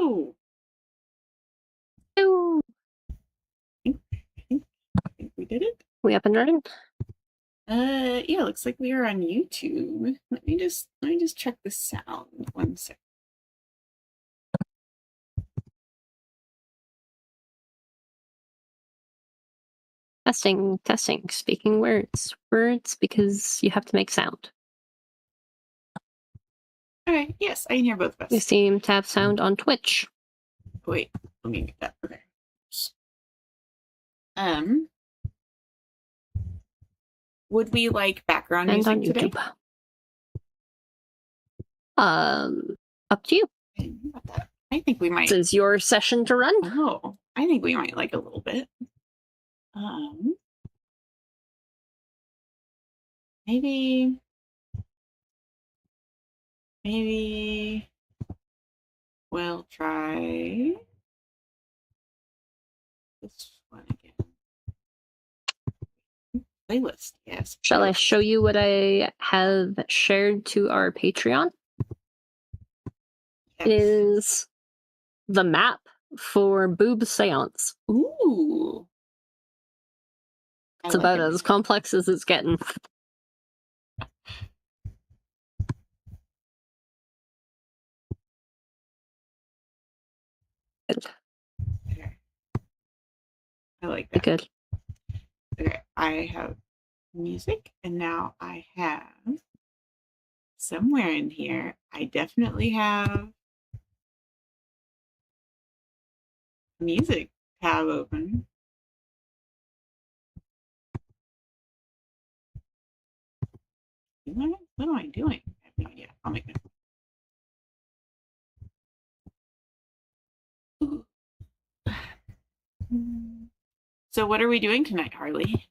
Hello. Ooh. I think we did it. We up and running? Yeah, looks like we are on YouTube. Let me just check the sound. 1 sec. Testing. Speaking words because you have to make sound. Okay, yes, I can hear both of us. You seem to have sound on Twitch. Wait, let me get that. Okay. Would we like background And music on YouTube. today? Up to you. I think we might. This is your session to run. Oh, I think we might like a little bit. Maybe we'll try this one again. Playlist, yes. Shall I show you what I have shared to our Patreon? Yes. It is the map for Boob Seance. Ooh. It's about as complex as it's getting. Good. Okay. I like that. Good. Okay, I have music, and now I have somewhere in here, I definitely have music tab open. What am I doing? I have no idea. I'll make it. So what are we doing tonight, Harley?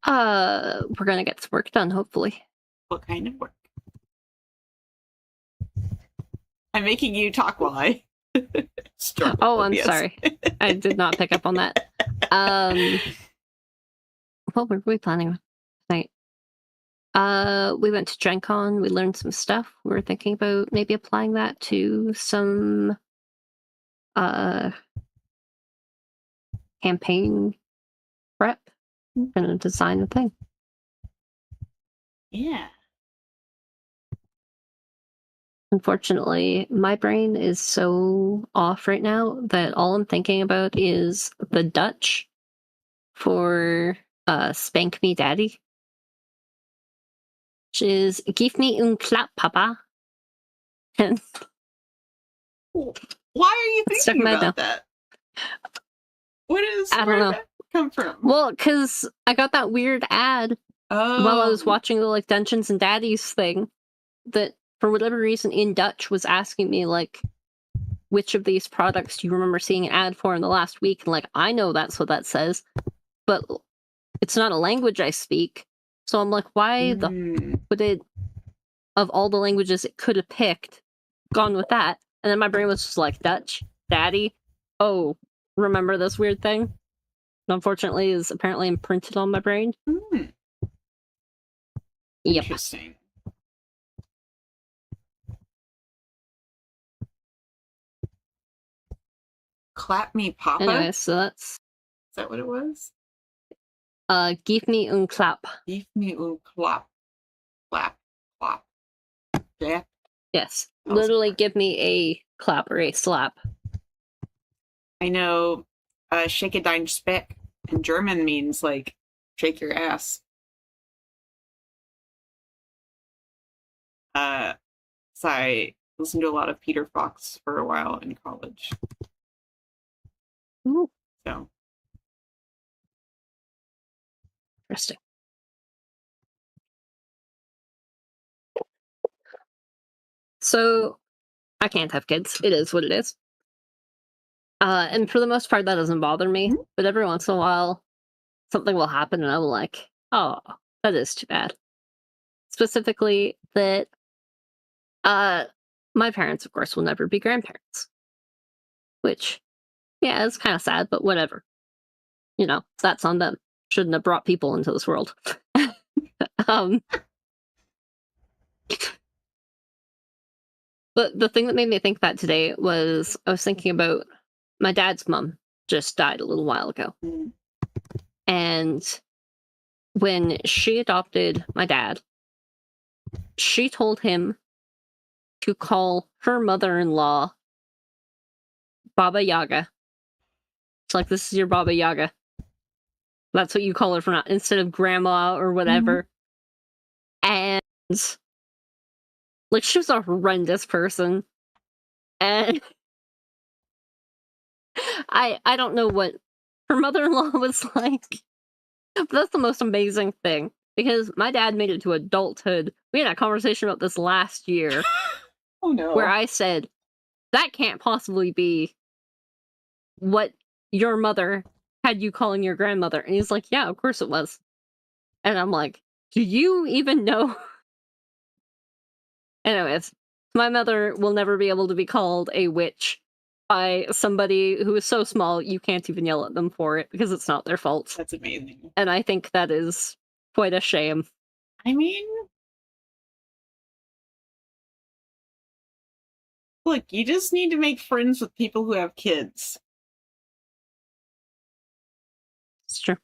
We're gonna get some work done, hopefully. What kind of work? I'm making you talk while I struggle. Oh, I'm sorry. I did not pick up on that. What were we planning tonight? We went to Gen Con, we learned some stuff. We were thinking about maybe applying that to some campaign prep. Gonna design the thing. Yeah. Unfortunately, my brain is so off right now that all I'm thinking about is the Dutch for Spank Me Daddy. Which is give me een klap, papa. And why are you thinking about that? Where did that come from? Well, because I got that weird ad while I was watching the like Dungeons and Daddies thing that for whatever reason in Dutch was asking me like which of these products do you remember seeing an ad for in the last week, and like I know that's what that says, but it's not a language I speak, so I'm like, why the would it, of all the languages it could have picked, gone with that? And then my brain was just like, Dutch, Daddy, oh, remember this weird thing? Unfortunately, is apparently imprinted on my brain. Yep. Interesting. Clap me, Papa. Anyway, so that's. Is that what it was? Give me un clap. Give me un clap. Clap. Yeah. Yes. Literally give me a clap or a slap. I know shake a dein Speck in German means like shake your ass. So I listened to a lot of Peter Fox for a while in college. Ooh. So interesting. So I can't have kids. It is what it is. And for the most part, that doesn't bother me. But every once in a while, something will happen, and I'm like, "Oh, that is too bad." Specifically, that my parents, of course, will never be grandparents. Which, yeah, it's kind of sad, but whatever. You know, that's on them. Shouldn't have brought people into this world. But the thing that made me think that today was I was thinking about my dad's mom just died a little while ago. Mm. And when she adopted my dad, she told him to call her mother-in-law Baba Yaga. It's like, this is your Baba Yaga. That's what you call her from now, instead of grandma or whatever. And like, she was a horrendous person. And I don't know what her mother-in-law was like. But that's the most amazing thing. Because my dad made it to adulthood. We had a conversation about this last year. Oh no. Where I said, that can't possibly be what your mother had you calling your grandmother. And he's like, yeah, of course it was. And I'm like, do you even know? Anyways, my mother will never be able to be called a witch by somebody who is so small you can't even yell at them for it because it's not their fault. That's amazing. And I think that is quite a shame. I mean, look, you just need to make friends with people who have kids. It's true.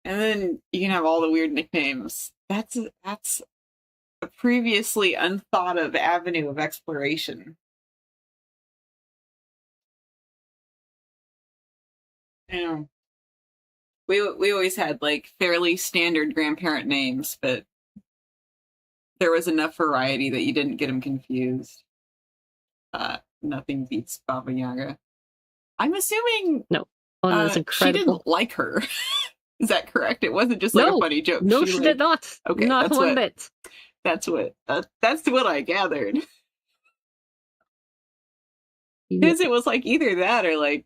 And then you can have all the weird nicknames. That's a previously unthought of avenue of exploration. Yeah. We always had like fairly standard grandparent names, but there was enough variety that you didn't get them confused. Nothing beats Baba Yaga. I'm assuming no. Oh, no, that's incredible. She didn't like her. Is that correct? It wasn't just like a funny joke. No, she did not. Okay, not one bit. That's what I gathered. Because it was like either that or like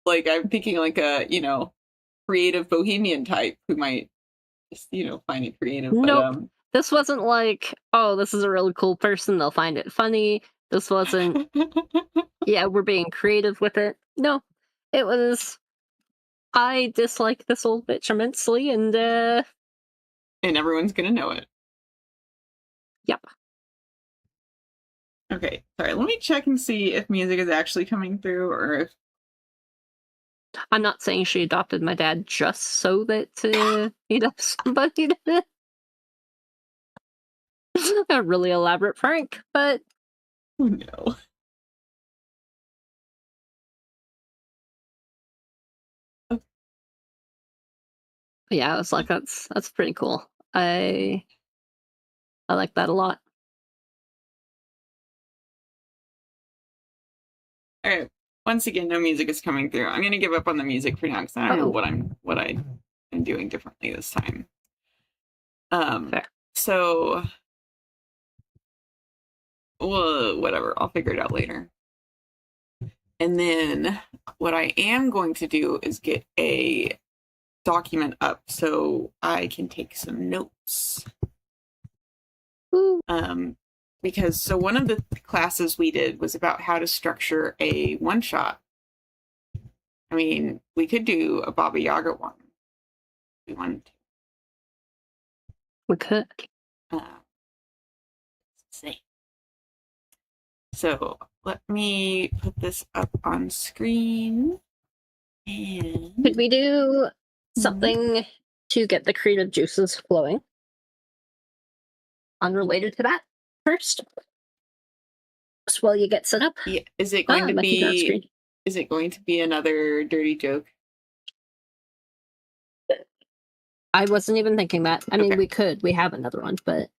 I'm thinking like a, creative bohemian type who might just, find it creative. Nope. But, this wasn't like, oh, this is a really cool person, they'll find it funny. This wasn't, yeah, we're being creative with it. No, it was, I dislike this old bitch immensely, and everyone's gonna know it. Yep. Okay, sorry, let me check and see if music is actually coming through, or if... I'm not saying she adopted my dad just so that he does, but he did it. A really elaborate prank, but... Oh no. Yeah, I was like, that's pretty cool. I like that a lot. Alright, once again, no music is coming through. I'm gonna give up on the music for now because I don't know what I am doing differently this time. Fair. So, well, whatever. I'll figure it out later. And then what I am going to do is get a document up so I can take some notes. Ooh. Because one of the classes we did was about how to structure a one-shot. I mean, we could do a Baba Yaga one if we wanted to. We could. Let's see. So let me put this up on screen. And could we do something to get the creative juices flowing? Unrelated to that first. So while you get set up. Yeah. Is it going to be? Is it going to be another dirty joke? I wasn't even thinking that. I mean, we could. We have another one, but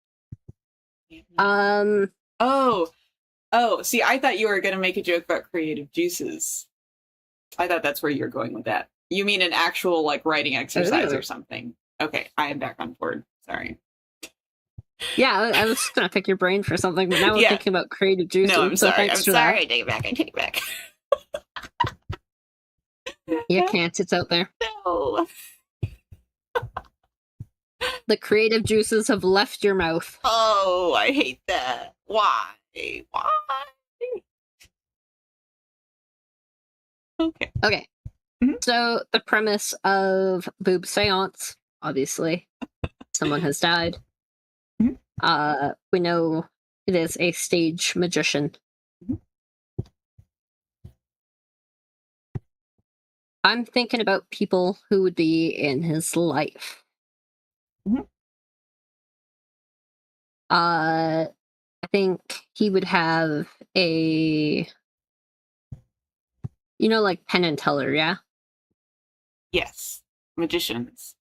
Oh, see, I thought you were going to make a joke about creative juices. I thought that's where you're going with that. You mean an actual, like, writing exercise or something. Okay, I am back on board. Sorry. Yeah, I was just going to pick your brain for something, but now I'm thinking about creative juices. No, I'm sorry. I'm sorry. I take it back. You can't. It's out there. No. The creative juices have left your mouth. Oh, I hate that. Why? Okay. Mm-hmm. So the premise of Boob Seance, obviously, someone has died. Mm-hmm. We know It is a stage magician. Mhm. I'm thinking about people who would be in his life. Mhm. I think he would have a, like Penn and Teller, yeah? Yes. Magicians.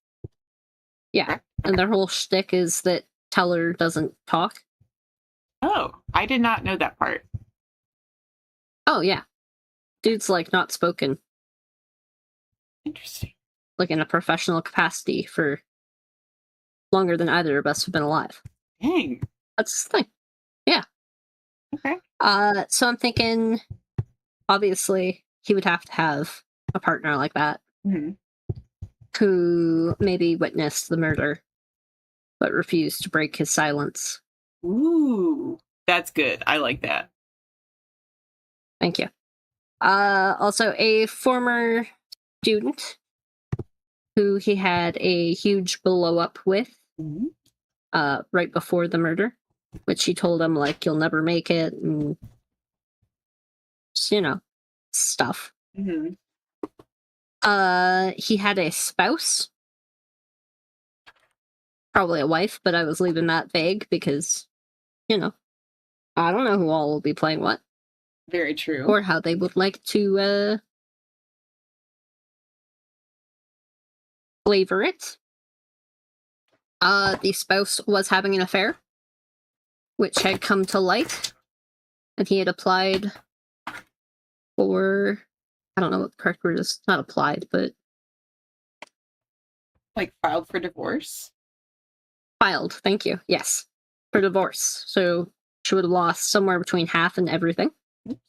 Yeah. Correct? And Okay. their whole shtick is that Teller doesn't talk. Oh, I did not know that part. Oh, yeah. Dude's, like, not spoken, Interesting. like, in a professional capacity for longer than either of us have been alive. Dang. That's the thing. Yeah. Okay. So I'm thinking, obviously, he would have to have a partner like that Mm-hmm. who maybe witnessed the murder but refused to break his silence. Ooh, that's good. I like that. Thank you. Also, a former student who he had a huge blow up with Mm-hmm. right before the murder, which he told him, like, you'll never make it, and just, stuff. Mm-hmm. He had a spouse, probably a wife, but I was leaving that vague because, I don't know who all will be playing what. Very true. Or how they would like to flavor it. The spouse was having an affair, which had come to light, and he had applied for, I don't know what the correct word is, not applied, but Like filed for divorce. filed, thank you, yes, for divorce. So she would have lost somewhere between half and everything. Oops.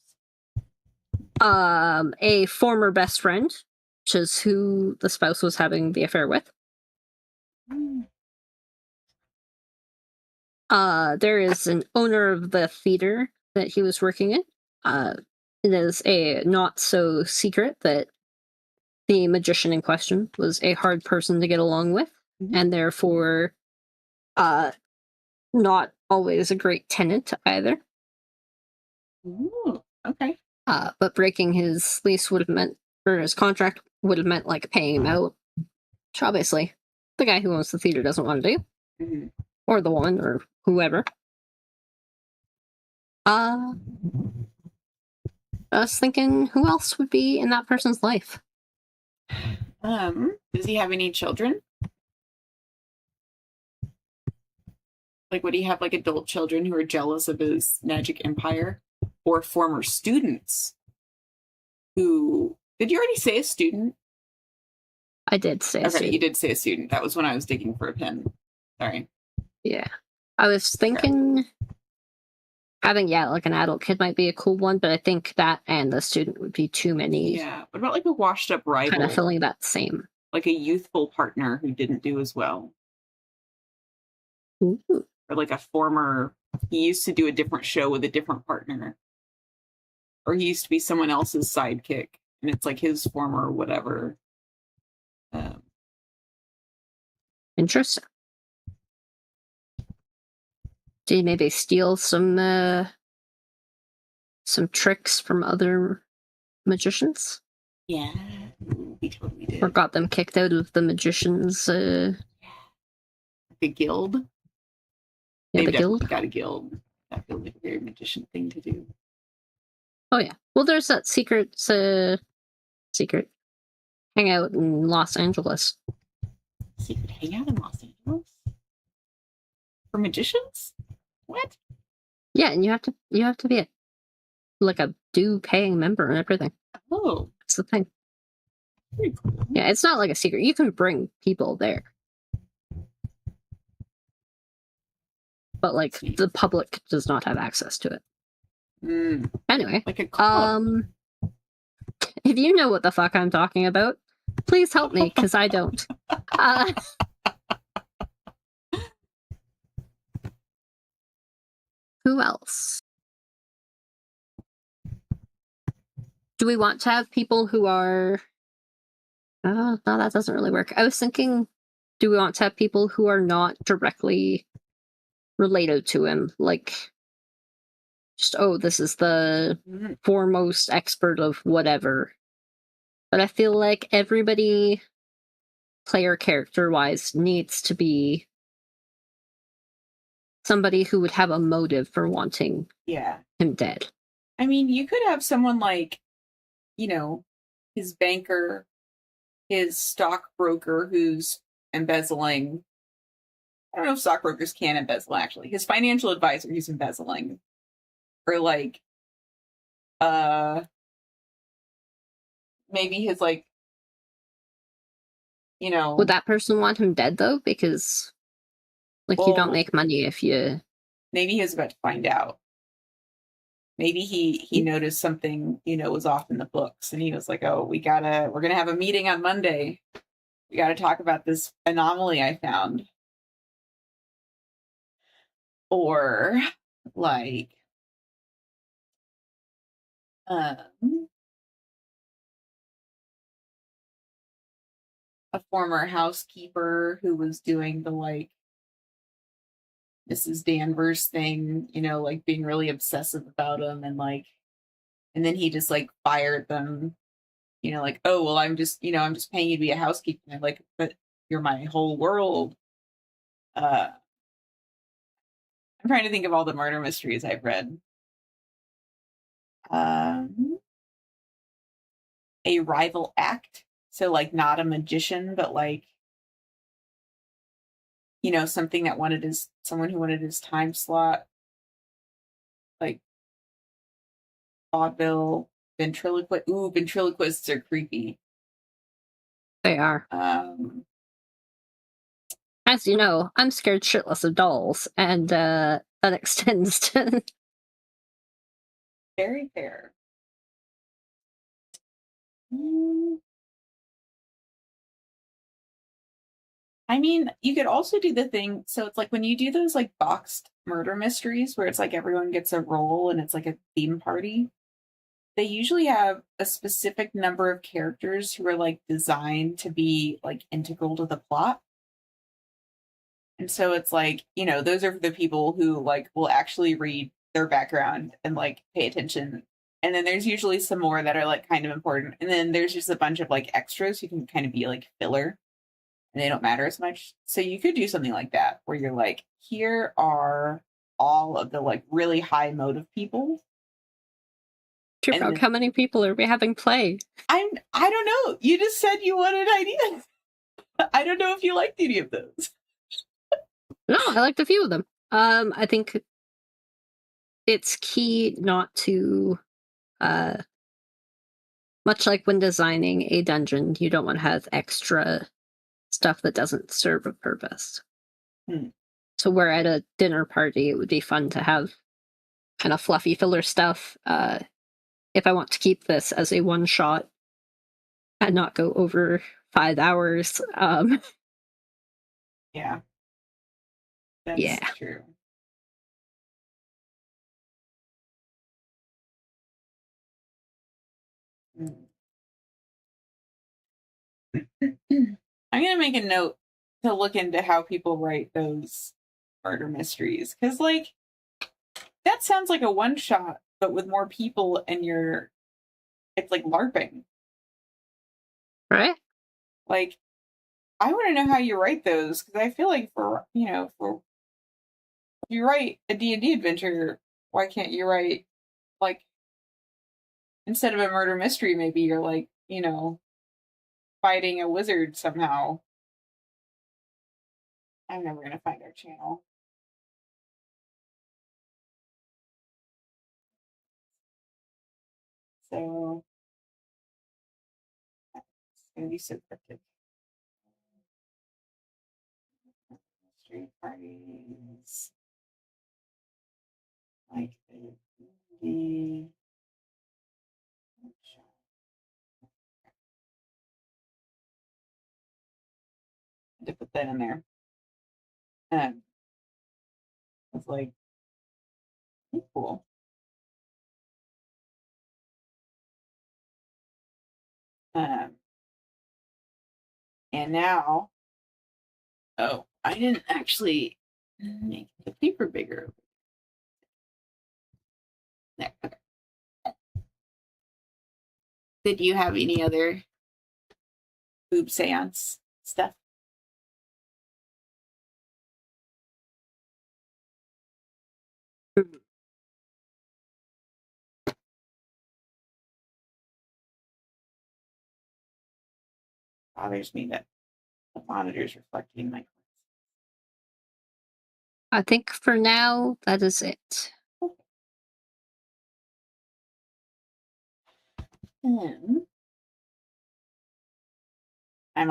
A former best friend, which is who the spouse was having the affair with. Mm. There is an owner of the theater that he was working in. It is a not so secret that the magician in question was a hard person to get along with, Mhm. and therefore not always a great tenant either. Ooh, okay. But breaking his lease would have meant, or his contract would have meant, like, paying him out, which obviously the guy who owns the theater doesn't want to do, Mm-hmm. or the woman, or whoever. I was thinking, who else would be in that person's life? Does he have any children? Like, would he have like adult children who are jealous of his magic empire, or former students who? Did you already say a student? I did say Okay, student. you did say a student. That was when I was digging for a pen. Sorry. Yeah. I was thinking having, like an adult kid might be a cool one, but I think that and the student would be too many. Yeah. What about like a washed up rival? Kind of feeling that same. Like a youthful partner who didn't do as well. Ooh. Or like a former, he used to do a different show with a different partner. Or he used to be someone else's sidekick, and it's like his former whatever. Interesting. Did he maybe steal some tricks from other magicians? Yeah, he totally did. Or got them kicked out of the magicians? The guild. Yeah, They've the guild. definitely got a guild. That feels like a very magician thing to do. Oh yeah. Well, there's that secret hangout in Los Angeles. Secret hangout in Los Angeles for magicians? What? Yeah, and you have to be a due paying member and everything. Oh, That's the thing. pretty cool. Yeah, it's not like a secret. You can bring people there. But like the public does not have access to it. Anyway, like a club. If you know what the fuck I'm talking about, please help me, because I don't. Who else? Do we want to have people who are... no, that doesn't really work. I was thinking, do we want to have people who are not directly related to him? Like, just, oh, this is the foremost expert of whatever. But I feel like everybody, player character-wise, needs to be somebody who would have a motive for wanting him dead. I mean, you could have someone like, you know, his banker, his stockbroker who's embezzling. I don't know if stockbrokers can embezzle, actually. His financial advisor who's embezzling. Or like, maybe his, like, you know. Would that person want him dead, though? Because, like, you don't make money if you... Maybe he was about to find out. Maybe he noticed something, was off in the books, and he was like, oh, we're gonna have a meeting on Monday. We gotta talk about this anomaly I found. Or, like, a former housekeeper who was doing the, like, Mrs. Danvers thing, like being really obsessive about him, and then he just, like, fired them, like, oh, well, I'm just paying you to be a housekeeper. And like, but you're my whole world. I'm trying to think of all the murder mysteries I've read. A rival act. So, like, not a magician, but like, something that someone who wanted his time slot. Like vaudeville, ventriloquist. Ooh, ventriloquists are creepy. They are. As you know, I'm scared shitless of dolls, and that extends to... Very fair. I mean, you could also do the thing. So it's like when you do those, like, boxed murder mysteries where it's like everyone gets a role and it's like a theme party. They usually have a specific number of characters who are, like, designed to be, like, integral to the plot. And so it's like, those are the people who, like, will actually read their background and, like, pay attention. And then there's usually some more that are, like, kind of important. And then there's just a bunch of, like, extras who can kind of be, like, filler. And they don't matter as much. So you could do something like that where you're like, here are all of the, like, really high motive people. True, how many people are we having play? I don't know. You just said you wanted ideas. I don't know if you liked any of those. No, I liked a few of them. I think it's key not to, much like when designing a dungeon, you don't want to have extra stuff that doesn't serve a purpose. So where at a dinner party, it would be fun to have kind of fluffy filler stuff. If I want to keep this as a one-shot and not go over 5 hours. Yeah. That's true. I'm going to make a note to look into how people write those murder mysteries. Because, like, that sounds like a one-shot, but with more people, and it's like LARPing. Right? Like, I want to know how you write those, because I feel like for if you write a D&D adventure, why can't you write, like, instead of a murder mystery, maybe you're, like, fighting a wizard somehow. I'm never going to find our channel. So it's going to be so cryptic. Street parties. Like the to put that in there. It's like cool. And now, oh, I didn't actually make the paper bigger. There. Okay. Did you have any other boob seance stuff? Bothers me that the monitor's reflecting my. I think for now, that is it. I'm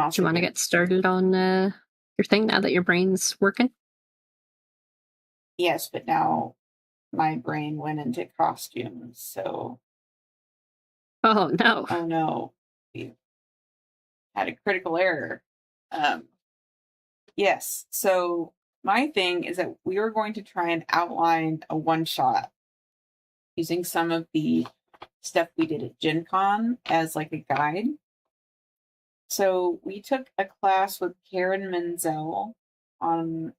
also. Do you want to get started on your thing now that your brain's working? Yes, but now my brain went into costumes, so. Oh no! Oh no, we had a critical error. Yes, so my thing is that we are going to try and outline a one shot using some of the stuff we did at Gen Con as like a guide. So we took a class with Karen Menzel on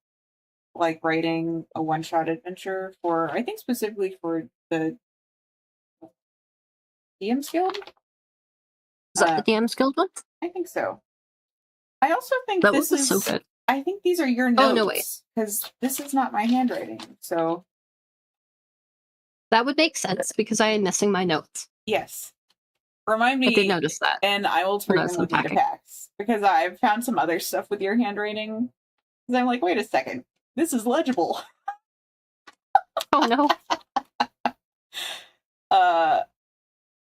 like writing a one shot adventure for, I think specifically for the DM's Guild. Is that the DM's Guild one? I think so. I also think that this was is so good. I think these are your notes. Oh no, wait, because this is not my handwriting. So that would make sense because I am missing my notes. Yes. Remind me. I did notice that. And I will bring them with data packs because I've found some other stuff with your handwriting. Because I'm like, wait a second, this is legible. Oh no.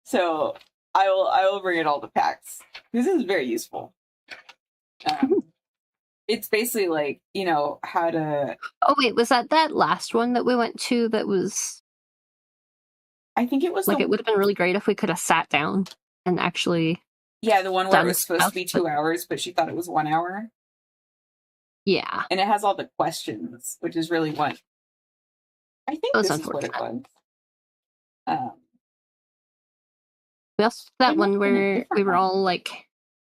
So I will bring it all to packs. This is very useful. It's basically like, you know, how to. Oh wait, was that last one that we went to that was? I think it was like it would have been really great if we could have sat down and actually. Yeah, the one where it was supposed to be 2 hours, but she thought it was 1 hour. Yeah, and it has all the questions, which is really what I think this is what it was. We also that one where we were all like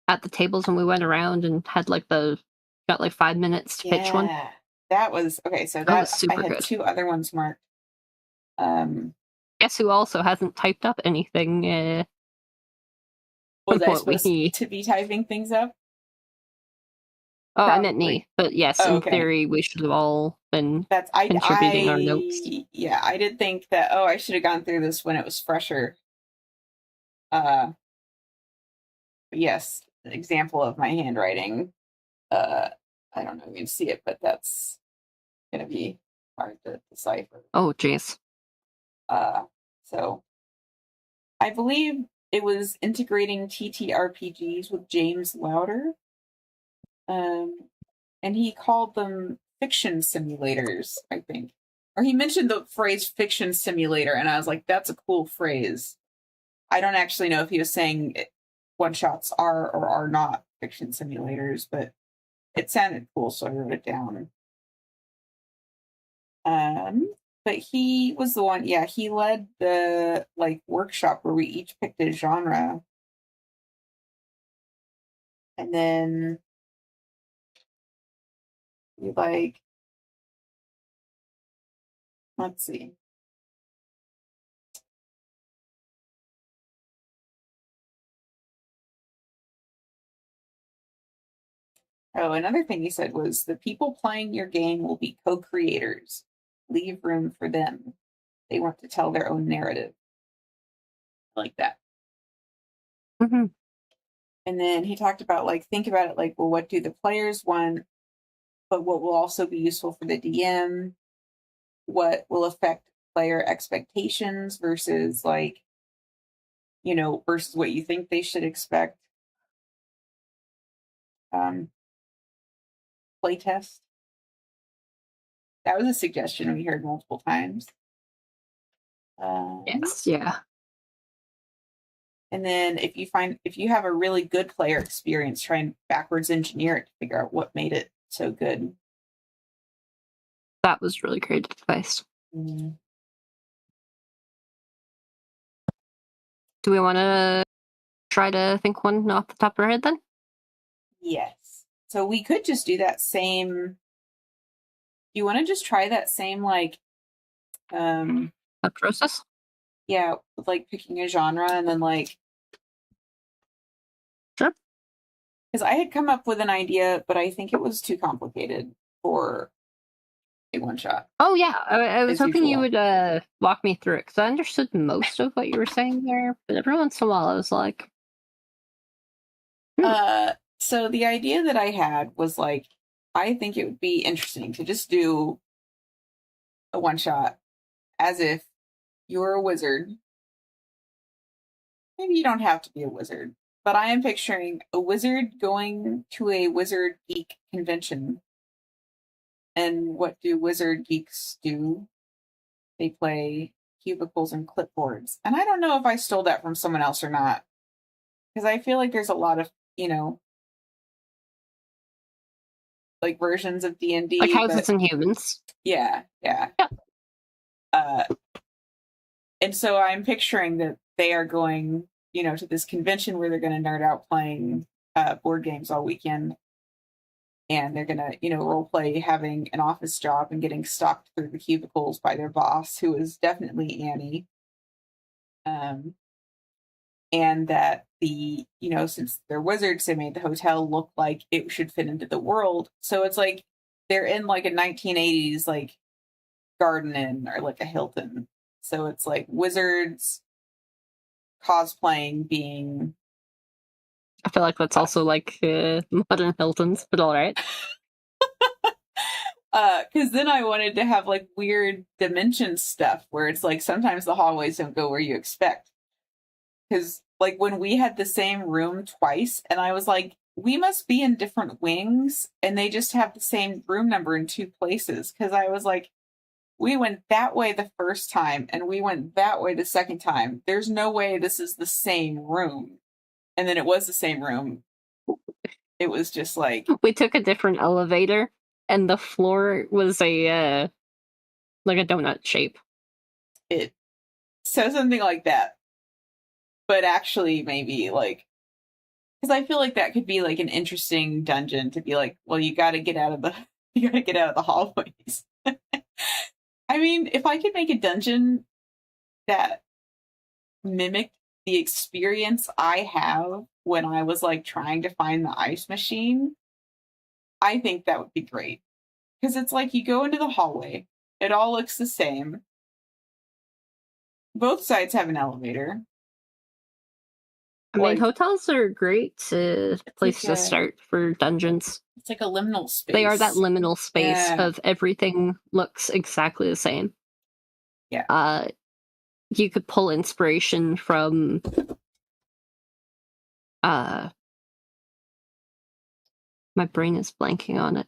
at the tables and we went around and had like got like 5 minutes to pitch one. That was okay. So that was super I had good. 2 other ones marked. Guess who also hasn't typed up anything? Was I supposed to be typing things up? Oh, probably. I meant me, but yes, in theory, we should have all been contributing our notes. Yeah, I did think that. Oh, I should have gone through this when it was fresher. Yes, an example of my handwriting. I don't know if you can see it, but that's gonna be hard to decipher. Oh, jeez. So I believe it was integrating TTRPGs with James Louder. And he called them fiction simulators, I think. Or he mentioned the phrase fiction simulator, and I was like, that's a cool phrase. I don't actually know if he was saying one-shots are or are not fiction simulators, but it sounded cool, so I wrote it down. But he was the one, yeah, he led the like workshop where we each picked a genre. And then we like, let's see. Oh, another thing he said was the people playing your game will be co-creators. Leave room for them. They want to tell their own narrative. Like that. Mm-hmm. And then he talked about like, think about it like, well, what do the players want? But what will also be useful for the DM? What will affect player expectations versus like, you know, versus what you think they should expect? Playtest. That was a suggestion we heard multiple times. Yes, yeah. And then if you have a really good player experience, try and backwards engineer it to figure out what made it so good. That was really great advice. Mm-hmm. Do we want to try to think one off the top of our head then? Yes. So we could just do that same. Do you want to just try that same like process? yeah, like picking a genre and then like. Sure. Because I had come up with an idea, but I think it was too complicated for a one shot. Oh yeah, I was As hoping you usual. would walk me through it because I understood most of what you were saying there, but every once in a while I was like, So the idea that I had was like, I think it would be interesting to just do a one shot as if you're a wizard. Maybe you don't have to be a wizard, but I am picturing a wizard going to a wizard geek convention. And what do wizard geeks do? They play cubicles and clipboards. And I don't know if I stole that from someone else or not, because I feel like there's a lot of, like versions of like D&D, houses but and humans. yeah. Yeah. Uh, and so I'm picturing that they are going, to this convention where they're going to nerd out playing board games all weekend. And they're going to, role play having an office job and getting stalked through the cubicles by their boss, who is definitely Annie. And that since they're wizards, they made the hotel look like it should fit into the world. So it's like they're in like a 1980s like Garden Inn or like a Hilton. So it's like wizards cosplaying being. I feel like that's also like modern Hiltons, but all right. Because then I wanted to have like weird dimension stuff where it's like sometimes the hallways don't go where you expect. Because like when we had the same room twice, and I was like, we must be in different wings, and they just have the same room number in two places. Because I was like, we went that way the first time, and we went that way the second time. There's no way this is the same room. And then it was the same room. It was just like we took a different elevator, and the floor was a like a donut shape. it. So something like that. But actually, maybe like because I feel like that could be like an interesting dungeon to be like, well, you got to get out of the hallways. I mean, if I could make a dungeon that mimicked the experience I have when I was like trying to find the ice machine, I think that would be great. Because it's like you go into the hallway, it all looks the same. Both sides have an elevator. I mean, hotels are a great place to start for dungeons. It's like a liminal space. They are that liminal space of everything looks exactly the same. Yeah. You could pull inspiration from my brain is blanking on it.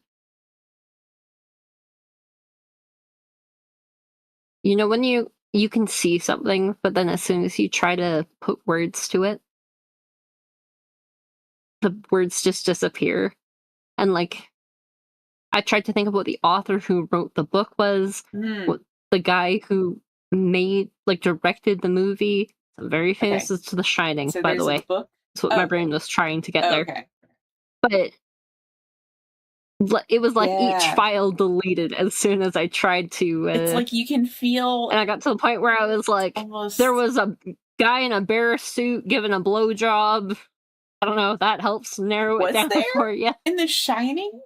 You know, when you can see something, but then as soon as you try to put words to it, the words just disappear. And like, I tried to think of what the author who wrote the book was, what the guy who directed the movie. Very famous as to The Shining, so by the way. Book? That's what my brain was trying to get there. Okay. But it was like each file deleted as soon as I tried to. It's like you can feel. And I got to the point where I was like, there was a guy in a bear suit giving a blowjob. I don't know if that helps narrow it down for you. In The Shining?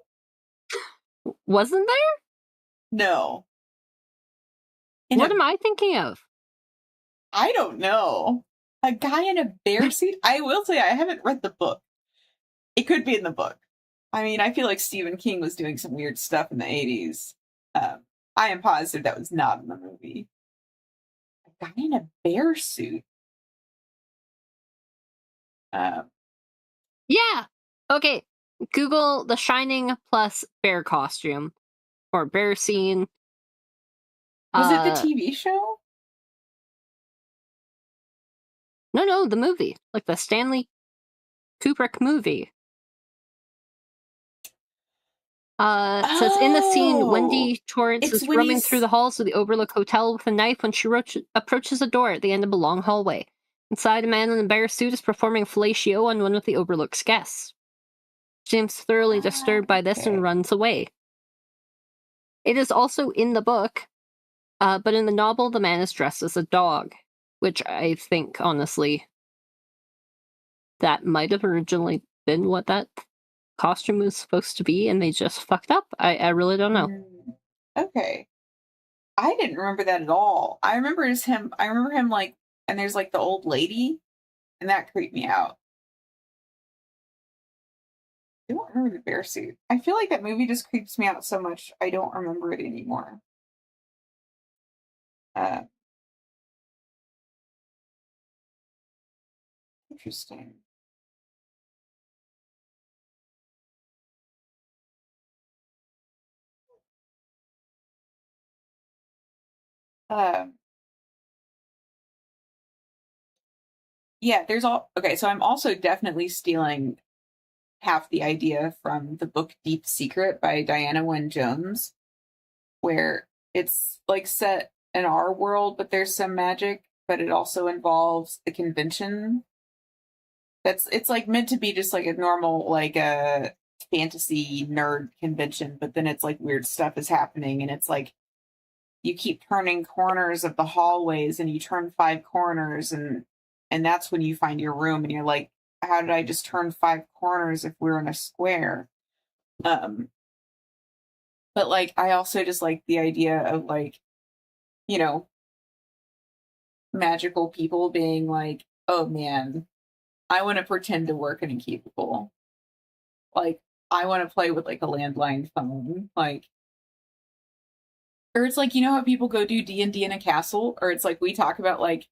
Wasn't there? No. What am I thinking of? I don't know. A guy in a bear suit? I will say I haven't read the book. It could be in the book. I mean, I feel like Stephen King was doing some weird stuff in the 80s. I am positive that was not in the movie. A guy in a bear suit? Yeah. Okay. Google The Shining plus bear costume or bear scene. Was it the TV show? No, the movie. Like the Stanley Kubrick movie. It says, in the scene, Wendy Torrance is roaming through the halls of the Overlook Hotel with a knife when she approaches a door at the end of a long hallway. Inside, a man in a bear suit is performing fellatio on one of the Overlook's guests. She seems thoroughly disturbed by this and runs away. It is also in the book, but in the novel, the man is dressed as a dog. which I think, honestly, that might have originally been what that costume was supposed to be, and they just fucked up. I really don't know. Okay. I didn't remember that at all. I remember him like, and there's like the old lady, and that creeped me out. I don't remember the bear suit. I feel like that movie just creeps me out so much, I don't remember it anymore. Interesting. Yeah, there's all okay. So I'm also definitely stealing half the idea from the book Deep Secret by Diana Wynne Jones, where it's like set in our world, but there's some magic, but it also involves the convention. It's like meant to be just like a normal like a fantasy nerd convention, but then it's like weird stuff is happening, and it's like you keep turning corners of the hallways, and you turn 5 corners, and that's when you find your room, and you're like, how did I just turn 5 corners if we're in a square? But like I also just like the idea of like, you know, magical people being like, oh man, I want to pretend to work in a cubicle. Like I want to play with like a landline phone. Like, or it's like, you know how people go do D&D in a castle? Or it's like we talk about like,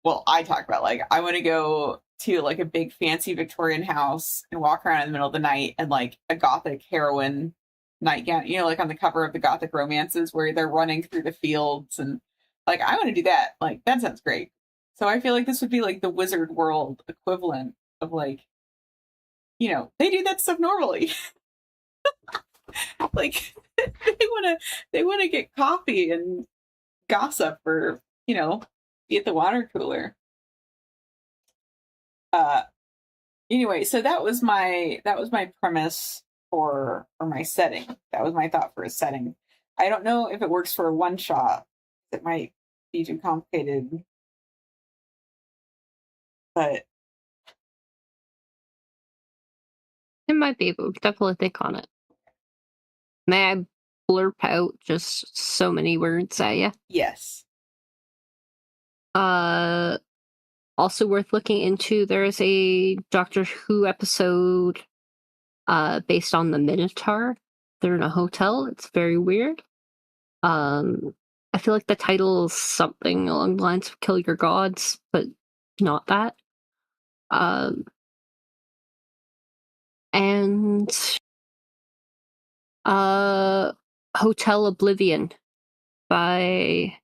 well, I talk about like I want to go to like a big fancy Victorian house and walk around in the middle of the night and like a gothic heroine nightgown, you know, like on the cover of the gothic romances where they're running through the fields, and like I want to do that. Like that sounds great. So I feel like this would be like the wizard world equivalent of like, you know, they do that stuff normally. Like they want to get coffee and gossip, or, you know, be at the water cooler. Uh anyway, so that was my premise for my setting. That was my thought for a setting. I don't know if it works for a one shot. It might be too complicated, but It might be, but definitely think on it. May I blurb out just so many words at you? yes. Also worth looking into, there is a Doctor Who episode based on the Minotaur. They're in a hotel. It's very weird. I feel like the title is something along the lines of Kill Your Gods, but not that. And Hotel Oblivion by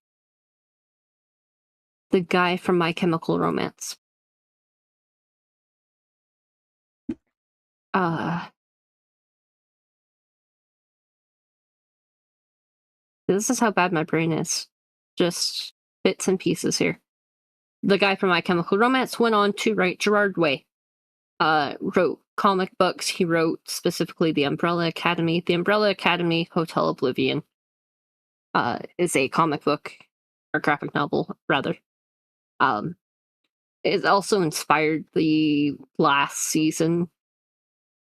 the guy from My Chemical Romance. This is how bad my brain is. Just bits and pieces here. The guy from My Chemical Romance went on to write Gerard Way. Wrote comic books. He wrote specifically The Umbrella Academy. The Umbrella Academy, Hotel Oblivion, is a comic book, or graphic novel, rather. It also inspired the last season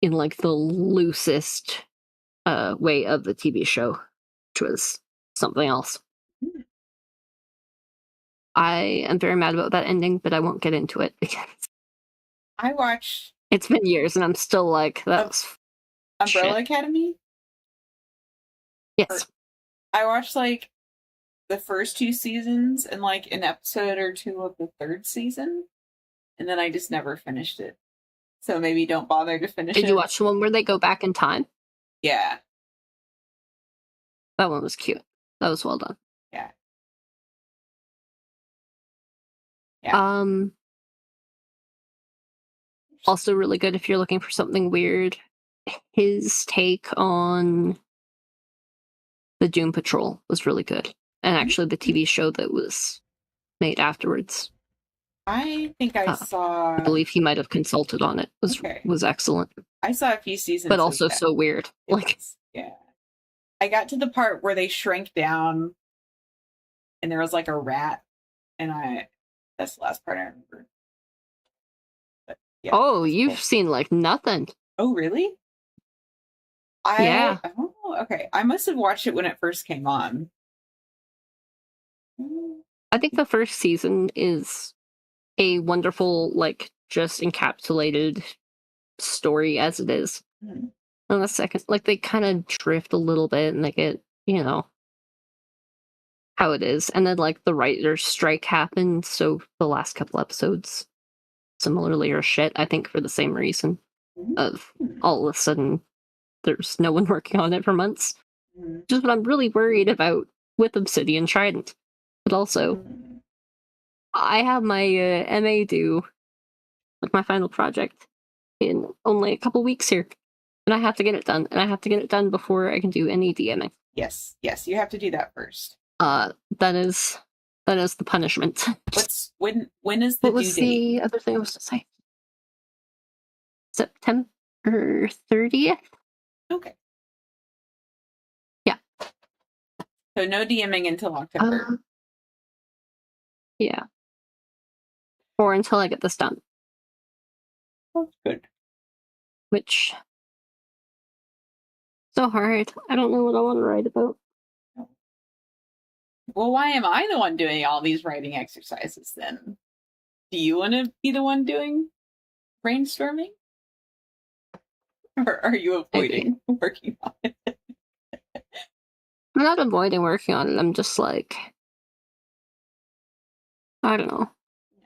in like the loosest way of the TV show, which was something else. I am very mad about that ending, but I won't get into it because I watched it's been years and I'm still like, that's Umbrella shit. Academy. Yes. I watched like the first 2 seasons and like an episode or two of the third season, and then I just never finished it. So maybe don't bother to finish Did it. you watch the one where they go back in time? Yeah. That one was cute. That was well done. Yeah. Yeah. Also really good if you're looking for something weird. His take on the Doom Patrol was really good. And actually the TV show that was made afterwards. I think I saw. I believe he might have consulted on it. Was excellent. I saw a few seasons, but also so weird. Yeah, I got to the part where they shrank down, and there was like a rat, and That's the last part I remember. But, yeah, oh, you've seen like nothing. Oh, really? Yeah. Oh, okay. I must have watched it when it first came on. I think the first season is a wonderful, like, just encapsulated story as it is. Mm-hmm. And the second, like, they kind of drift a little bit and they get, how it is. And then, like, the writer's strike happened, so the last couple episodes similarly are shit, I think, for the same reason of all of a sudden there's no one working on it for months. Just what I'm really worried about with Obsidian Trident. But also, I have my MA due, like my final project, in only a couple weeks here. And I have to get it done. And I have to get it done before I can do any DMing. Yes, you have to do that first. That is the punishment. When is the due date? What was the other thing I was to say? September 30th? Okay. Yeah. So no DMing until October. Yeah. Or until I get this done. That's good. Which, so hard. I don't know what I want to write about. Well, why am I the one doing all these writing exercises then? Do you want to be the one doing brainstorming? Or are you avoiding working on it? I'm not avoiding working on it. I'm just like, I don't know.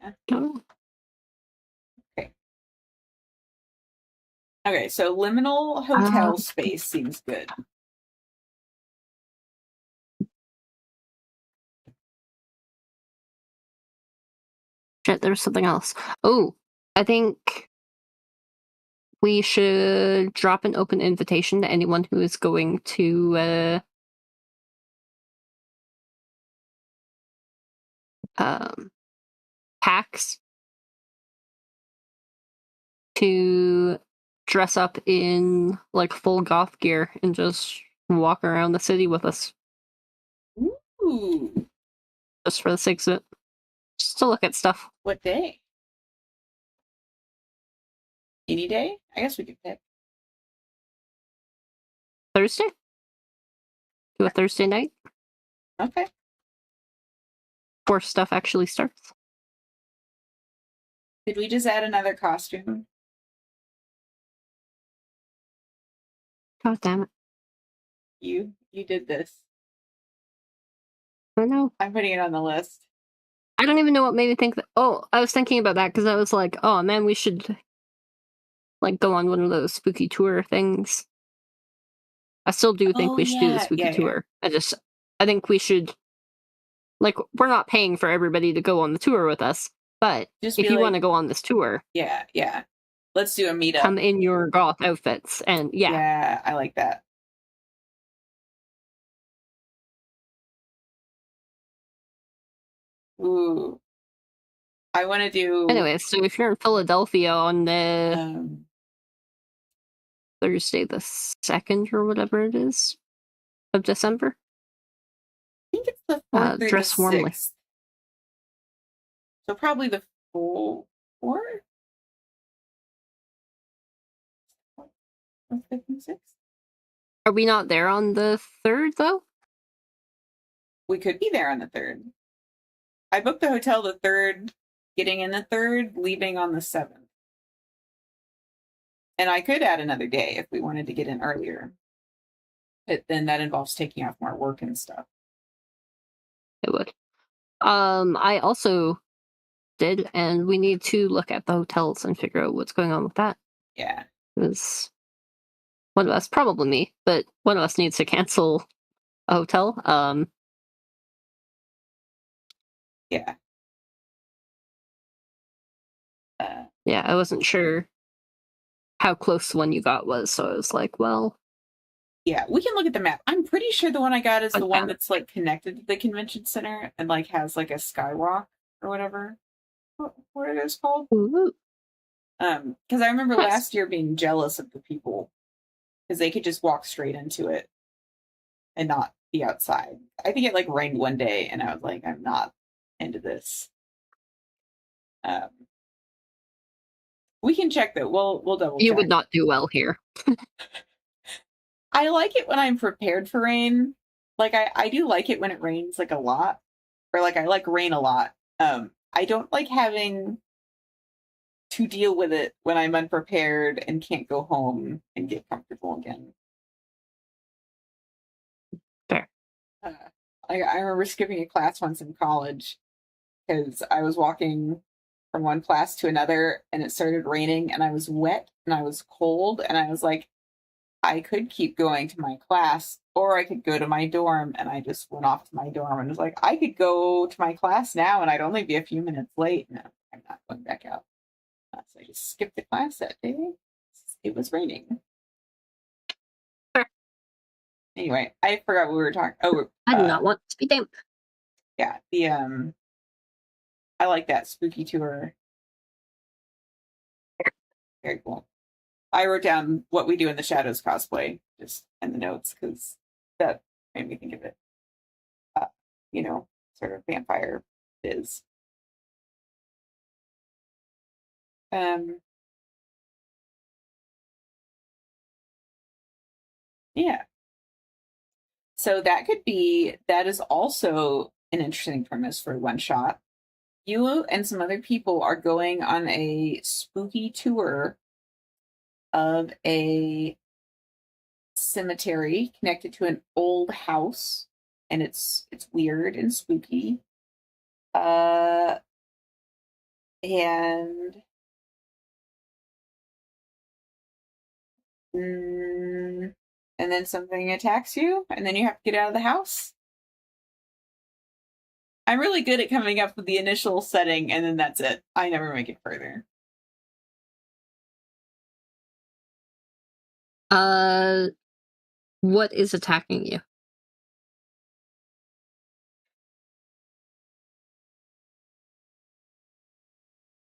Yeah. Don't know. Okay, so liminal hotel space seems good. Shit, there's something else. Oh, I think we should drop an open invitation to anyone who is going to PAX to dress up in like full goth gear and just walk around the city with us. Ooh. Just for the sake of it. Just to look at stuff. What day? Any day? I guess we could pick. Thursday? Do a Thursday night? Okay. Before stuff actually starts. Did we just add another costume? God damn it. You did this. I know. I'm putting it on the list. I don't even know what made me think that. Oh, I was thinking about that because I was like, oh man, we should like go on one of those spooky tour things. I still do think we should do the spooky tour. I think we should, like, we're not paying for everybody to go on the tour with us, but if you want to go on this tour, yeah, let's do a meetup. Come in your goth outfits, and yeah, I like that. Ooh, I want to do. Anyway, so if you're in Philadelphia on the Thursday the 2nd or whatever it is of December, I think it's the 4th or dress the 6th. warmly. So probably the 4th? 5th and 6th? Are we not there on the 3rd, though? We could be there on the 3rd. I booked the hotel the 3rd, getting in the 3rd, leaving on the 7th. And I could add another day if we wanted to get in earlier. But then that involves taking off more work and stuff. It would. I also did, and we need to look at the hotels and figure out what's going on with that. Yeah. Because one of us, probably me, but one of us needs to cancel a hotel. Yeah. Yeah, I wasn't sure how close the one you got was, so I was like, well... Yeah, we can look at the map. I'm pretty sure the one I got is the one that's, like, connected to the convention center and, like, has, like, a skywalk or whatever. What it is called? Ooh. Because I remember last year being jealous of the people because they could just walk straight into it and not be outside. I think it, like, rained one day, and I was like, I'm not into this. We can check that. We'll double check. You would not do well here. I like it when I'm prepared for rain. Like I do like it when it rains like a lot. Or like I like rain a lot. I don't like having to deal with it when I'm unprepared and can't go home and get comfortable again. Fair. I remember skipping a class once in college because I was walking from one class to another and it started raining and I was wet and I was cold and I was like, I could keep going to my class or I could go to my dorm. And I just went off to my dorm and was like, I could go to my class now and I'd only be a few minutes late. No, I'm not going back out. So I just skipped the class that day. It was raining. Sure. Anyway, I forgot what we were talking. Oh, I do not want to be damp. Yeah, I like that spooky tour. Very cool. I wrote down what we do in the shadows cosplay just in the notes because that made me think of it. Sort of vampire biz. Yeah. So that is also an interesting premise for one shot. You and some other people are going on a spooky tour of a cemetery connected to an old house, and it's weird and spooky. And and then something attacks you, and then you have to get out of the house. I'm really good at coming up with the initial setting, and then that's it. I never make it further. What is attacking you?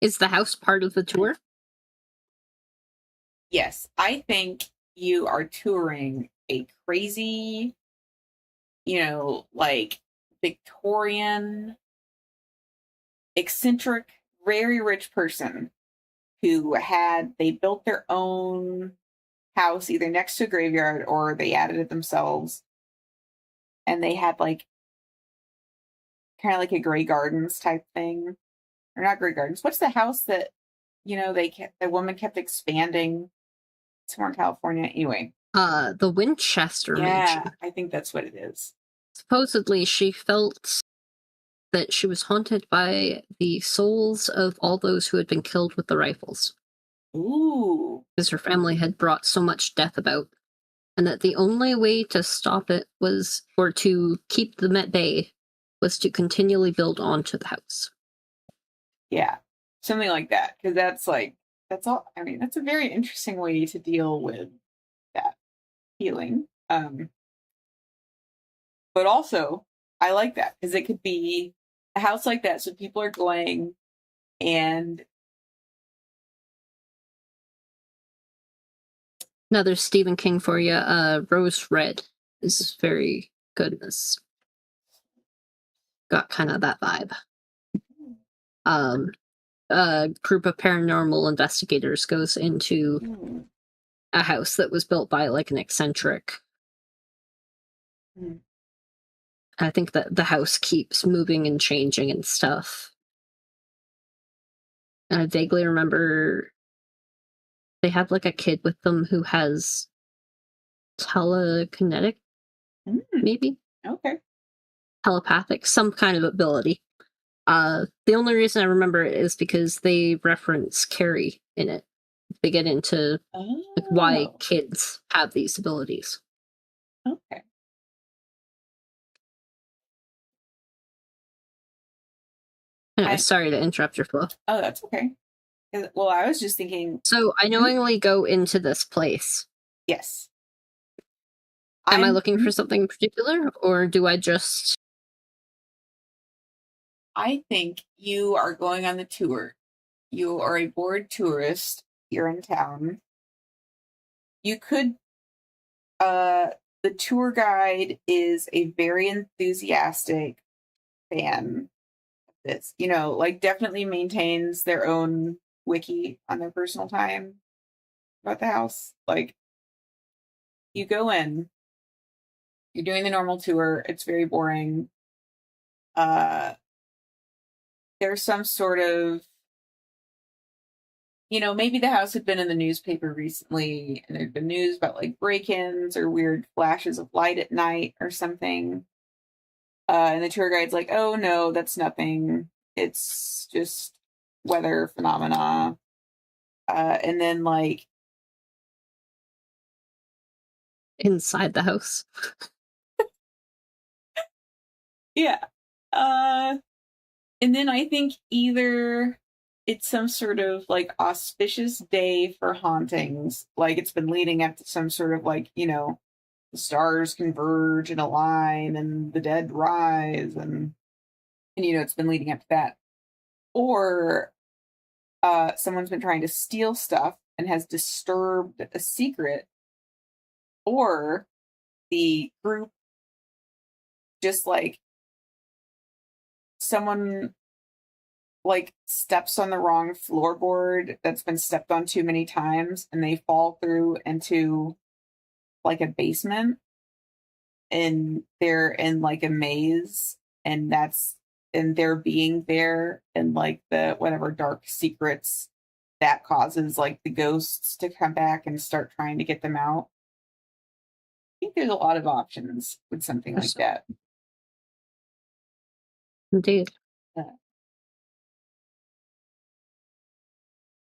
Is the house part of the tour? Yes, I think you are touring a crazy, like Victorian, eccentric, very rich person who they built their own house either next to a graveyard or they added it themselves. And they had like kind of like a Grey Gardens type thing. Or not Grey Gardens. What's the house that, the woman kept expanding somewhere in California? Anyway. The Winchester Mansion. I think that's what it is. Supposedly, she felt that she was haunted by the souls of all those who had been killed with the rifles. Ooh. Because her family had brought so much death about. And that the only way to stop it or to keep them at bay, was to continually build onto the house. Yeah, something like that. Because that's all. I mean, that's a very interesting way to deal with that feeling. But also, I like that because it could be a house like that. So people are going and another Stephen King for you. Rose Red is very good in this. Got kind of that vibe. A group of paranormal investigators goes into a house that was built by like an eccentric. I think that the house keeps moving and changing and stuff. And I vaguely remember they have like a kid with them who has telekinetic, maybe? Okay. Telepathic, some kind of ability. The only reason I remember it is because they reference Carrie in it. They get into like, why kids have these abilities. Okay. Anyway, sorry to interrupt your flow. Oh, that's okay. Well, I was just thinking. So I knowingly go into this place. Yes. Am I looking for something in particular, or do I just... I think you are going on the tour. You are a bored tourist here in town. You could, the tour guide is a very enthusiastic fan of this, you know, like definitely maintains their own wiki on their personal time about the house. Like you go in, you're doing the normal tour, it's very boring. There's some sort of, you know, maybe the house had been in the newspaper recently and there'd been news about like break-ins or weird flashes of light at night or something. And the tour guide's like, oh no, that's nothing. It's just weather phenomena. And then like inside the house. yeah. And then I think either it's some sort of like auspicious day for hauntings, like it's been leading up to some sort of like, you know, the stars converge in a line and the dead rise and you know it's been leading up to that. Or someone's been trying to steal stuff and has disturbed a secret, or the group just like someone like steps on the wrong floorboard that's been stepped on too many times and they fall through into like a basement and they're in like a maze and that's and they're being there and like the whatever dark secrets that causes like the ghosts to come back and start trying to get them out. I think there's a lot of options with something like that. Indeed. Yeah.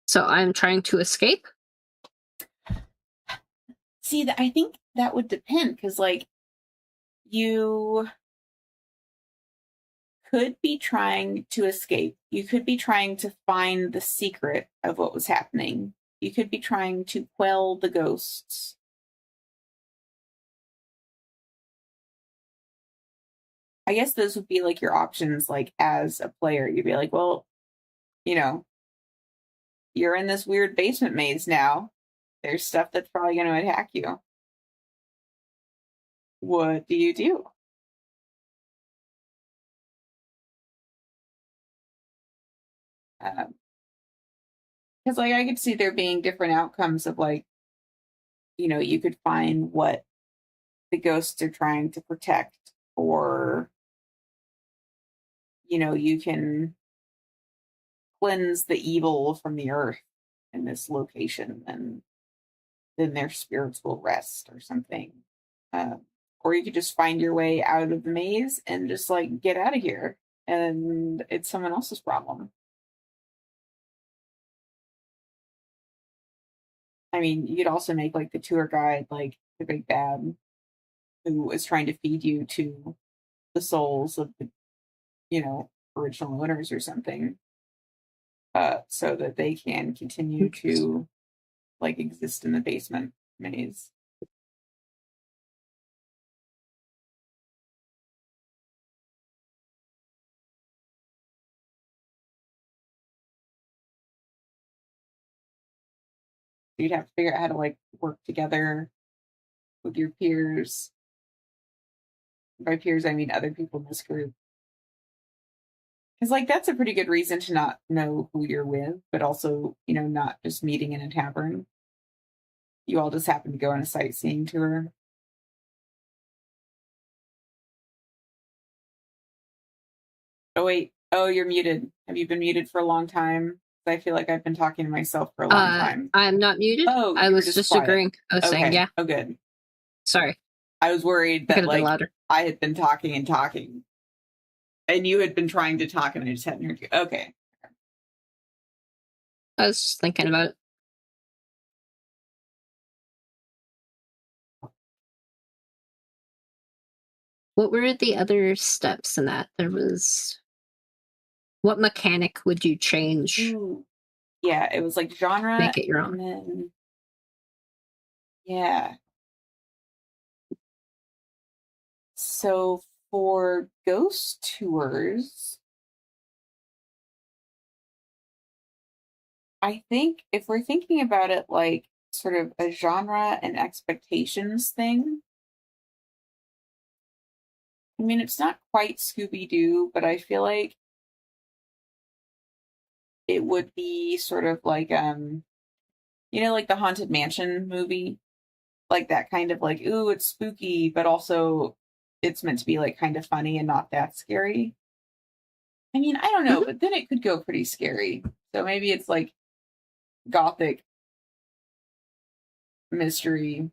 So I'm trying to escape? See, I think that would depend because, like, you could be trying to escape. You could be trying to find the secret of what was happening. You could be trying to quell the ghosts. I guess those would be like your options, like as a player. You'd be like, well, you know, you're in this weird basement maze now. There's stuff that's probably going to attack you. What do you do? Because, like, I could see there being different outcomes of, like, you know, you could find what the ghosts are trying to protect, or, you know, you can cleanse the evil from the earth in this location, and then their spirits will rest or something. Uh, or you could just find your way out of the maze and just like get out of here, and it's someone else's problem. I mean, you could also make like the tour guide like the big bad who is trying to feed you to the souls of the, you know, original owners or something, so that they can continue to like exist in the basement maze. You'd have to figure out how to like work together with your peers. By peers, I mean other people in this group. Because like that's a pretty good reason to not know who you're with, but also, you know, not just meeting in a tavern. You all just happen to go on a sightseeing tour. Oh wait. Oh, you're muted. Have you been muted for a long time? I feel like I've been talking to myself for a long time. I'm not muted. Oh, I was just agreeing. I was saying, yeah. Oh, good. Sorry. I was worried that like I had been talking and talking, and you had been trying to talk, and I just hadn't heard you. Okay. I was just thinking about it. What were the other steps in that? There was... What mechanic would you change? Ooh. Yeah, it was like genre. Make it your own. And then, yeah. So for ghost tours, I think if we're thinking about it like sort of a genre and expectations thing, I mean, it's not quite Scooby Doo, but I feel like it would be sort of like like the Haunted Mansion movie, like that kind of like, ooh, it's spooky, but also it's meant to be like kind of funny and not that scary. I mean, I don't know, but then it could go pretty scary. So maybe it's like gothic mystery.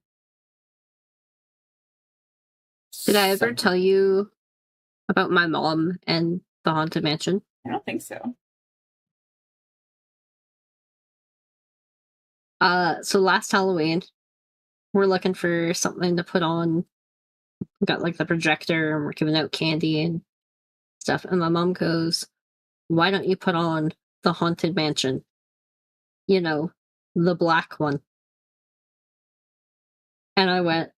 Did I ever tell you about my mom and the Haunted Mansion? I don't think so. So last Halloween, we're looking for something to put on. We got like the projector and we're giving out candy and stuff. And my mom goes, "Why don't you put on the Haunted Mansion? You know, the black one." And I went,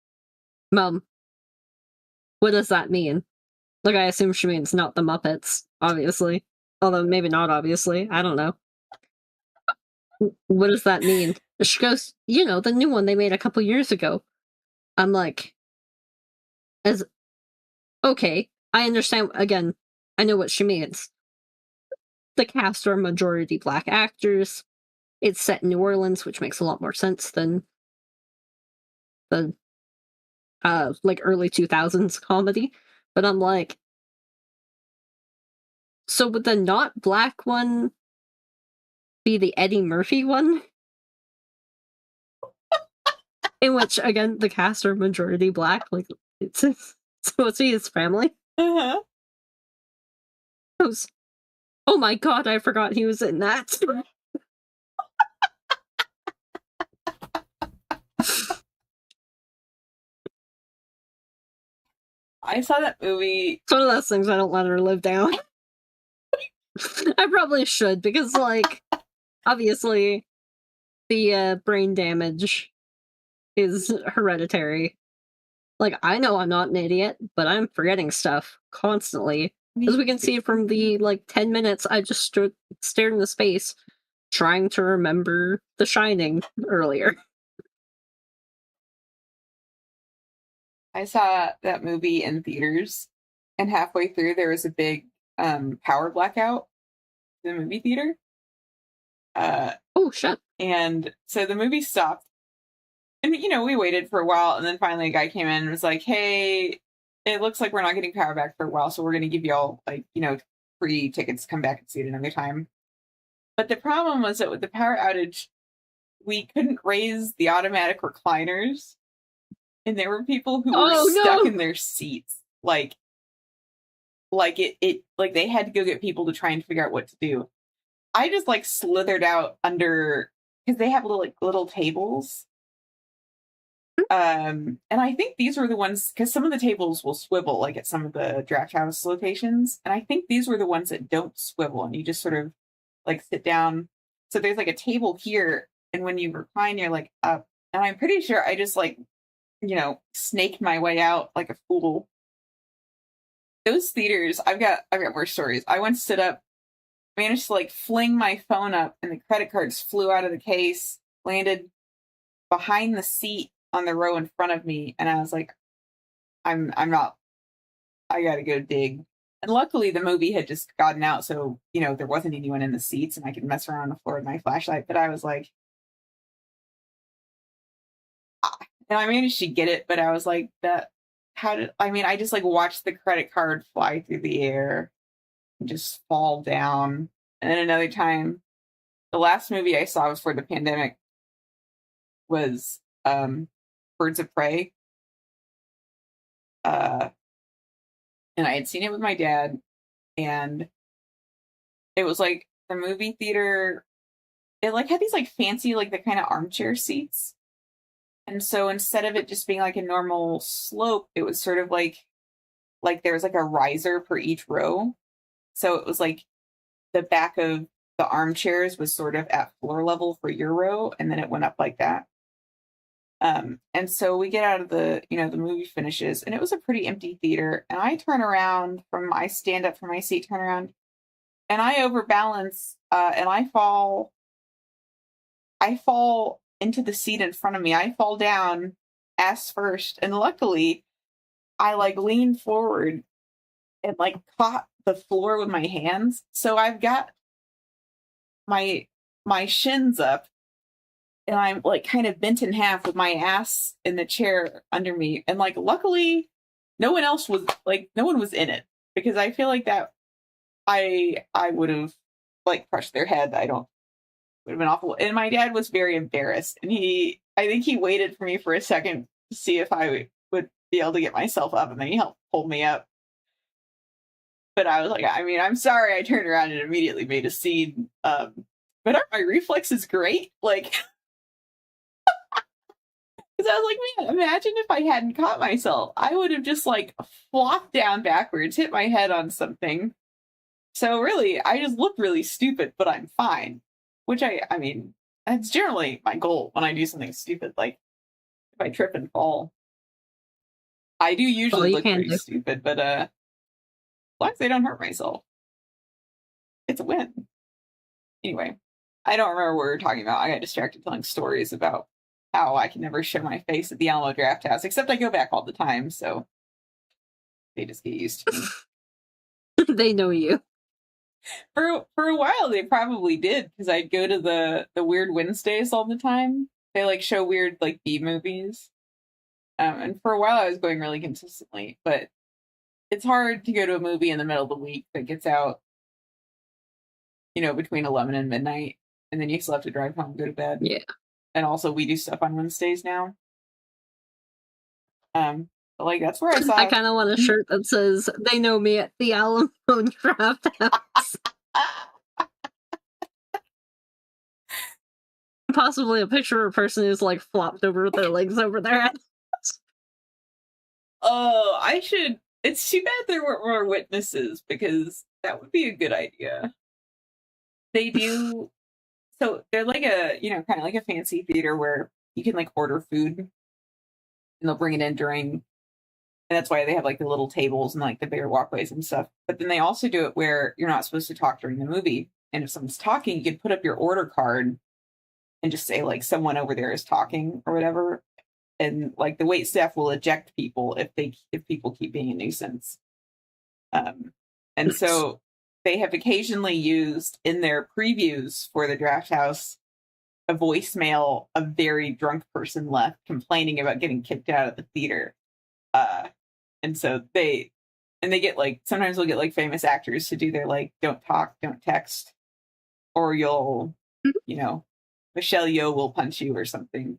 "Mom, what does that mean?" Like, I assume she means not the Muppets, obviously. Although maybe not obviously. I don't know. What does that mean? She goes, the new one they made a couple years ago. I'm like, as okay, I understand. Again, I know what she means. The cast are majority black actors. It's set in New Orleans, which makes a lot more sense than the like early 2000s comedy. But I'm like, so would the not black one be the Eddie Murphy one? In which, again, the cast are majority black. Like, it's supposed to be his family. Uh-huh. Was, oh my god, I forgot he was in that. I saw that movie. It's one of those things I don't let her live down. I probably should, because, like, obviously, the brain damage is hereditary. Like, I know I'm not an idiot, but I'm forgetting stuff constantly. As we can see from the, 10 minutes I just stared into space trying to remember The Shining earlier. I saw that movie in theaters, and halfway through there was a big power blackout in the movie theater. Oh, shit. And so the movie stopped. And, we waited for a while, and then finally a guy came in and was like, hey, it looks like we're not getting power back for a while, so we're going to give y'all, free tickets to come back and see it another time. But the problem was that with the power outage, we couldn't raise the automatic recliners, and there were people who were stuck in their seats. Like they had to go get people to try and figure out what to do. I just slithered out under, because they have little tables. And I think these were the ones, because some of the tables will swivel, like at some of the draft house locations. And I think these were the ones that don't swivel, and you just sort of sit down. So there's a table here, and when you recline, you're up. And I'm pretty sure I just snaked my way out like a fool. Those theaters, I've got more stories. I once stood up, managed to fling my phone up, and the credit cards flew out of the case, landed behind the seat on the row in front of me, and I was like, I'm not, I gotta go dig. And luckily the movie had just gotten out, so there wasn't anyone in the seats and I could mess around on the floor with my flashlight. But I was like, and I managed to get it, but I was like, I just watched the credit card fly through the air and just fall down. And then another time, the last movie I saw before the pandemic was Birds of Prey. And I had seen it with my dad, and it was the movie theater, it had these fancy, the kind of armchair seats. And so instead of it just being a normal slope, it was sort of like there was a riser per each row. So it was the back of the armchairs was sort of at floor level for your row, and then it went up like that. And so we get out of the movie finishes, and it was a pretty empty theater. And I turn around I stand up from my seat, turn around, and I overbalance, and I fall into the seat in front of me. I fall down ass first, and luckily I leaned forward and caught the floor with my hands. So I've got my shins up, and I'm like kind of bent in half with my ass in the chair under me. And like luckily no one was in it, because I feel like that I would have like crushed their head. I don't Would have been awful. And my dad was very embarrassed, and I think he waited for me for a second to see if I would be able to get myself up, and then he helped pull me up. But I was like, I mean, I'm sorry. I turned around and immediately made a scene. But aren't my reflexes great? Like, because I was like, man, imagine if I hadn't caught myself. I would have just like flopped down backwards, hit my head on something. So really, I just look really stupid, but I'm fine. Which I mean, that's generally my goal when I do something stupid. Like, if I trip and fall, I do usually look pretty stupid, but as long as I don't hurt myself, it's a win. Anyway, I don't remember what we were talking about. I got distracted telling stories about how I can never show my face at the Alamo Draft House, except I go back all the time, so they just get used to me. They know you. For a while, they probably did, because I'd go to the Weird Wednesdays all the time. They like show weird like B movies, and for a while I was going really consistently. But it's hard to go to a movie in the middle of the week that gets out, between 11 and midnight, and then you still have to drive home and go to bed. Yeah. And also, we do stuff on Wednesdays now. But like that's where I saw. I kind of want a shirt that says "They know me at the Alamo Draft House." Possibly a picture of a person who's like flopped over with their legs over their head. Oh, I should. It's too bad there weren't more witnesses, because that would be a good idea. They do. So they're like a, kind of like a fancy theater where you can like order food, and they'll bring it in during, and that's why they have like the little tables and like the bigger walkways and stuff. But then they also do it where you're not supposed to talk during the movie. And if someone's talking, you can put up your order card and just say like someone over there is talking or whatever. And like the wait staff will eject people if people keep being a nuisance. And so they have occasionally used in their previews for the Draft House a voicemail a very drunk person left complaining about getting kicked out of the theater. And so they get like, sometimes we'll get like famous actors to do their like don't talk, don't text, or you'll, Michelle Yeoh will punch you or something.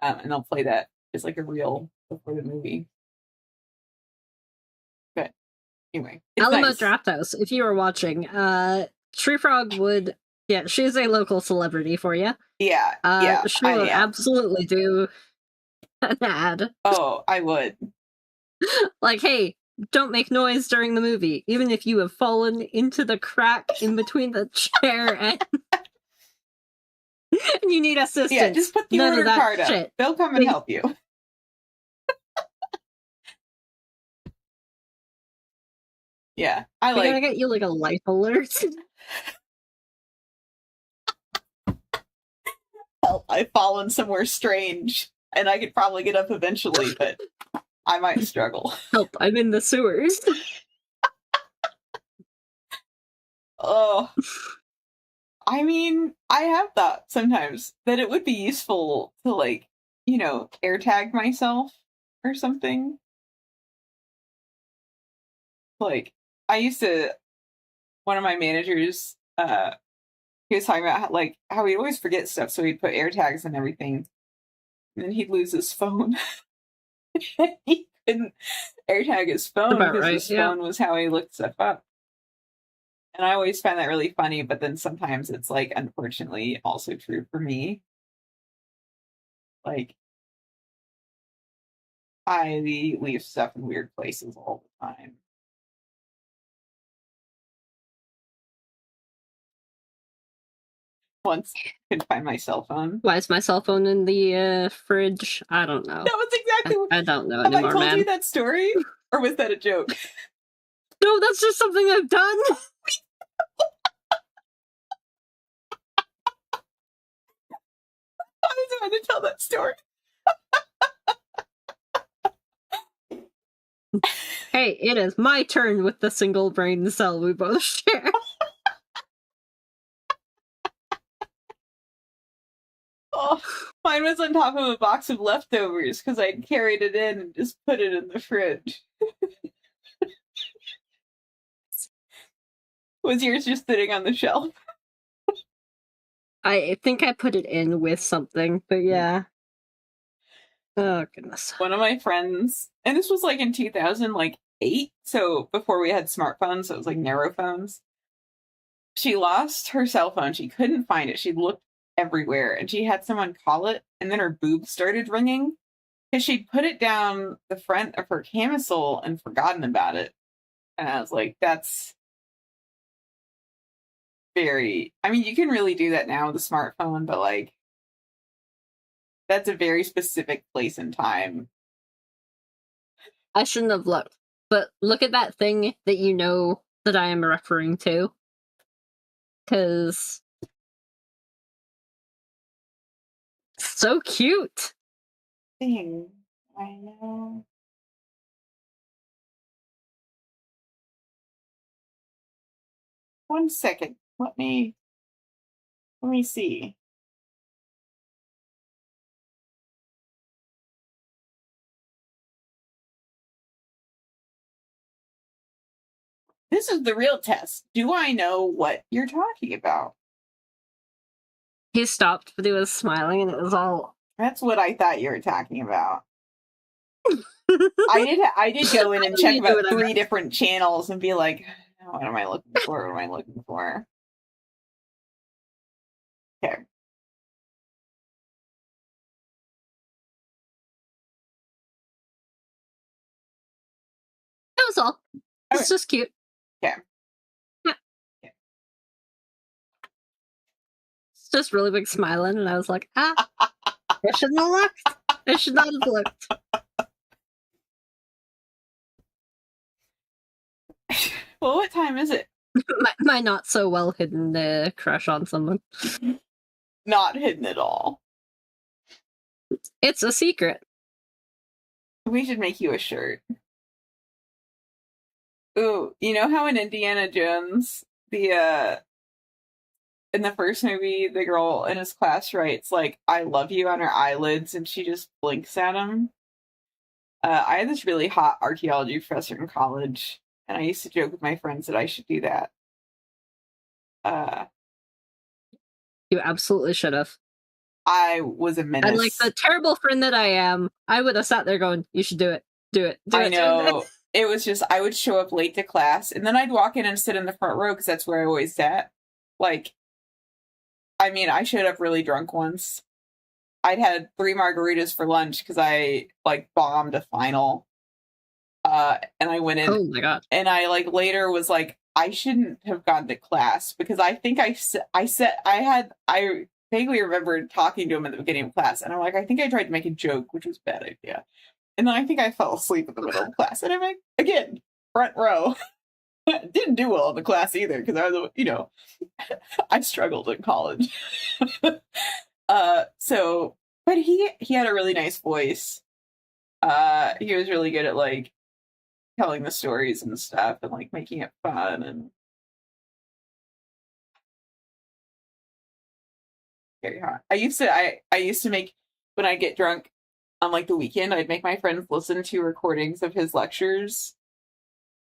And they'll play that as like a reel before the movie. But anyway, Alamo nice. Draft House. If you were watching, Tree Frog would. Yeah, she's a local celebrity for you. Yeah, she would absolutely do an ad. Oh, I would. Like, hey, don't make noise during the movie, even if you have fallen into the crack in between the chair and you need assistance. Yeah, just put the order card up. They'll come and help you. Yeah, I gotta get you like a life alert. Help, I've fallen somewhere strange, and I could probably get up eventually, but I might struggle. Help, I'm in the sewers. Oh. I mean, I have thought sometimes that it would be useful to like, air tag myself or something. Like, I used to, one of my managers, he was talking about how he'd always forget stuff, so he'd put air tags and everything, and then he'd lose his phone. He couldn't air tag his phone because his phone was how he looked stuff up. And I always find that really funny, but then sometimes it's like, unfortunately, also true for me. Like, I leave stuff in weird places all the time. Once I couldn't find my cell phone. Why is my cell phone in the fridge? I don't know. That was exactly what I don't know anymore, man. Have I told you that story? Or was that a joke? No, that's just something I've done. I was about to tell that story. Hey, it is my turn with the single brain cell we both share. Oh, mine was on top of a box of leftovers because I carried it in and just put it in the fridge. Was yours just sitting on the shelf? I think I put it in with something, but yeah. Oh, goodness. One of my friends, and this was like in 2008, so before we had smartphones, so it was like narrow phones. She lost her cell phone. She couldn't find it. She looked everywhere, and she had someone call it, and then her boobs started ringing because she'd put it down the front of her camisole and forgotten about it. And I was like, that's very, I mean, you can really do that now with a smartphone, but like, that's a very specific place and time. I shouldn't have looked, but look at that thing that you know that I am referring to. Because so cute. Thing. I know. One second. Let me see. This is the real test. Do I know what you're talking about? He stopped, but he was smiling, and it was all. That's what I thought you were talking about. I did go in and check about 3 different channels and be like, what am I looking for? What am I looking for? Okay. That was all. It's just cute. Okay. Yeah. It's just really big smiling, and I was like, I shouldn't have looked. I should not have looked. Well, what time is it? my not so well hidden crush on someone. Not hidden at all. It's a secret. We should make you a shirt. Ooh, you know how in Indiana Jones, in the first movie, the girl in his class writes like "I love you" on her eyelids, and she just blinks at him. I had this really hot archaeology professor in college, and I used to joke with my friends that I should do that. You absolutely should have. I was a menace. And like the terrible friend that I am, I would have sat there going, "You should do it, do it, do it." I know. It was just I would show up late to class, and then I'd walk in and sit in the front row because that's where I always sat. Like, I mean, I showed up really drunk once. I'd had 3 margaritas for lunch because I like bombed a final. And I went in. Oh my god! And I like later was like, I shouldn't have gone to class because I think I vaguely remember talking to him at the beginning of class, and I'm like, I think I tried to make a joke, which was a bad idea. And then I think I fell asleep in the middle of class, and I'm like, again, front row. Didn't do well in the class either because I was, I struggled in college. So, but he had a really nice voice. He was really good at like telling the stories and stuff and like making it fun and very hot. I used to make when I get drunk on like the weekend, I'd make my friends listen to recordings of his lectures.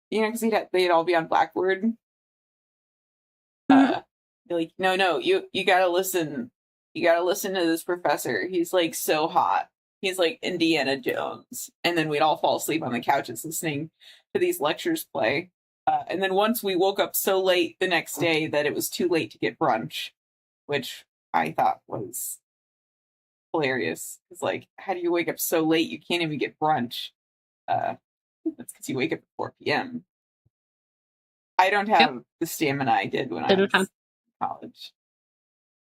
Because they'd all be on Blackboard. They're like, no, you gotta listen. You gotta listen to this professor. He's like so hot. He's like Indiana Jones. And then we'd all fall asleep on the couches listening to these lectures play. And then once we woke up so late the next day that it was too late to get brunch, which I thought was hilarious. It's like, how do you wake up so late you can't even get brunch? That's because you wake up at 4 p.m. I don't have the stamina I did when I was in college.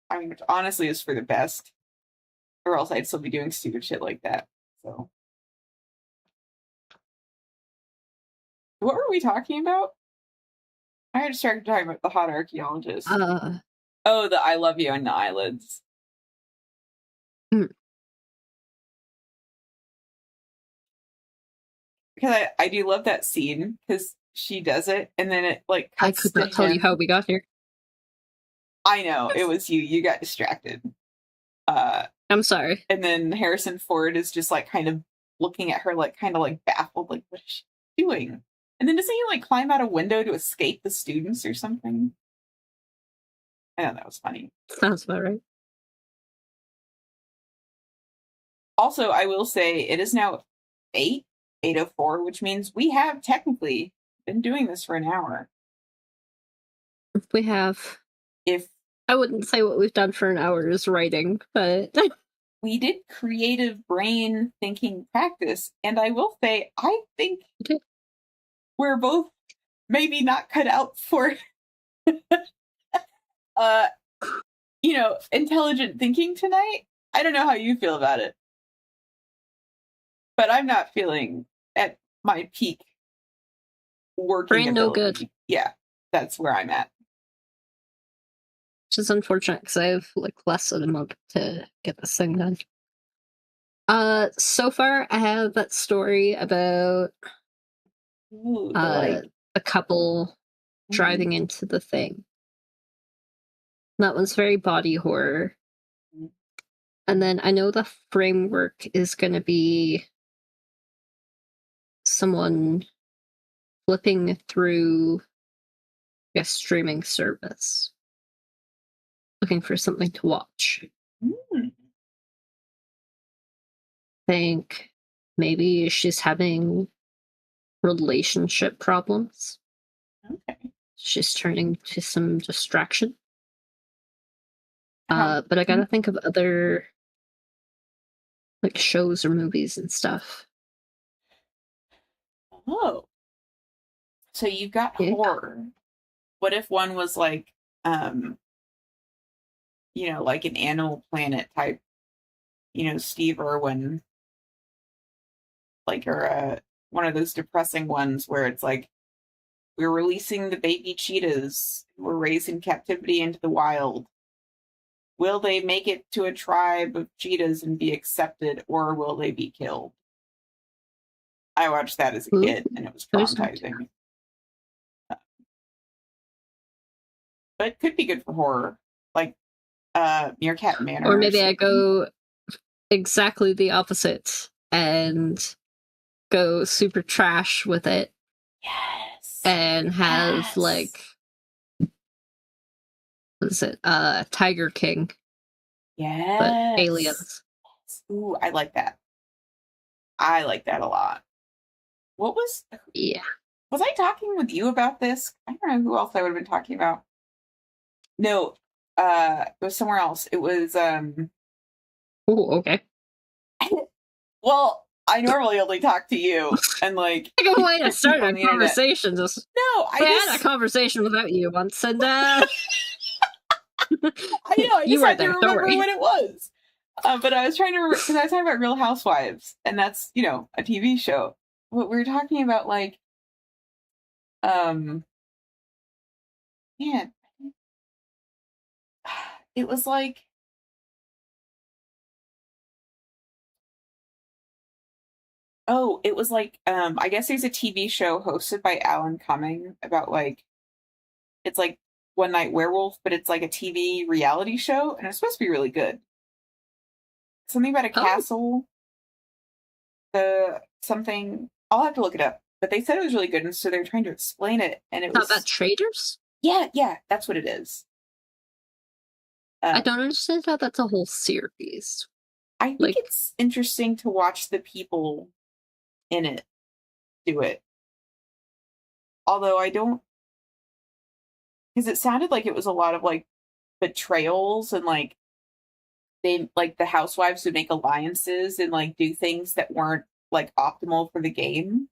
I mean, which honestly is for the best, or else I'd still be doing stupid shit like that. So, what were we talking about? I just started talking about the hot archaeologist. Oh, the I love you on the eyelids. Because I do love that scene because she does it and then it like I could not tell you how we got here. I know it was you got distracted. I'm sorry. And then Harrison Ford is just like kind of looking at her like kind of like baffled, like what is she doing? And then doesn't he like climb out a window to escape the students or something? I know that was funny. Sounds about right. Also, I will say it is now 8:04, which means we have technically been doing this for an hour. We have. If I wouldn't say what we've done for an hour is writing, but we did creative brain thinking practice, and I will say I think we're both maybe not cut out for intelligent thinking tonight. I don't know how you feel about it, but I'm not feeling at my peak working brain no ability. good. Yeah, that's where I'm at. Which is unfortunate because I have like less than a month to get this thing done. So far I have that story about a couple driving into the thing. That one's very body horror. And then I know the framework is going to be someone flipping through a streaming service, looking for something to watch. Think maybe she's having relationship problems. Okay. She's turning to some distraction. But I gotta think of other like shows or movies and stuff. Oh. So you've got horror. What if one was like like an Animal Planet type, Steve Irwin, like, or one of those depressing ones where it's like, we're releasing the baby cheetahs who were raised in captivity into the wild. Will they make it to a tribe of cheetahs and be accepted, or will they be killed? I watched that as a kid, and it was traumatizing. But it could be good for horror, like Meerkat Manor. Or maybe I go exactly the opposite and go super trash with it. Yes. And have like, what is it? Tiger King. Yes. But aliens. Ooh, I like that. I like that a lot. What was... Yeah. Was I talking with you about this? I don't know who else I would have been talking about. No, it was somewhere else. It was Oh, okay. Well, I normally only talk to you, and like I go way to start a conversation. Just I had a conversation without you once, and I know. I just had to remember when it was. But I was trying to remember because I was talking about Real Housewives, and that's a TV show. What we were talking about, like, man, it was like. Oh, it was like, I guess there's a TV show hosted by Alan Cumming about like, it's like One Night Werewolf, but it's like a TV reality show, and it's supposed to be really good. Something about a castle. Something, I'll have to look it up, but they said it was really good, and so they're trying to explain it, and it was... Not about traders? Yeah, that's what it is. I don't understand how that's a whole series. I think it's interesting to watch the people in it do it. Although I don't, because it sounded like it was a lot of like betrayals, and like they, like, the housewives would make alliances and like do things that weren't like optimal for the game.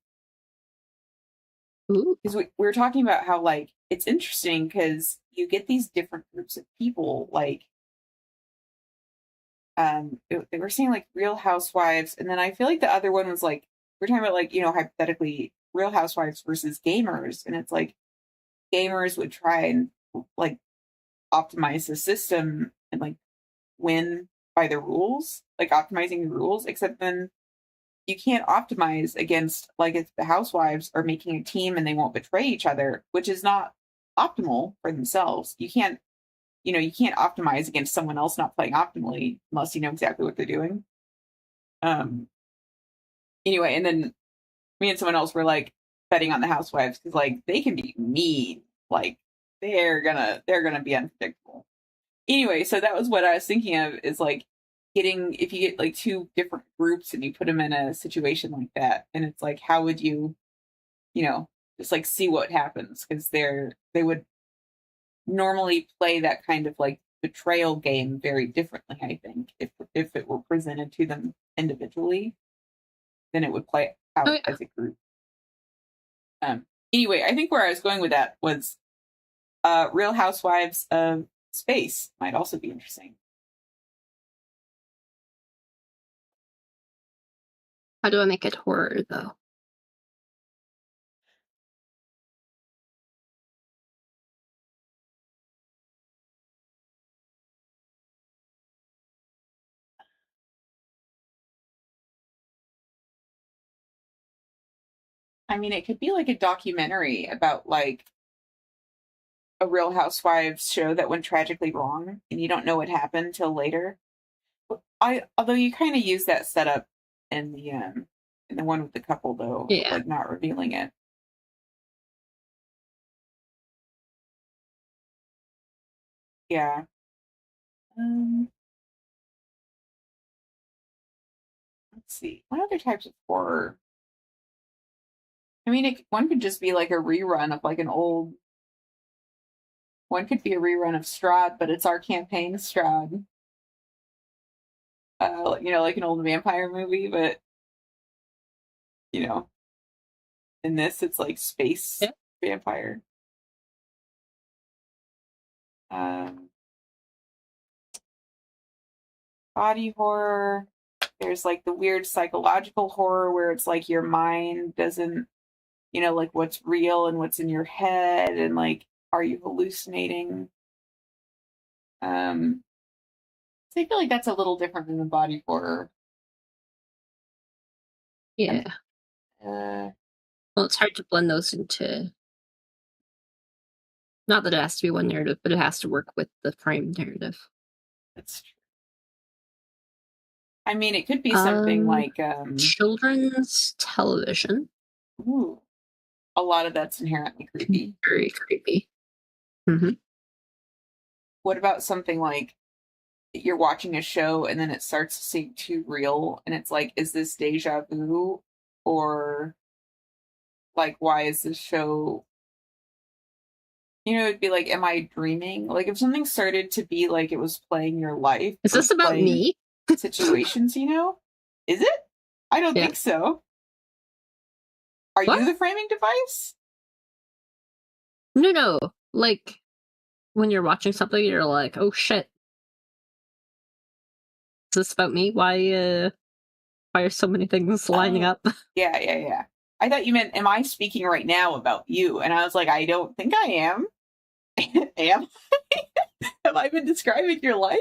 Because we were talking about how like it's interesting because you get these different groups of people, like they were saying like Real Housewives, and then I feel like the other one was like, we're talking about like, hypothetically Real Housewives versus gamers, and it's like gamers would try and like optimize the system and like win by the rules, like optimizing the rules, except then you can't optimize against, like, if the housewives are making a team and they won't betray each other, which is not optimal for themselves. You can't you can't optimize against someone else not playing optimally unless you know exactly what they're doing. Anyway, and then me and someone else were like betting on the housewives because like they can be mean, like they're gonna be unpredictable. Anyway, so that was what I was thinking of is like getting if you get like two different groups and you put them in a situation like that, and it's like how would you, just like see what happens because they would normally play that kind of like betrayal game very differently. I think if it were presented to them individually, then it would play out as a group. Anyway, I think where I was going with that was Real Housewives of Space might also be interesting. How do I make it horror, though? I mean, it could be like a documentary about like a Real Housewives show that went tragically wrong, and you don't know what happened till later. Although you kind of use that setup in the one with the couple though, Yeah. like not revealing it. Yeah. Let's see. What other types of horror? I mean, one could just be like a rerun of like an old. One could be a rerun of Strahd, but it's our campaign Strahd. Like an old vampire movie, but you know, in this it's like space vampire. Um, Body horror. There's like the weird psychological horror where it's like your mind doesn't, like what's real and what's in your head, and like, are you hallucinating? So I feel like that's a little different than the body horror. Yeah. Well, it's hard to blend those into. Not that it has to be one narrative, but it has to work with the frame narrative. That's true. I mean, it could be something like children's television. Ooh, a lot of that's inherently creepy. Very creepy. Mm-hmm. What about something like you're watching a show and then it starts to seem too real, and it's like, is this deja vu, or like, why is this show? It'd be like, am I dreaming? Like, if something started to be like it was playing your life. Is this about me? Situations, Is it? I don't think so. Are you the framing device? No. Like, when you're watching something, you're like, oh shit. Is this about me? Why are so many things lining up? Yeah. I thought you meant, am I speaking right now about you? And I was like, I don't think I am. Am I? Have I been describing your life?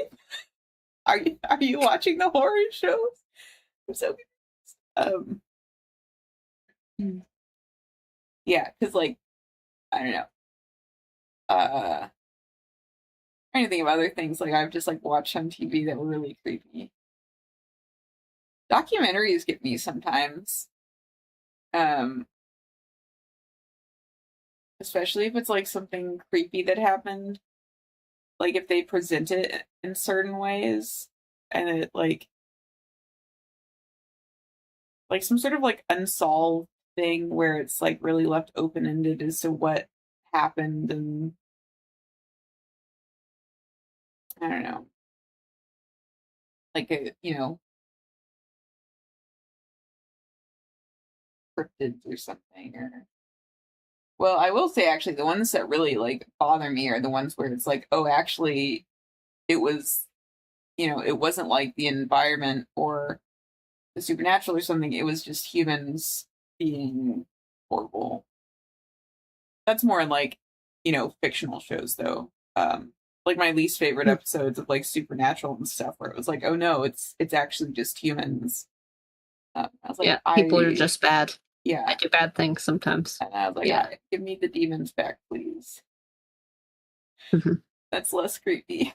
Are you watching the horror shows? I'm so yeah, because like, I don't know. Trying to think of other things like I've just like watched on TV that were really creepy. Documentaries get me sometimes. Especially if it's like something creepy that happened. Like if they present it in certain ways and it like some sort of like unsolved thing where it's like really left open ended as to what happened, and I don't know. Like cryptids or something. Or well, I will say actually the ones that really like bother me are the ones where it's like, oh, actually it was, it wasn't like the environment or the supernatural or something. It was just humans being horrible. That's more in like, fictional shows though. Like my least favorite episodes of like Supernatural and stuff where it was like, oh no, it's actually just humans. I was like, people are just bad. Yeah. I do bad things sometimes. And I was like, give me the demons back, please. Mm-hmm. That's less creepy.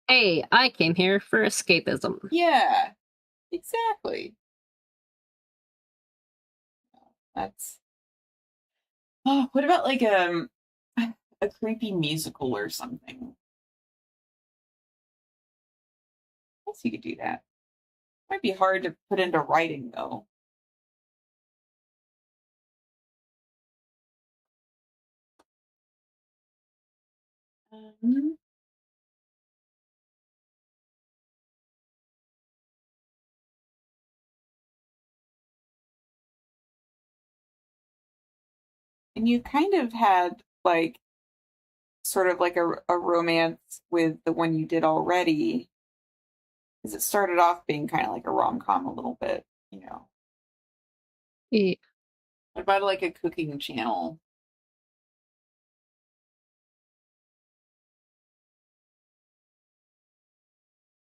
Hey, I came here for escapism. Yeah, exactly. That's. Oh, what about like a creepy musical or something? I guess you could do that. Might be hard to put into writing though. Um, and you kind of had like sort of like a romance with the one you did already, because it started off being kind of like a rom-com a little bit, you know. Yeah, What about like a cooking channel?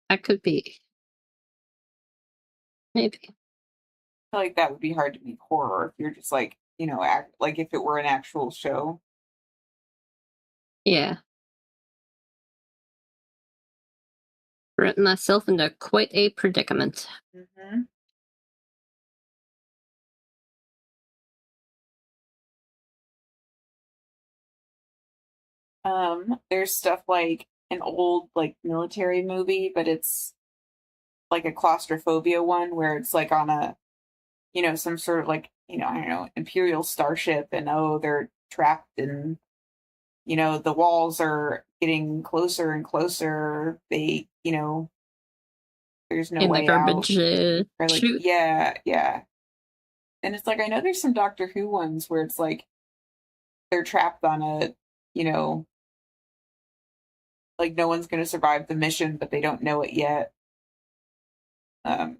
that could be. Maybe. I feel like that would be hard to be horror if you're just like, you know, act like if it were an actual show. Yeah. Written myself into quite a predicament. Mm-hmm. There's stuff like an old like military movie, but it's like a claustrophobia one where it's like on a, you know, some sort of like, you know, I don't know, Imperial starship, and oh, they're trapped in, you know, the walls are getting closer and closer. They, you know, there's no In the way out. garbage Or like, chute. yeah, yeah. And it's like I know there's some Doctor Who ones where it's like they're trapped on a, you know, like no one's going to survive the mission, but they don't know it yet. Um,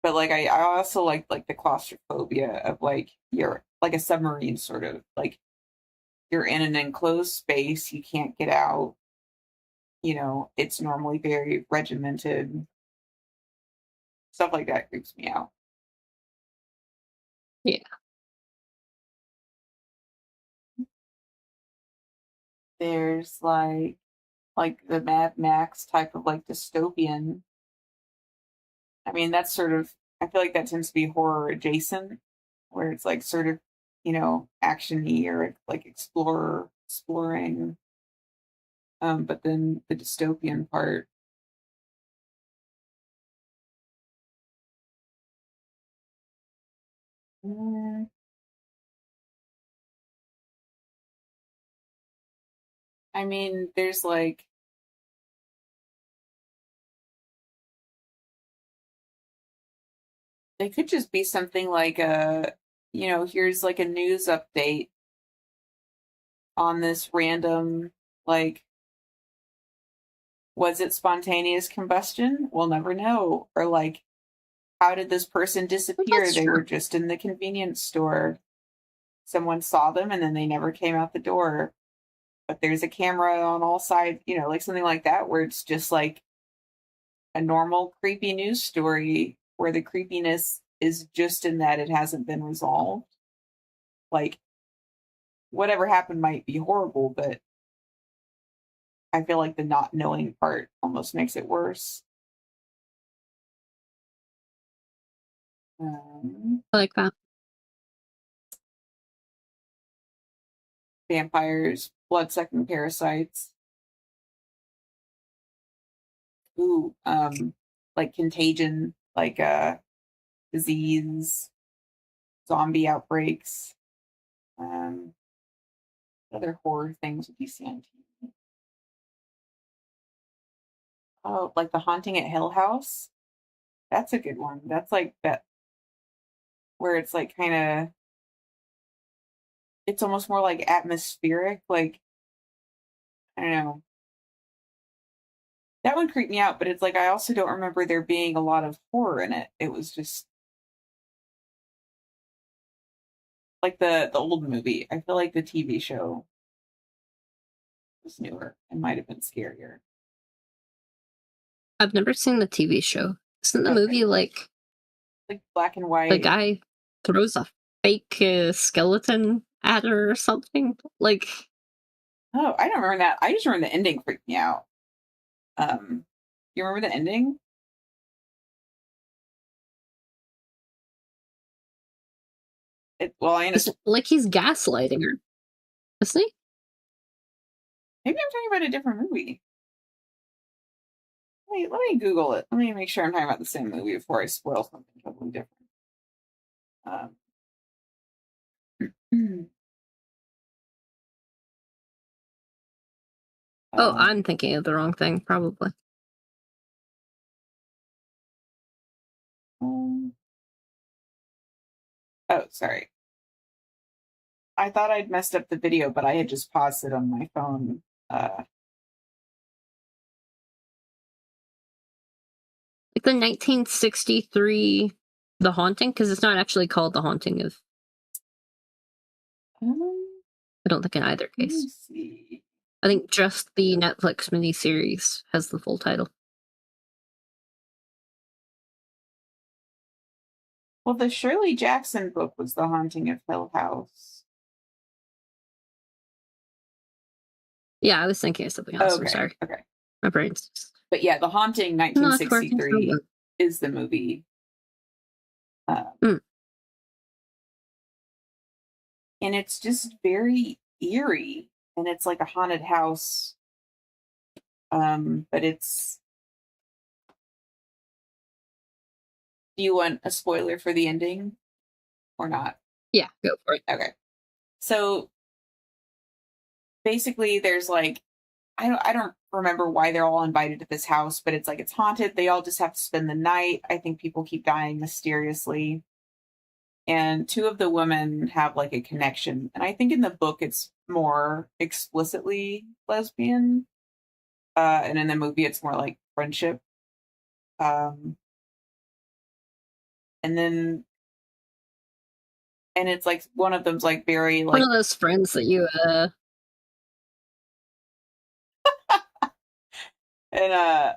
but like I also like the claustrophobia of like you're like a submarine sort of like you're in an enclosed space, you can't get out. You know, it's normally very regimented. Stuff like that creeps me out. Yeah. There's like the Mad Max type of like dystopian. I mean, that's sort of I feel like that tends to be horror adjacent, where it's like sort of, you know, actiony or like exploring. But then the dystopian part. Mm, I mean, there's like it could just be something like a, you know, here's like a news update on this random, like, was it spontaneous combustion? We'll never know. Or like, how did this person disappear? That's They were true. just in the convenience store. Someone saw them and then they never came out the door. But there's a camera on all sides, you know, like something like that, where it's just like a normal creepy news story where the creepiness is just in that it hasn't been resolved. Like, whatever happened might be horrible, but I feel like the not knowing part almost makes it worse. Um, I like that. Vampires, blood-sucking parasites. Ooh, like contagion, like disease, zombie outbreaks. Um, other horror things would you see on TV? Oh, like The Haunting at Hill House. That's a good one. That's like that where it's like kind of it's almost more like atmospheric. Like I don't know. That one creeped me out, but it's like I also don't remember there being a lot of horror in it. It was just like the old movie. I feel like the TV show was newer and might have been scarier. I've never seen the TV show. Isn't the Okay, movie like like black and the white. guy throws a fake skeleton at her or something? Like, Oh, I don't remember that. I just remember the ending freaked me out. You remember the ending? Well, I It's understand. like he's gaslighting her, isn't he? Maybe I'm talking about a different movie. Let me Google it. Let me make sure I'm talking about the same movie before I spoil something totally different. Um, Oh, um, I'm thinking of the wrong thing, probably. oh, sorry. I thought I'd messed up the video, but I had just paused it on my phone. Like the 1963 The Haunting, because it's not actually called The Haunting of. I don't think in either Let case. me see. I think just the Netflix miniseries has the full title. Well, the Shirley Jackson book was The Haunting of Hill House. Yeah, I was thinking of something else. I'm sorry. Okay. My brain's just But yeah, The Haunting not working so 1963 well. is the movie. Mm. And it's just very eerie. And it's like a haunted house. But it's. Do you want a spoiler for the ending or not? Yeah, go for it. Okay. So basically there's like I don't remember why they're all invited to this house, but it's like it's haunted. They all just have to spend the night. I think people keep dying mysteriously. And two of the women have like a connection. And I think in the book it's more explicitly lesbian. And in the movie it's more like friendship. Um and then and it's like one of them's like very One like of those friends that you and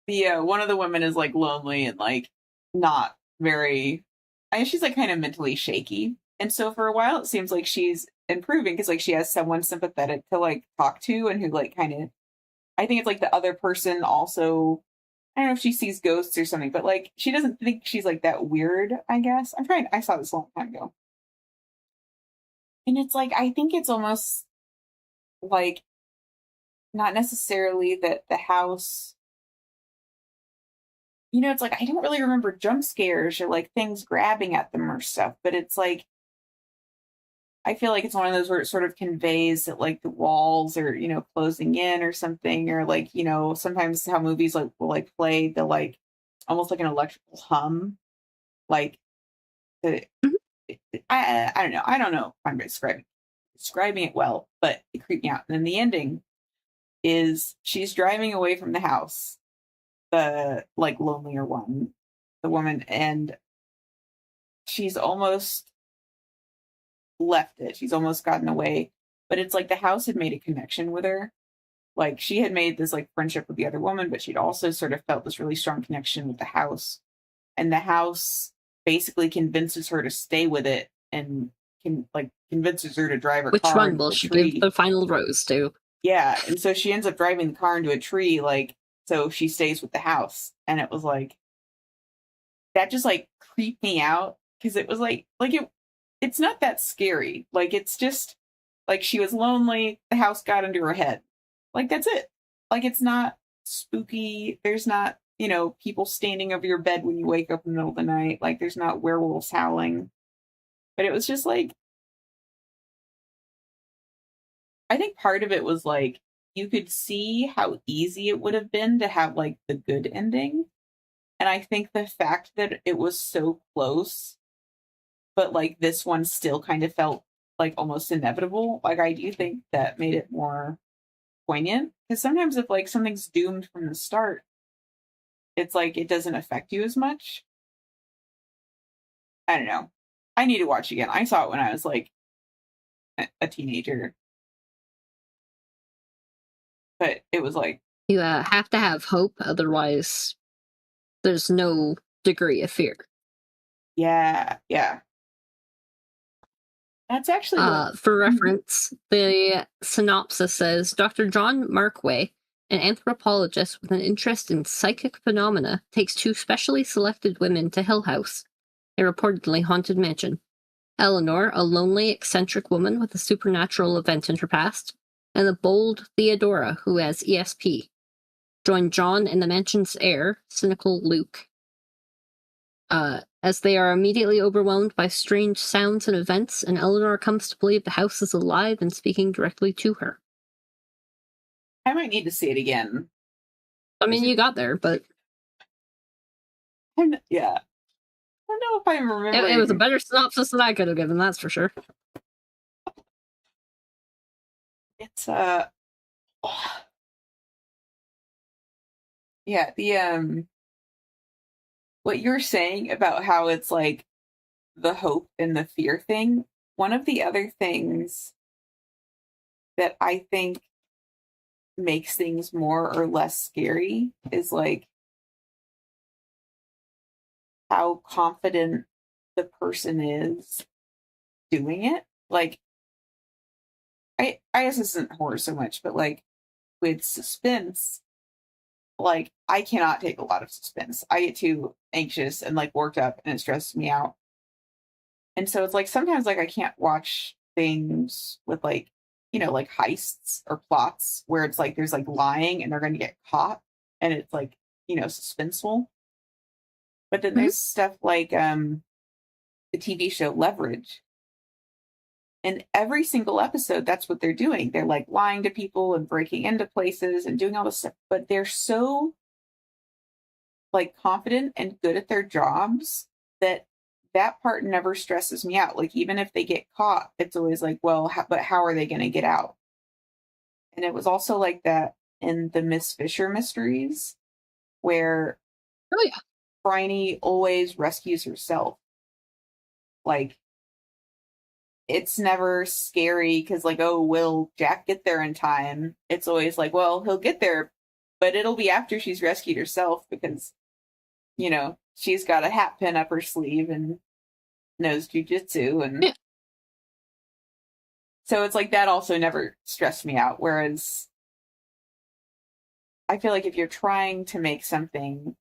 the one of the women is like lonely and like not very I mean, she's like kind of mentally shaky. And so for a while it seems like she's improving because like she has someone sympathetic to like talk to and who like kind of I think it's like the other person also I don't know if she sees ghosts or something, but like she doesn't think she's like that weird, I guess. I saw this a long time ago. And it's like I think it's almost like not necessarily that the house it's like I don't really remember jump scares or like things grabbing at them or stuff, but it's like I feel like it's one of those where it sort of conveys that like the walls are, closing in or something, or like, sometimes how movies like will like play the like almost like an electrical hum, like the Mhm. I don't know. I don't know if I'm describing it well, but it creeped me out. And then the ending is she's driving away from the house, the like lonelier one, the woman, and she's almost left it. She's almost gotten away. But it's like the house had made a connection with her. Like she had made this like friendship with the other woman, but she'd also sort of felt this really strong connection with the house. And the house basically convinces her to stay with it and convinces her to drive her Which car one into will a she give tree. the final rose to? Yeah. And so she ends up driving the car into a tree, like so she stays with the house. And it was like that just like creeped me out because it was it's not that scary. Like it's just like she was lonely, the house got into her head. Like that's it. Like it's not spooky. There's not, people standing over your bed when you wake up in the middle of the night. Like there's not werewolves howling. But it was just like I think part of it was like you could see how easy it would have been to have like the good ending. And I think the fact that it was so close but like this one still kind of felt like almost inevitable. Like I do think that made it more poignant because sometimes if like something's doomed from the start, it's like it doesn't affect you as much. I don't know. I need to watch again. I saw it when I was like a teenager, but it was like You have to have hope, otherwise, there's no degree of fear. yeah, yeah. That's actually for reference, the synopsis says Dr. John Markway, an anthropologist with an interest in psychic phenomena, takes two specially selected women to Hill House, a reportedly haunted mansion. Eleanor, a lonely, eccentric woman with a supernatural event in her past, and the bold Theodora, who has ESP, join John and the mansion's heir, cynical Luke, as they are immediately overwhelmed by strange sounds and events, and Eleanor comes to believe the house is alive and speaking directly to her. I might need to see it again. I mean, you got there, but... Yeah. I don't know if I remember. It was a better synopsis than I could have given, that's for sure. It's, yeah, the, what you're saying about how it's like the hope and the fear thing, one of the other things that I think makes things more or less scary is like how confident the person is doing it. Like, I guess this isn't horror so much, but like with suspense, like I cannot take a lot of suspense. I get too anxious and like worked up and it stresses me out. And so it's like sometimes like I can't watch things with like, you know, like heists or plots where it's like there's like lying and they're going to get caught and it's like, you know, suspenseful. But then there's stuff like the TV show Leverage. And every single episode, that's what they're doing. They're like lying to people and breaking into places and doing all this stuff. But they're so like confident and good at their jobs that that part never stresses me out. Like even if they get caught, it's always like, well, but how are they going to get out? And it was also like that in the Miss Fisher mysteries, where Bryony always rescues herself. Like it's never scary because like, oh, will Jack get there in time? It's always like, well, he'll get there, but it'll be after she's rescued herself because, you know, she's got a hat pin up her sleeve and knows jujitsu. And so it's like that also never stressed me out. Whereas I feel like if you're trying to make something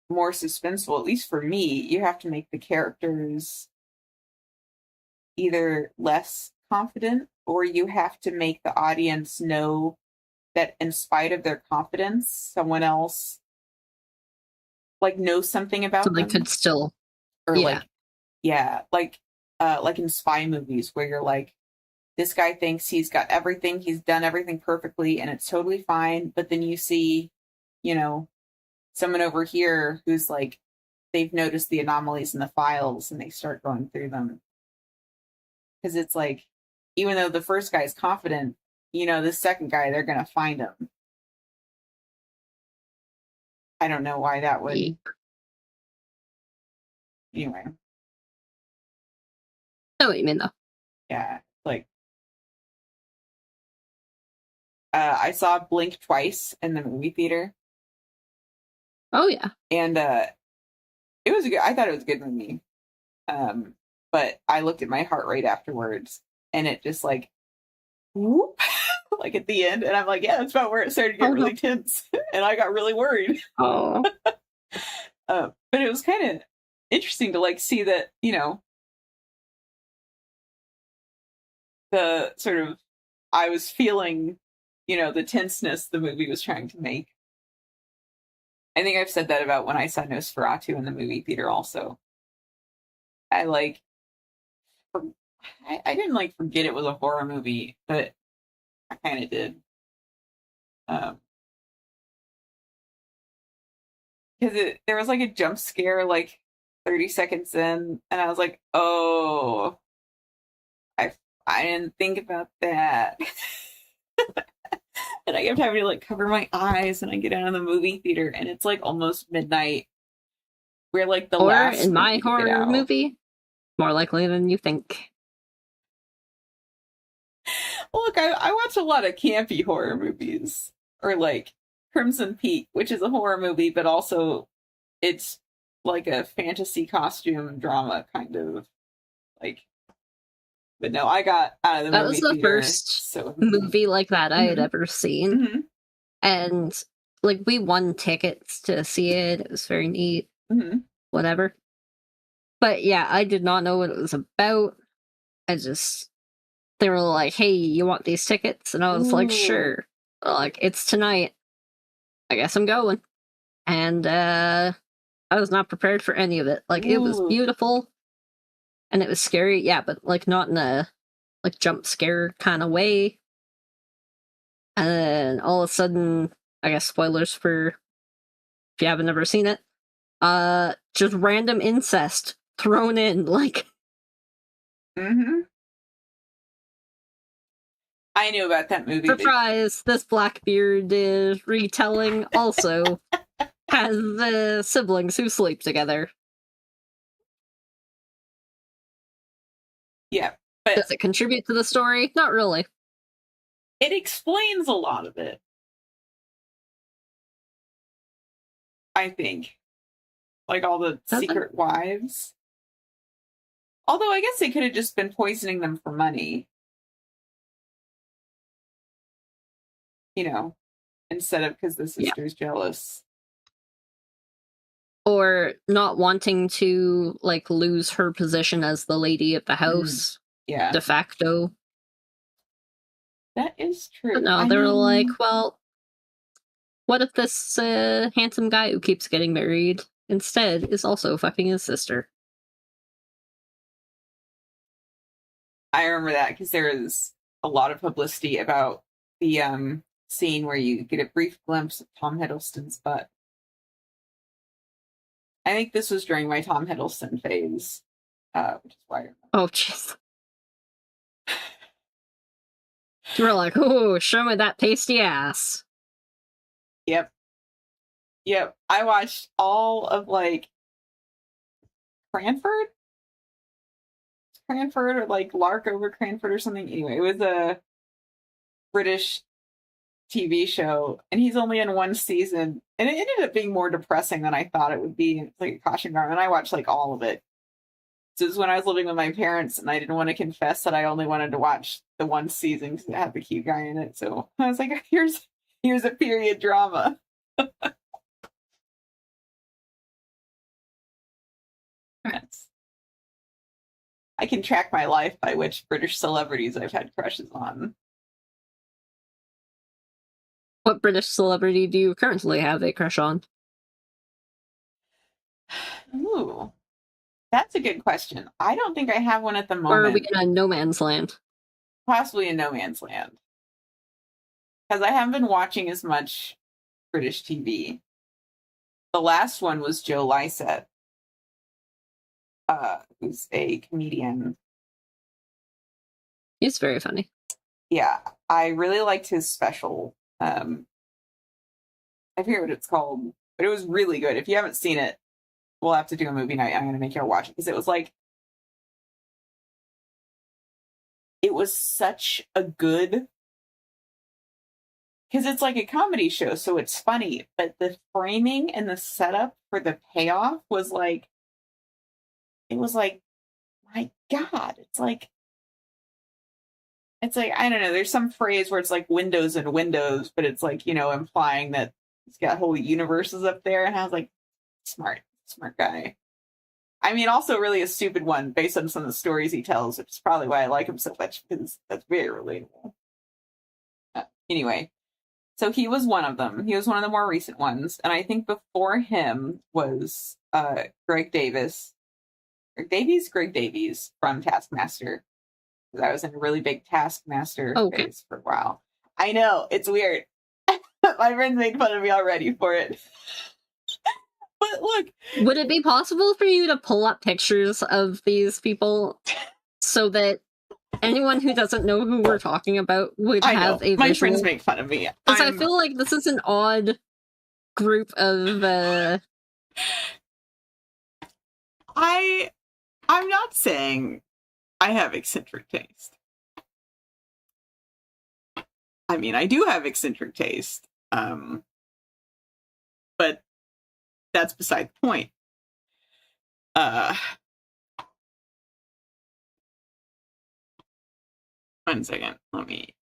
more suspenseful, at least for me, you have to make the characters either less confident or you have to make the audience know that in spite of their confidence, someone else like knows something about them. So they them. could still, or like in spy movies where you're like, this guy thinks he's got everything, he's done everything perfectly, and it's totally fine. But then you see, you know, someone over here who's like, they've noticed the anomalies in the files and they start going through them. Because it's like, even though the first guy is confident, you know, the second guy, they're going to find him. I don't know why that would. Anyway. I know what you mean, though. Yeah, like, I saw Blink twice in the movie theater. Oh, yeah. And it was I thought it was a good movie. But I looked at my heart rate afterwards and it just like, whoop, like at the end. And I'm like, yeah, that's about where it started to get really tense. And I got really worried. Oh. But it was kind of interesting to like see that, you know, the sort of, I was feeling, you know, the tenseness the movie was trying to make. I think I've said that about when I saw Nosferatu in the movie theater also. I like, I didn't like forget it was a horror movie, but I kind of did. Because there was like a jump scare like 30 seconds in, and I was like, oh, I didn't think about that. And I kept having to like cover my eyes, and I get out of the movie theater, and it's like almost midnight. We're like the last in my horror movie, more likely than you think. Look, I watch a lot of campy horror movies, or like Crimson Peak, which is a horror movie, but also it's like a fantasy costume drama kind of like But no, I got out of the That movie was the theater first so movie like that I had Mhm. ever seen. Mhm. And like we won tickets to see it. It was very neat. Mhm. Whatever. But yeah, I did not know what it was about. I just they were like, "Hey, you want these tickets?" And I was like, Ooh. "Sure." Like, it's tonight. I guess I'm going. And I was not prepared for any of it. Like, it was Ooh. beautiful and it was scary, yeah, but like not in a like jump scare kind of way. And then all of a sudden, I guess spoilers for if you haven't ever seen it, just random incest thrown in, like Mhm. I knew about that movie. surprise, this Blackbeard retelling also has siblings who sleep together. Yeah, but Does it contribute to the story? Not really. it explains a lot of it, I think. Like all the Does it? secret wives. Although I guess they could have just been poisoning them for money, instead of because the Yeah. sister's jealous. Or not wanting to like lose her position as the lady of the house Yeah, de facto. that is But true. no, I they were like, mean, well, what if this handsome guy who keeps getting married instead is also fucking his sister? I remember that because there is a lot of publicity about the scene where you get a brief glimpse of Tom Hiddleston's butt. I think this was during my Tom Hiddleston phase, which is why I remember. Oh, jeez. We're like, oh, show me that pasty ass. Yep. Yep. I watched all of like Cranford? Cranford or like Lark over Cranford or something. Anyway, it was a British TV show, and he's only in one season, and it ended up being more depressing than I thought it would be. It's like a caution guard, and I watched like all of it. So it was when I was living with my parents, and I didn't want to confess that I only wanted to watch the one season because it had the cute guy in it. So I was like, here's a period drama. Yes. I can track my life by which British celebrities I've had crushes on. What British celebrity do you currently have a crush on? Ooh, that's a good question. I don't think I have one at the Or are we moment. in a no man's land? Possibly in no man's land. Because I haven't been watching as much British TV. The last one was Joe Lycett, who's a comedian. He's very funny. Yeah, I really liked his special. I forget what it's called, but it was really good. If you haven't seen it, we'll have to do a movie night. I'm going to make you watch it because it was like, it was such a good, because it's like a comedy show, so it's funny, but the framing and the setup for the payoff was like, it was like, my God, it's like I don't know. There's some phrase where it's like windows and windows, but it's like implying that he's got whole universes up there. And I was like, smart guy. I mean, also really a stupid one based on some of the stories he tells, which is probably why I like him so much because that's very relatable. Anyway, so he was one of them. He was one of the more recent ones, and I think before him was Greg Davis, Greg Davies from Taskmaster. I was in a really big Taskmaster Okay. phase for a while. I know, it's weird. My friends made fun of me already for it. But look. Would it be possible for you to pull up pictures of these people so that anyone who doesn't know who we're talking about would I have know. a My visual? friends make fun of me. Because I feel like this is an odd group of I'm not saying I have eccentric taste. I mean, I do have eccentric taste. But that's beside the point. 1 second. Let me...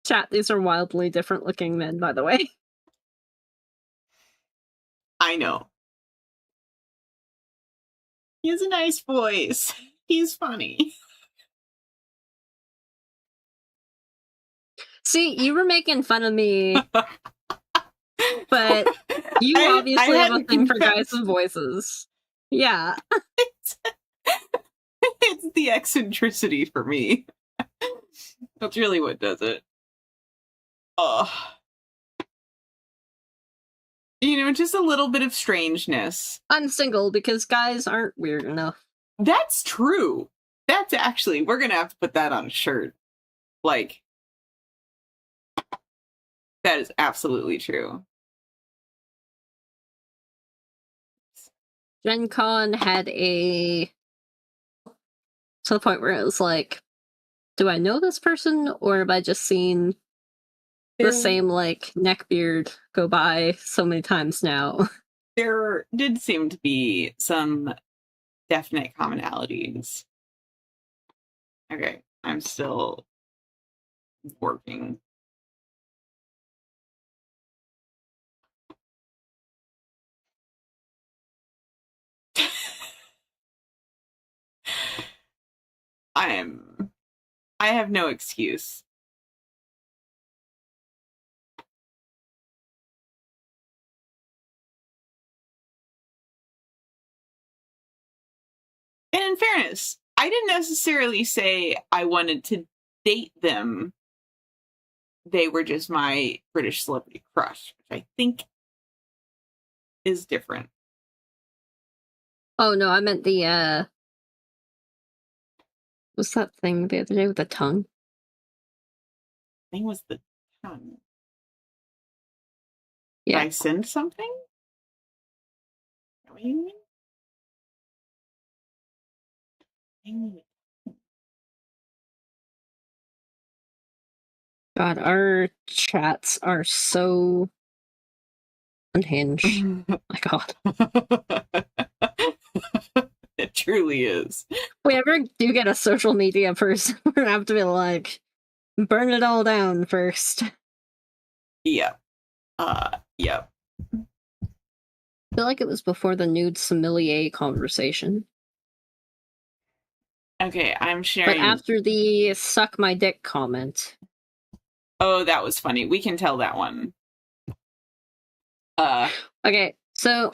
Chat, these are wildly different looking men, by the way. I know. He has a nice voice. He's funny. See, you were making fun of me, but you obviously have a thing for guys with voices. Yeah. It's the eccentricity for me. That's really what does it. Oh. Just a little bit of strangeness. I'm single because guys aren't weird enough. That's true. That's actually, we're gonna have to put that on a shirt. Like, that is absolutely true. Gen Con had to the point where it was like, do I know this person, or have I just seen the same, like, neckbeard go by so many times now? There did seem to be some definite commonalities. Okay, I'm still working. I have no excuse. And in fairness, I didn't necessarily say I wanted to date them. They were just my British celebrity crush, which I think is different. Oh no, I meant the what's that thing the other day with the tongue? I think it was the tongue. Yeah. Did I send something? What do you mean? God, our chats are so unhinged. My God. It truly is. If we ever do get a social media person, we're gonna have to be like, burn it all down first. Yep. Yep. I feel like it was before the nude sommelier conversation. Okay, I'm sharing. But after the suck my dick comment. Oh, that was funny. We can tell that one. Okay, so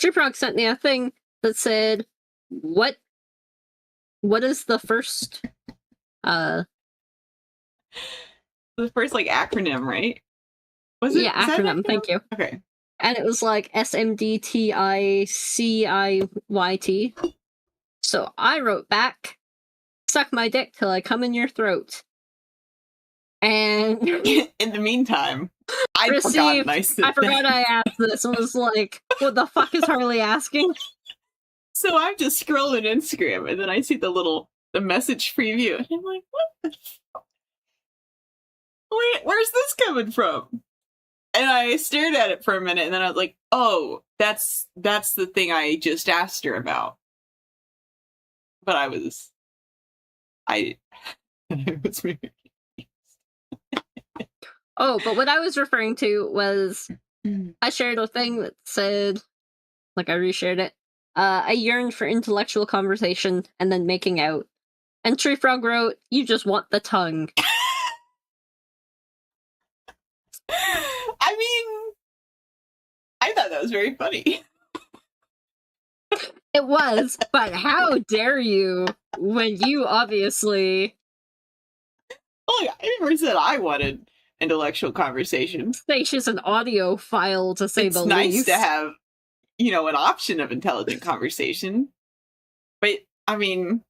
Chiprog sent me a thing that said, what is the first the first like acronym, right? Was it? Yeah, acronym, thank you. Okay. And it was like SMDTICIYT. So I wrote back, suck my dick till I come in your throat. And in the meantime, I forgot I asked this and was like, what the fuck is Harley asking? So I'm just scrolling Instagram and then I see the message preview and I'm like, what the fuck? Wait, where's this coming from? And I stared at it for a minute and then I was like, oh, that's the thing I just asked her about. But I was very Oh, but what I was referring to was I shared a thing that said, like I reshared it, I yearn for intellectual conversation and then making out. And Tree Frog wrote, you just want the tongue. I mean, I thought that was very funny. It was, but how dare you when you obviously... Oh, I never said I wanted intellectual conversation. Say she's an audiophile, to say the least. It's nice to have, an option of intelligent conversation. But, I mean,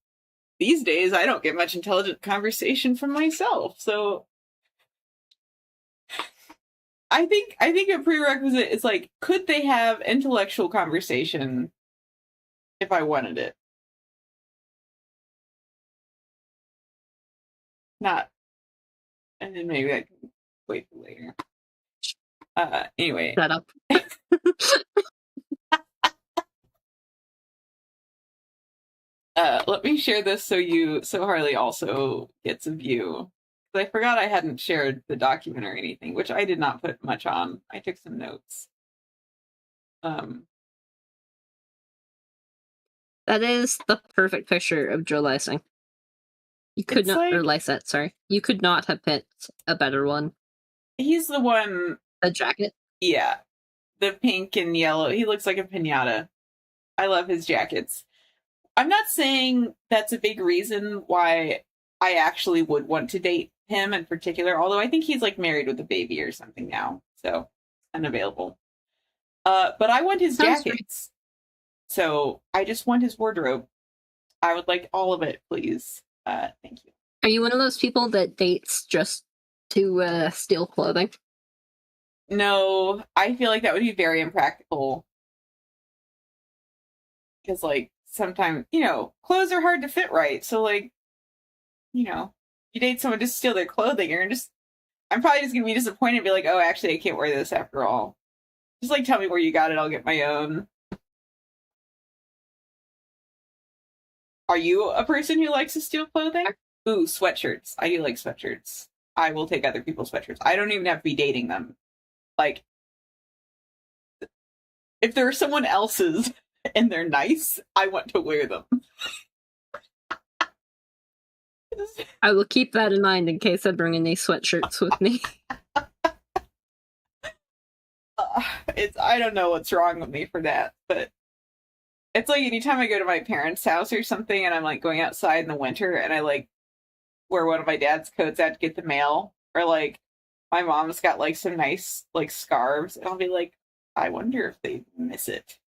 these days I don't get much intelligent conversation from myself, so... I think a prerequisite is like, could they have intellectual conversation if I wanted it? Not, and then maybe I can wait for later. Anyway. Shut up. Let me share this so Harley also gets a view. I forgot I hadn't shared the document or anything, which I did not put much on. I took some notes. That is the perfect picture of Joe Lysing. You could not, or Lysette, sorry. You could not have picked a better one. He's the one. A jacket? Yeah. The pink and yellow. He looks like a piñata. I love his jackets. I'm not saying that's a big reason why I actually would want to date him in particular, although I think he's like married with a baby or something now, so unavailable. But I want his jackets. So I just want his wardrobe. I would like all of it, please. Thank you. Are you one of those people that dates just to steal clothing? No, I feel like that would be very impractical. Because, like, sometimes, clothes are hard to fit right. So, like, you date someone just to steal their clothing, I'm probably just going to be disappointed and be like, oh, actually, I can't wear this after all. Just, like, tell me where you got it. I'll get my own. Are you a person who likes to steal clothing? Ooh, sweatshirts. I do like sweatshirts. I will take other people's sweatshirts. I don't even have to be dating them. Like, if they're someone else's and they're nice, I want to wear them. I will keep that in mind in case I bring any sweatshirts with me. I don't know what's wrong with me for that, but it's like anytime I go to my parents' house or something and I'm like going outside in the winter and I like wear one of my dad's coats out to get the mail, or like my mom's got like some nice like scarves, and I'll be like, I wonder if they miss it.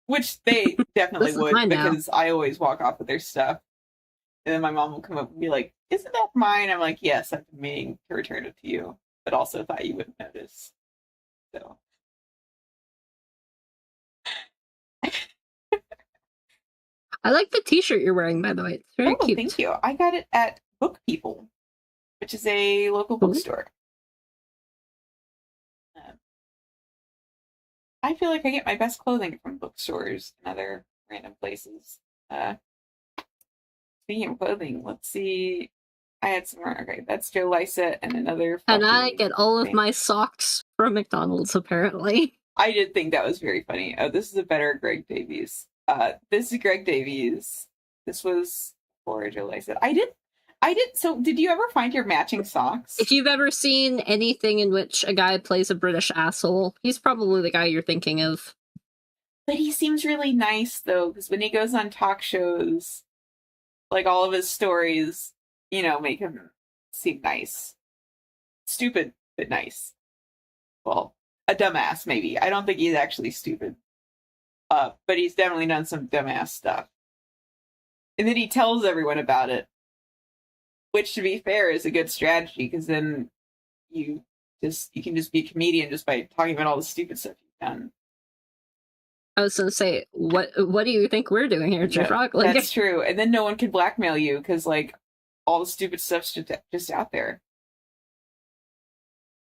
Which they definitely would, because I always walk off with their stuff. And then my mom will come up and be like, isn't that mine? I'm like, yes, I've been meaning to return it to you, but also thought you wouldn't notice. So I like the t-shirt you're wearing, by the way. It's very cute. Thank you. I got it at Book People, which is a local bookstore. I feel like I get my best clothing from bookstores and other random places. Speaking of clothing, let's see. I had some. Okay, that's Joe Lysette and another. And I get all of my socks from McDonald's, apparently. I did think that was very funny. Oh, this is a better Greg Davies. This is Greg Davies. This was for Joe Lysette. I did. So, did you ever find your matching socks? If you've ever seen anything in which a guy plays a British asshole, he's probably the guy you're thinking of. But he seems really nice, though, because when he goes on talk shows, like all of his stories, make him seem nice. Stupid, but nice. Well, a dumbass, maybe. I don't think he's actually stupid. But he's definitely done some dumbass stuff. And then he tells everyone about it. Which, to be fair, is a good strategy, because then you can just be a comedian just by talking about all the stupid stuff you've done. I was going to say, what do you think we're doing here, Jeff Rock? Like, that's true. And then no one can blackmail you, because, like, all the stupid stuff's just out there.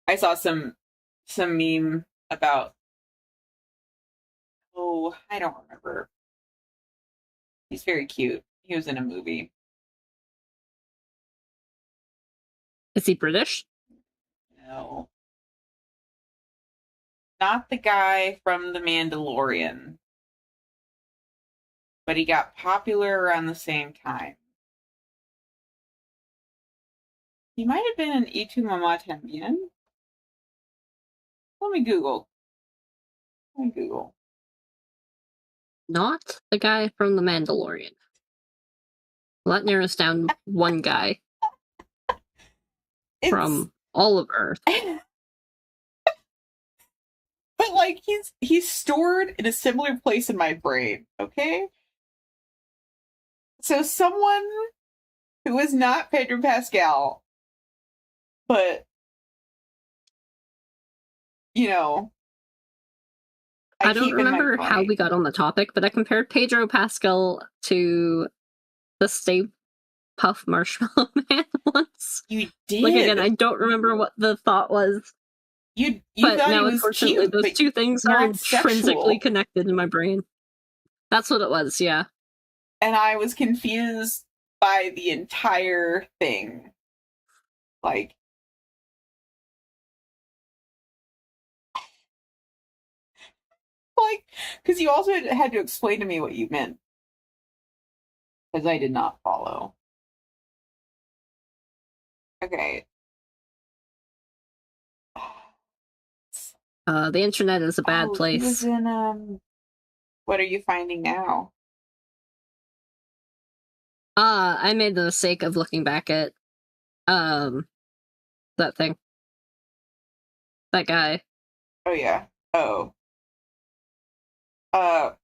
I saw some meme about, I don't remember. He's very cute. He was in a movie. Is he British? No. Not the guy from The Mandalorian. But he got popular around the same time. He might have been an Y Tu Mamá También. Let me Google. Not the guy from The Mandalorian. Well, that narrows down one guy. From all of Earth. But like he's stored in a similar place in my brain, okay? So someone who is not Pedro Pascal, but I don't remember how we got on the topic, but I compared Pedro Pascal to the Stay Puff Marshmallow Man once. You did? Like, again, I don't remember what the thought was. You but thought now, he was unfortunately, cute, those two things are intrinsically sexual. Connected in my brain. That's what it was, yeah. And I was confused by the entire thing. Like, because you also had to explain to me what you meant. Because I did not follow. Okay. The internet is a bad He was place. in, What Are You Finding Now? I made the mistake of looking back at, that thing. That guy. Oh, yeah. Oh.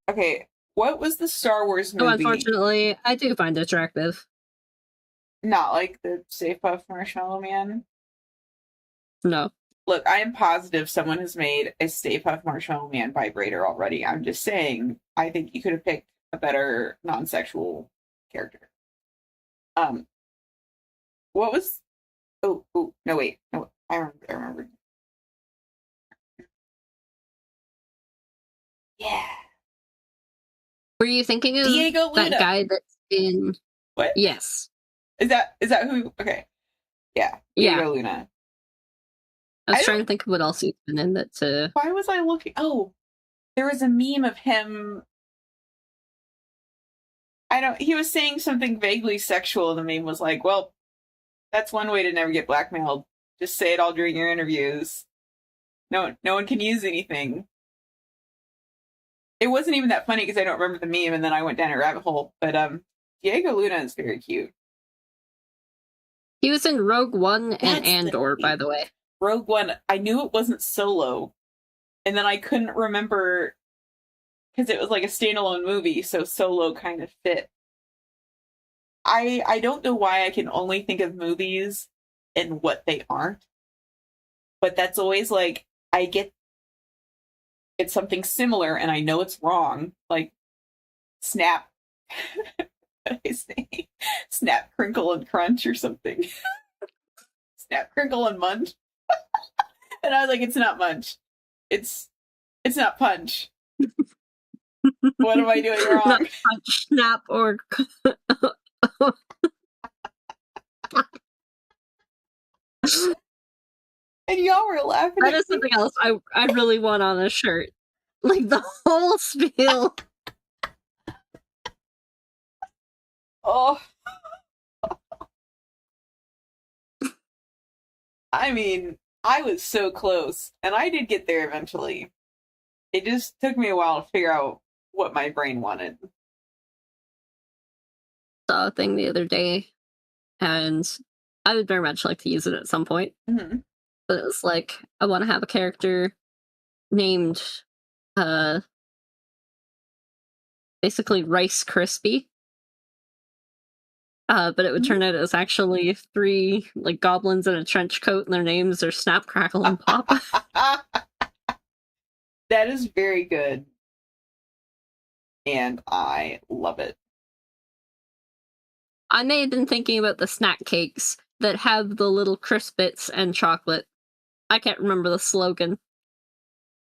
Okay. What was the Star Wars Oh, movie? unfortunately, I do find it attractive. Not like the Stay Puft Marshmallow Man? No. Look, I am positive someone has made a Stay Puft Marshmallow Man vibrator already. I'm just saying, I think you could have picked a better non-sexual character. Um, what was? Oh, no, wait, no, I remember. Yeah, Were you thinking of Diego that Luna. guy that's in... What Yes. is that? Who? Okay, yeah, Yeah. Diego Luna. I I was trying don't. to think of what else he's been in that's, Why was I looking? Oh, there was a meme of him. I don't. He was saying something vaguely sexual. The meme was like, "Well, that's one way to never get blackmailed. Just say it all during your interviews. No one can use anything." It wasn't even that funny because I don't remember the meme, and then I went down a rabbit hole. But Diego Luna is very cute. he was in Rogue One and That's the Andor, by the way. Rogue One. I knew it wasn't Solo, and then I couldn't remember because it was like a standalone movie, so Solo kind of fit. I don't know why I can only think of movies and what they aren't, but that's always like I get it's something similar and I know it's wrong, like Snap. What did I say? Snap, Crinkle, and Crunch or something. Snap, Crinkle, and Munch. And I was like, it's not Munch. It's not Punch. What am I doing Not wrong? Punch, Snap, or... And y'all were laughing That at is me. something else I really want on a shirt. Like, the whole spiel. Oh. I mean, I was so close, and I did get there eventually. It just took me a while to figure out what my brain wanted. Saw a thing the other day, and I would very much like to use it at some point. Mm-hmm. But it was like, I want to have a character named, uh, basically Rice Krispie. But it would turn out it was actually 3 like goblins in a trench coat, and their names are Snap, Crackle, and Pop. That is very good. And I love it. I may have been thinking about the snack cakes that have the little crisp bits and chocolate. I can't remember the slogan.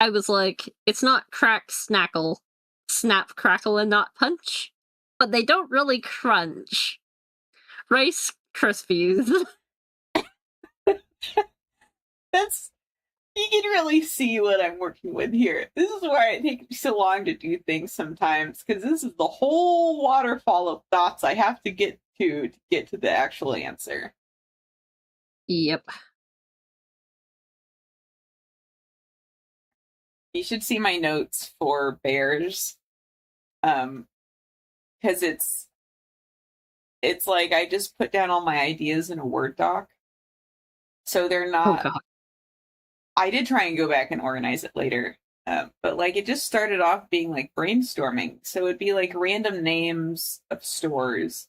I was like, it's not crack snackle, snap, crackle, and not punch. But they don't really crunch. Rice Krispies. That's you can really see what I'm working with here. This is why it takes me so long to do things sometimes, because this is the whole waterfall of thoughts I have to get to the actual answer. Yep. You should see my notes for bears. Because it's like I just put down all my ideas in a Word doc. So they're not. Oh, God. I did try and go back and organize it later. But like it just started off being like brainstorming. So it'd be like random names of stores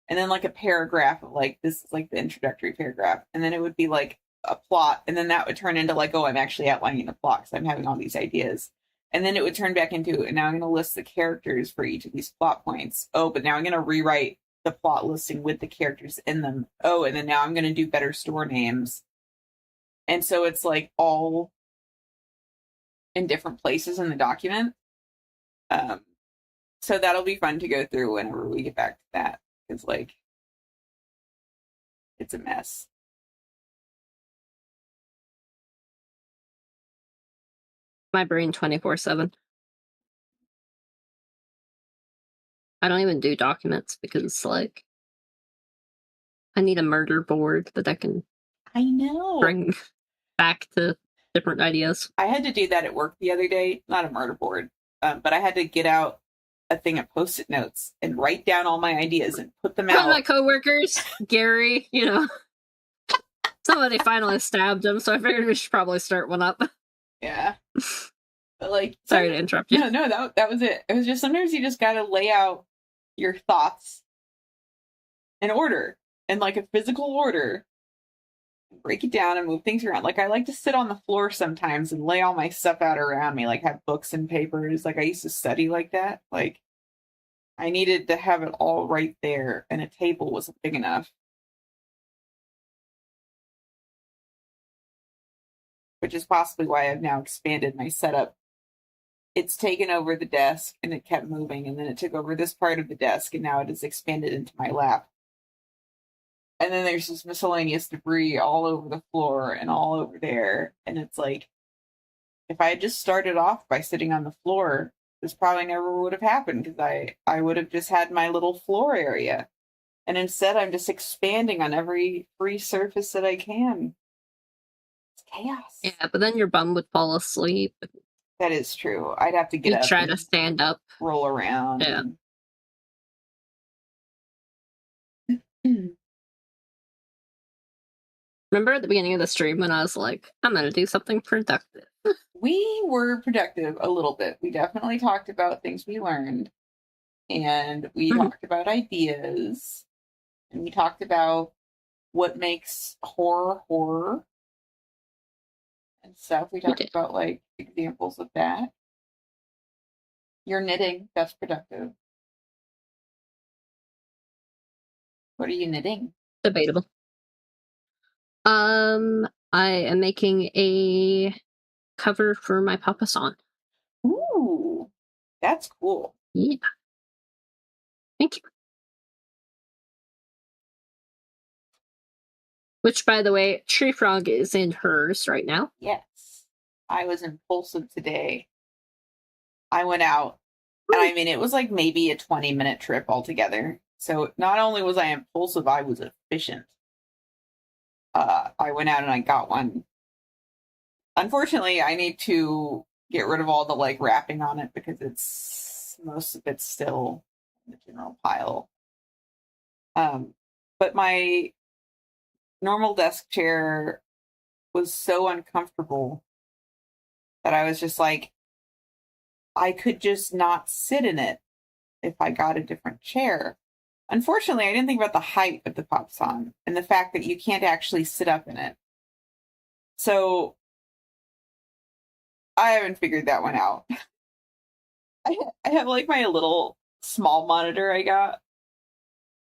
and then like a paragraph of like this is like the introductory paragraph. And then it would be like a plot. And then that would turn into like, oh, I'm actually outlining the plot because I'm having all these ideas. And then it would turn back into, and now I'm going to list the characters for each of these plot points. Oh, but now I'm going to rewrite the plot listing with the characters in them. Oh, and then now I'm going to do better store names. And so it's like all in different places in the document. So So that'll be fun to go through whenever we get back to that. It's like, it's a mess. My brain 24/7. I don't even do documents because, like, I need a murder board that I can I know. bring back to different ideas. I had to do that at work the other day. Not a murder board, but I had to get out a thing of Post-it notes and write down all my ideas and put them out. My coworkers, Gary, you know, somebody finally stabbed him, so I figured we should probably start one up. Yeah. But like, sorry to interrupt you. No, that was it. It was just sometimes you just gotta lay out your thoughts in order, in like a physical order, break it down and move things around. Like, I like to sit on the floor sometimes and lay all my stuff out around me, like have books and papers. Like, I used to study like that. Like, I needed to have it all right there, and a table wasn't big enough. Which is possibly why I've now expanded my setup. It's taken over the desk, and it kept moving, and then it took over this part of the desk, and now it has expanded into my lap. And then there's this miscellaneous debris all over the floor and all over there. And it's like, if I had just started off by sitting on the floor, this probably never would have happened, because I would have just had my little floor area. And instead, I'm just expanding on every free surface that I can. It's chaos. Yeah, but then your bum would fall asleep. That is true. I'd have to get up. Try to stand up. Roll around. Yeah. Remember at the beginning of the stream when I was like, I'm going to do something productive? We were productive a little bit. We definitely talked about things we learned. And we talked about ideas. And we talked about what makes horror. And stuff. We talked about, like, examples of that. You're knitting. That's productive. What are you knitting? Debatable. I am making a cover for my Papa San. Ooh, that's cool. Yeah. Thank you. Which, by the way, Tree Frog is in hers right now. Yes. I was impulsive today. I went out, and I mean, it was like maybe a 20-minute trip altogether. So not only was I impulsive, I was efficient. I went out and I got one. Unfortunately, I need to get rid of all the like wrapping on it, because most of it's still in the general pile. But my normal desk chair was so uncomfortable that I was just like, I could just not sit in it if I got a different chair. Unfortunately, I didn't think about the height of the Papasan and the fact that you can't actually sit up in it. So I haven't figured that one out. I have like my little small monitor I got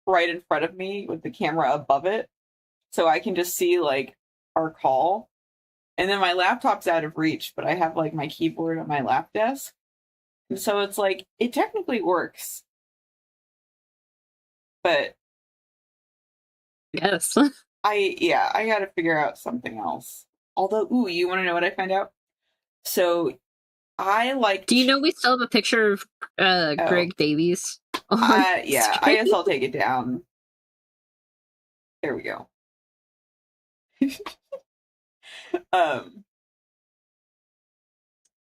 right in front of me with the camera above it, so I can just see like our call. And then my laptop's out of reach, but I have like my keyboard on my lap desk. And so it's like, it technically works. But yes. I gotta figure out something else. Although, ooh, you want to know what I found out? So I like. Do you know we still have a picture of Greg Davies? Yeah, I guess I'll take it down. There we go.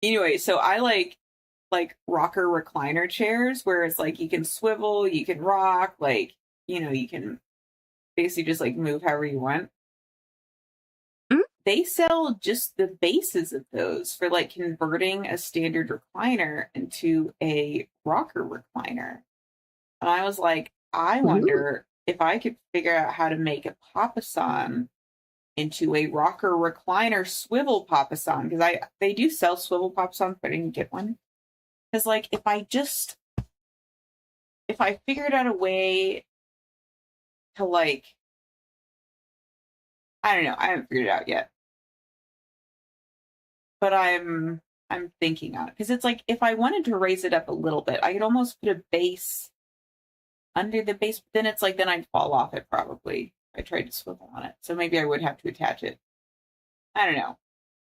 Anyway, so I like rocker recliner chairs where it's like you can swivel, you can rock, like, you know, you can basically just like move however you want. Mm-hmm. They sell just the bases of those for like converting a standard recliner into a rocker recliner. And I was like, I wonder if I could figure out how to make a Papasan into a rocker recliner swivel Papasan, because they do sell swivel Papasan, but I didn't get one. Because like if I figured out a way to like, I don't know, I haven't figured it out yet. But I'm I'm thinking on it. Because it's like, if I wanted to raise it up a little bit, I could almost put a base under the base, but then it's like, then I'd fall off it probably. I tried to swivel on it. So maybe I would have to attach it. I don't know.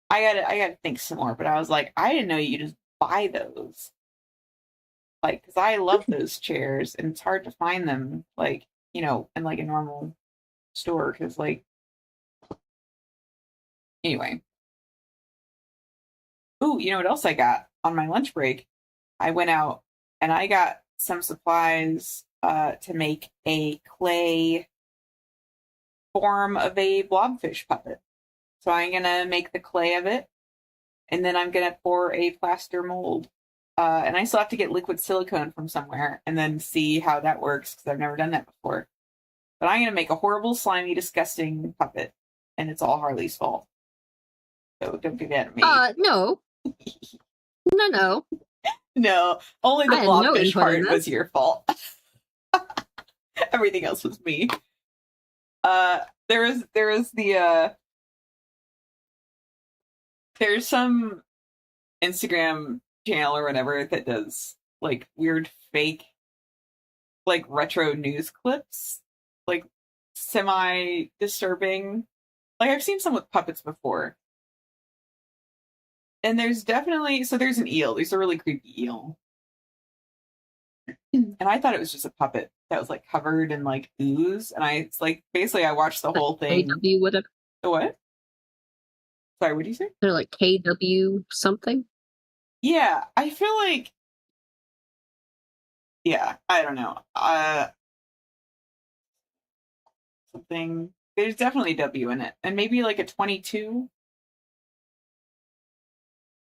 I gotta think some more, but I was like, I didn't know you just buy those. Like, because I love those chairs, and it's hard to find them, like, in like a normal store. Because, like, anyway. Ooh, you know what else I got on my lunch break? I went out and I got some supplies to make a clay form of a blobfish puppet. So I'm gonna make the clay of it, and then I'm gonna pour a plaster mold. And I still have to get liquid silicone from somewhere and then see how that works because I've never done that before. But I'm gonna make a horrible, slimy, disgusting puppet, and it's all Harley's fault. So don't do that to me. No. No. No, only the blobfish part was your fault. Everything else was me. There's some Instagram channel or whatever that does like weird fake like retro news clips, like semi disturbing. Like I've seen some with puppets before. And there's an eel. There's a really creepy eel. And I thought it was just a puppet that was like covered in like ooze. And it's like basically I watched the whole thing. KW whatever. The what? Sorry, what did you say? They're like KW something. Yeah, I feel like. Yeah, I don't know. Something. There's definitely W in it, and maybe like a 22.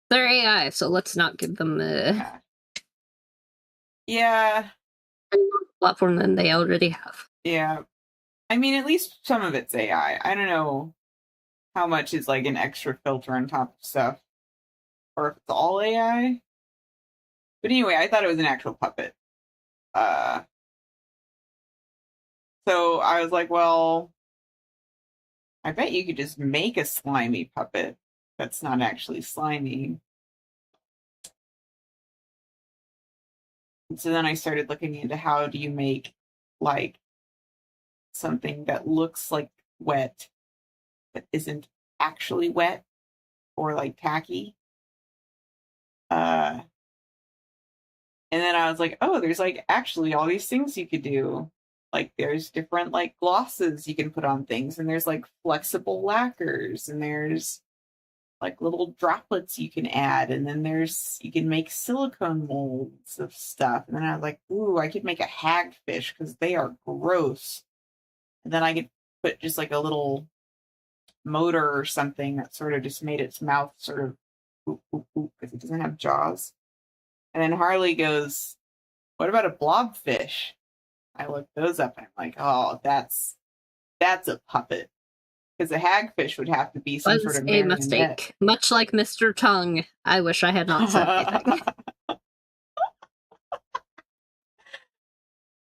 They're AI, so let's not give them Yeah. platform than they already have. Yeah. I mean, at least some of it's AI. I don't know how much is like an extra filter on top of stuff, or if it's all AI. But anyway, I thought it was an actual puppet. So I was like, well, I bet you could just make a slimy puppet that's not actually slimy. And so then I started looking into how do you make like something that looks like wet but isn't actually wet or like tacky. And then I was like, oh, there's like actually all these things you could do. Like there's different like glosses you can put on things, and there's like flexible lacquers, and there's like little droplets you can add, and then you can make silicone molds of stuff. And then I was like, ooh, I could make a hagfish because they are gross. And then I could put just like a little motor or something that sort of just made its mouth sort of because it doesn't have jaws. And then Harley goes, what about a blobfish? I looked those up and I'm like, oh, that's a puppet. Because a hagfish would have to be some sort of marionette. Was a mistake. Much like Mr. Tongue. I wish I had not said anything.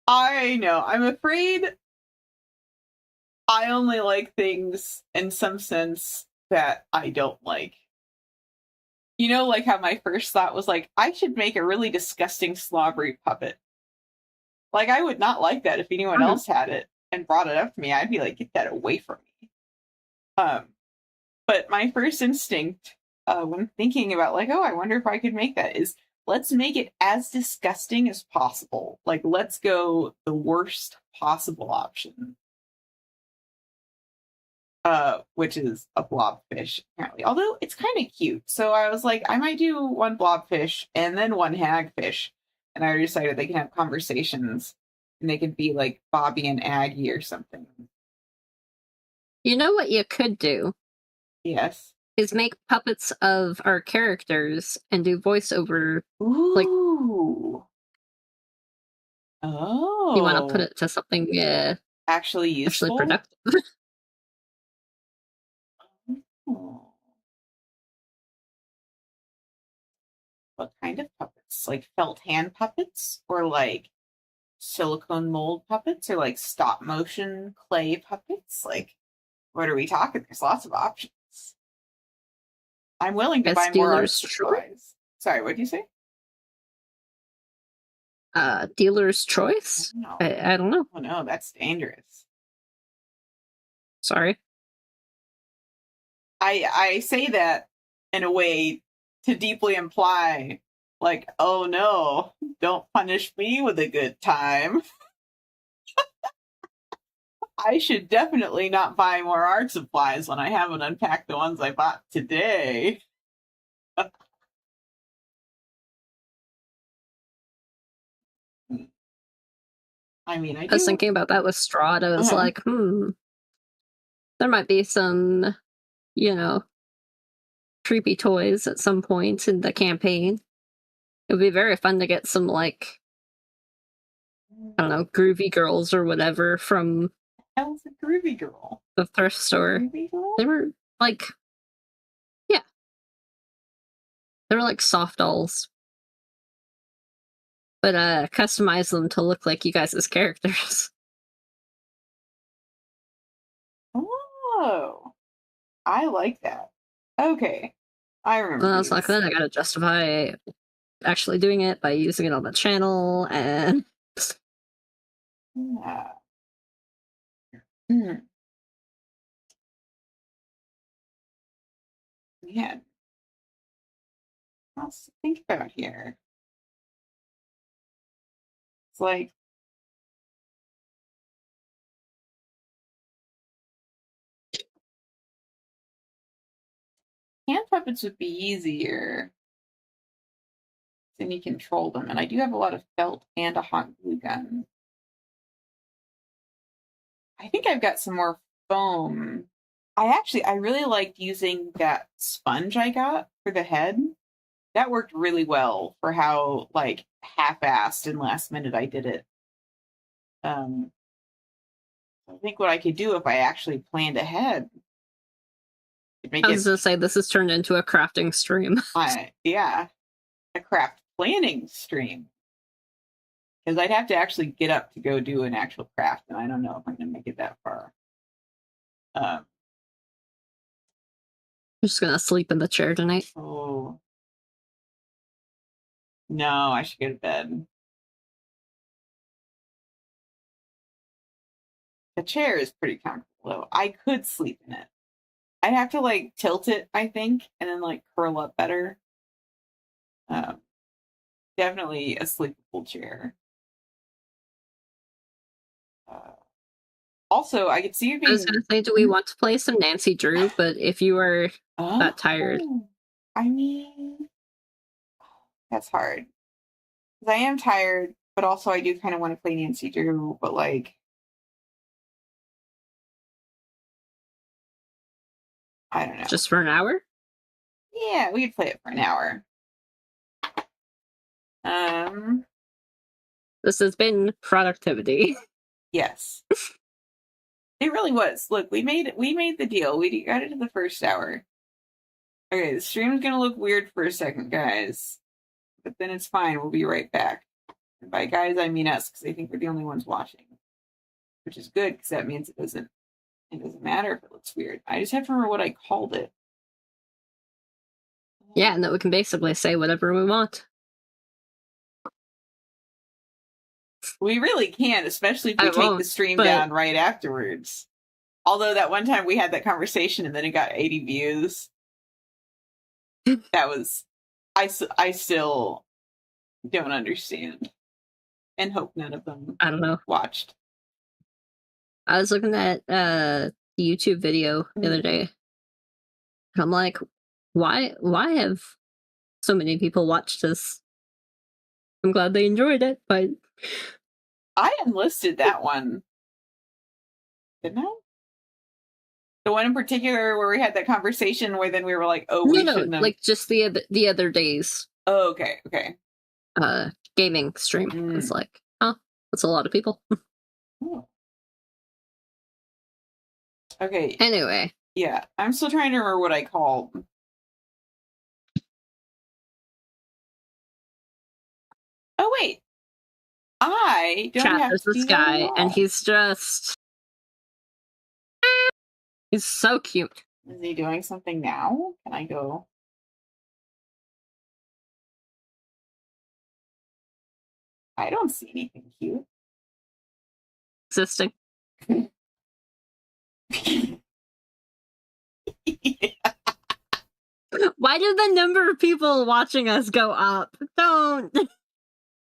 I know. I'm afraid I only like things in some sense that I don't like. You know, like how my first thought was like, I should make a really disgusting slobbery puppet. Like, I would not like that if anyone else had it and brought it up to me. I'd be like, get that away from me. But my first instinct when thinking about like, oh, I wonder if I could make that is let's make it as disgusting as possible. Like, let's go the worst possible option. Which is a blobfish, apparently. Although it's kind of cute. So I was like, I might do one blobfish and then one hagfish. And I decided they can have conversations and they could be like Bobby and Aggie or something. You know what you could do? Yes. Is make puppets of our characters and do voiceover. Ooh. Like, oh. You want to put it to something actually useful? Actually productive. Oh. What kind of puppets? Like felt hand puppets? Or like silicone mold puppets? Or like stop motion clay puppets? Like, what are we talking? There's lots of options. I'm willing to buy more art supplies. Sorry, what did you say? Dealer's choice? I don't know. Oh no, that's dangerous. Sorry. I say that in a way to deeply imply, like, oh no, don't punish me with a good time. I should definitely not buy more art supplies when I haven't unpacked the ones I bought today. I mean, I was thinking about that with Strahd. I was like, there might be some, creepy toys at some point in the campaign. It would be very fun to get some, like, I don't know, groovy girls or whatever from How's a groovy girl? The thrift store. They were like, yeah, they were like soft dolls, but customize them to look like you guys as characters. Oh, I like that. Okay, I remember. And I was like, then I gotta justify actually doing it by using it on the channel, and yeah. Yeah. What else to think about here? It's like, hand puppets would be easier. Then you control them. And I do have a lot of felt and a hot glue gun. I think I've got some more foam. I really liked using that sponge I got for the head. That worked really well for how, like, half-assed and last minute I did it. I think what I could do if I actually planned ahead. I was gonna say, this has turned into a crafting stream. Yeah, a craft planning stream. Because I'd have to actually get up to go do an actual craft, and I don't know if I'm going to make it that far. I'm just going to sleep in the chair tonight. Oh. No, I should go to bed. The chair is pretty comfortable, though. I could sleep in it. I'd have to, like, tilt it, I think, and then, like, curl up better. Definitely a sleepable chair. Also, I could see you being... I was going to say, do we want to play some Nancy Drew? But if you are that tired... I mean... That's hard. Because I am tired, but also I do kind of want to play Nancy Drew, but, like... I don't know. Just for an hour? Yeah, we could play it for an hour. This has been productivity. Yes. It really was. Look, we made the deal. We got it to the first hour. Okay, the stream's gonna look weird for a second, guys. But then it's fine. We'll be right back. And by guys, I mean us, because I think we're the only ones watching. Which is good, because that means it doesn't matter if it looks weird. I just have to remember what I called it. Yeah, and that we can basically say whatever we want. We really can, especially if we take the stream down right afterwards. Although that one time we had that conversation and then it got 80 views. That was... I still don't understand. And hope none of them I don't know. Watched. I was looking at the YouTube video the other day. And I'm like, why have so many people watched this? I'm glad they enjoyed it, but... I enlisted that one. Didn't I? The one in particular where we had that conversation where then we were like, oh, we shouldn't have... like just the other days. Oh, okay. Gaming stream. It's like, oh, that's a lot of people. Oh. Okay. Anyway. Yeah, I'm still trying to remember what I called. Oh, wait. I don't have to do this guy, and he's just... He's so cute. Is he doing something now? Can I go? I don't see anything cute. Existing. Yeah. Why did the number of people watching us go up? Don't.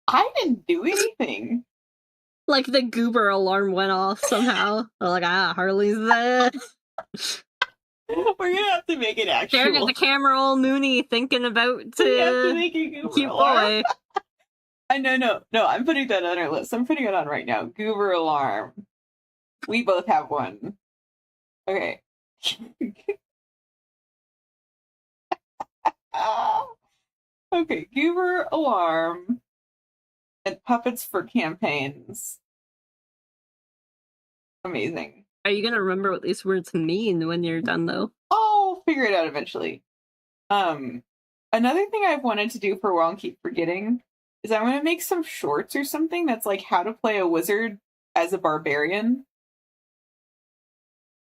I didn't do anything. Like the goober alarm went off somehow. They're like, Harley's there. We're gonna have to make it actual. Staring at the camera all moony, thinking about we have to make a goober cute alarm. boy. No, I'm putting that on our list. I'm putting it on right now. Goober alarm. We both have one. Okay. Okay, goober alarm and puppets for campaigns. Amazing. Are you gonna remember what these words mean when you're done, though? I'll figure it out eventually. Another thing I've wanted to do for a while and keep forgetting is I want to make some shorts or something that's like how to play a wizard as a barbarian.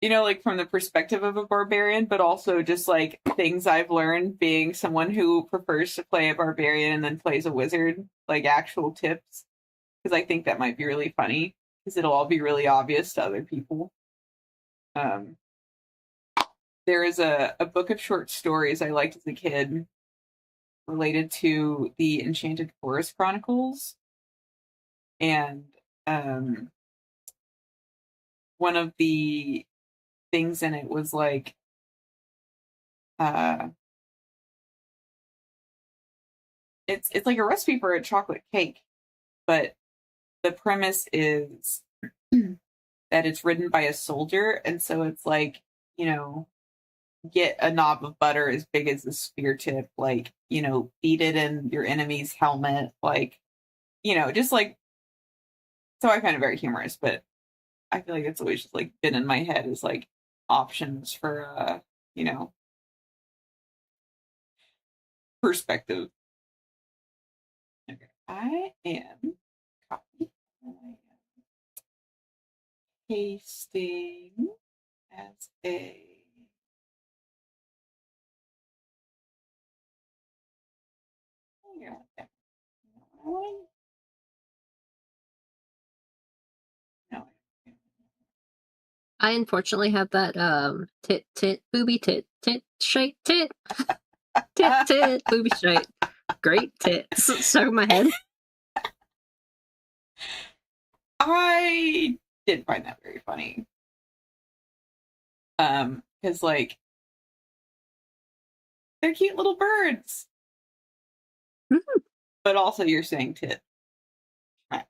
You know, like from the perspective of a barbarian, but also just like things I've learned being someone who prefers to play a barbarian and then plays a wizard, like actual tips. Because I think that might be really funny, because it'll all be really obvious to other people. There is a book of short stories I liked as a kid related to the Enchanted Forest Chronicles. And one of the things in it was like it's like a recipe for a chocolate cake, but the premise is that it's written by a soldier, and so it's like, you know, get a knob of butter as big as a spear tip, like, you know, beat it in your enemy's helmet, like, you know, just like, so I find it very humorous, but I feel like it's always just like been in my head as like options for you know, perspective. Okay. I am copying and I am pasting as a no. I unfortunately have that booby tit shape tit booby shape. Great tits stuck in my head. I did find that very funny. Because like they're cute little birds. Mm-hmm. But also you're saying tit. So.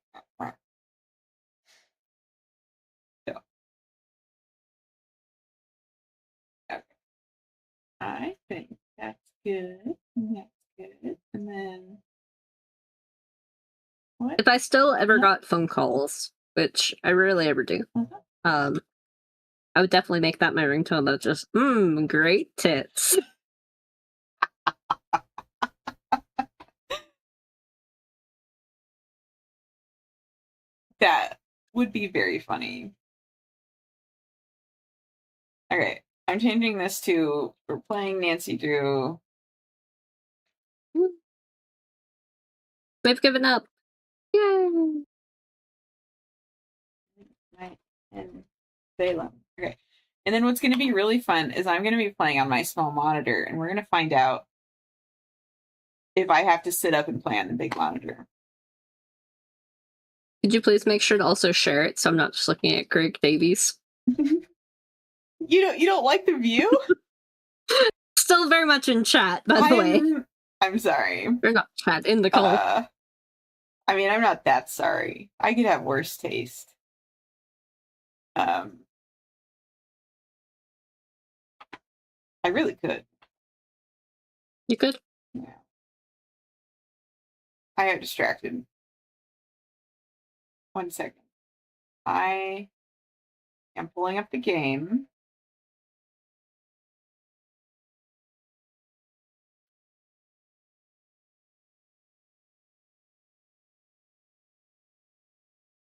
Okay. I think that's good. That's good. And then what? If I still ever got phone calls, which I rarely ever do, I would definitely make that my ringtone. That's just great tits. That would be very funny. Okay, I'm changing this to we're playing Nancy Drew. They've given up. Yay! And Salem. Okay. And then what's going to be really fun is I'm going to be playing on my small monitor, and we're going to find out if I have to sit up and play on the big monitor. Could you please make sure to also share it so I'm not just looking at Greg Davies? You don't like the view? Still very much in chat, by the way. I'm sorry. We're not chat in the call. I mean, I'm not that sorry. I could have worse taste. I really could. You could? Yeah. I got distracted. 1 second. I am pulling up the game.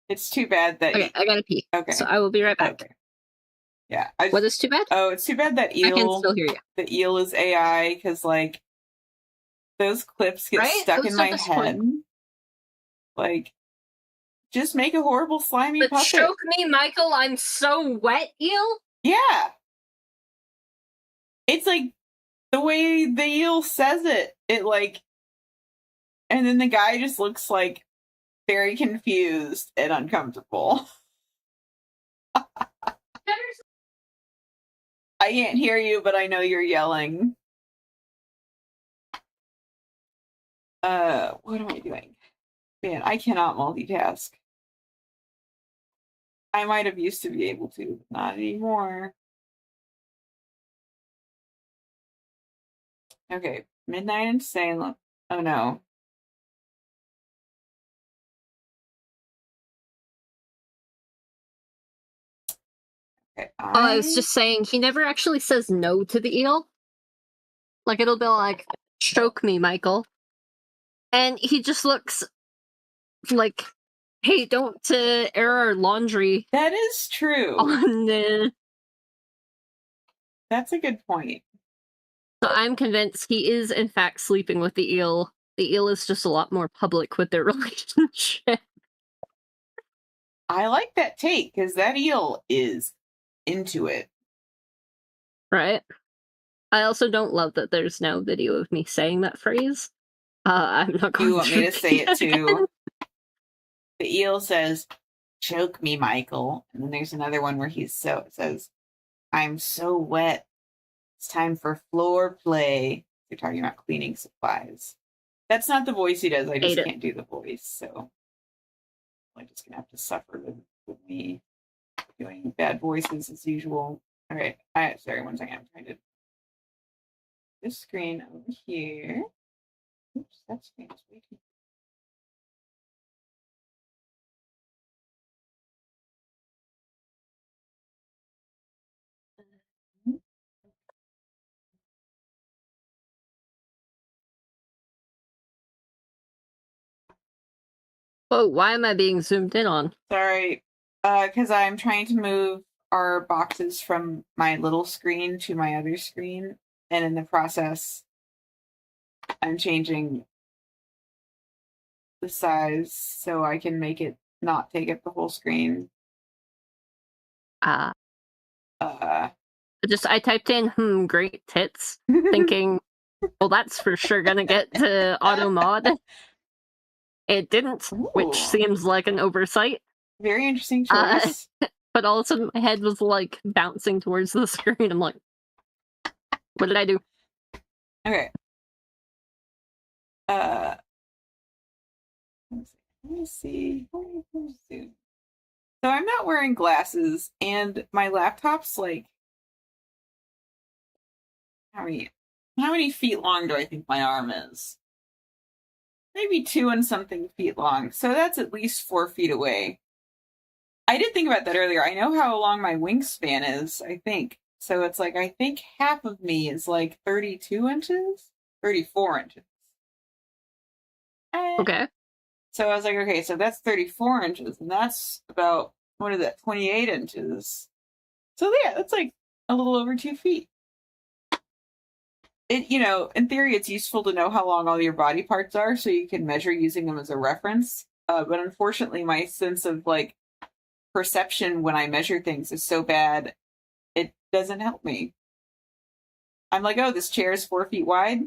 It's too bad that... Okay, I gotta pee. Okay. So I will be right back. Okay. Yeah. What is too bad? Oh, it's too bad that eel... I can still hear you. The eel is AI, because, like, those clips get stuck in my head. Like, just make a horrible slimy But puppet. choke me, Michael, I'm so wet, eel? Yeah. It's like the way the eel says it. It like, and then the guy just looks like very confused and uncomfortable. I can't hear you, but I know you're yelling. What am I doing? Man, I cannot multitask. I might have used to be able to, but not anymore. Okay, Midnight in Salem. Oh no. Okay, I was just saying, he never actually says no to the eel. Like, it'll be like, choke me, Michael. And he just looks like, hey, don't air our laundry. That is true. On the... That's a good point. So I'm convinced he is, in fact, sleeping with the eel. The eel is just a lot more public with their relationship. I like that take, because that eel is into it. Right? I also don't love that there's no video of me saying that phrase. I'm not going to. You want me to say it too? The eel says, choke me, Michael. And then there's another one where it says, I'm so wet. It's time for floor play. They're talking about cleaning supplies. That's not the voice he does. I just can't do the voice. So I'm just going to have to suffer with me doing bad voices as usual. All right. Sorry, one second. I'm trying to this screen over here. Oops, that screen is way too. Oh, why am I being zoomed in on? Sorry, because I'm trying to move our boxes from my little screen to my other screen, and in the process, I'm changing the size so I can make it not take up the whole screen. I typed in great tits, thinking, well, that's for sure gonna get to auto mod. It didn't, which seems like an oversight. Very interesting choice. But all of a sudden my head was like bouncing towards the screen. I'm like, what did I do? Okay. Let me see. So I'm not wearing glasses, and my laptop's like, how many feet long do I think my arm is? Maybe 2 and something feet long. So that's at least 4 feet away. I did think about that earlier. I know how long my wingspan is, I think. So it's like, I think half of me is like 32 inches, 34 inches. Okay. So I was like, okay, so that's 34 inches, and that's about, what is that, 28 inches. So yeah, that's like a little over 2 feet. It, in theory, it's useful to know how long all your body parts are so you can measure using them as a reference. But unfortunately, my sense of like perception when I measure things is so bad, it doesn't help me. I'm like, oh, this chair is 4 feet wide.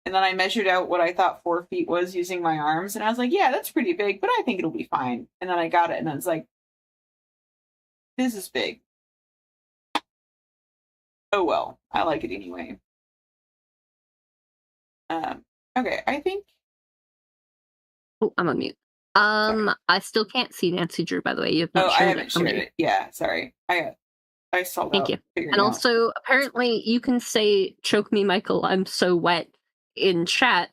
And then I measured out what I thought 4 feet was using my arms. And I was like, yeah, that's pretty big, but I think it'll be fine. And then I got it and I was like, this is big. Oh, well, I like it anyway. Okay, I think. Oh, I'm on mute. I still can't see Nancy Drew, by the way. You have not shared I haven't shared it. Yeah, sorry. I stalled Thank out. you. And also, apparently, you can say, choke me, Michael, I'm so wet in chat,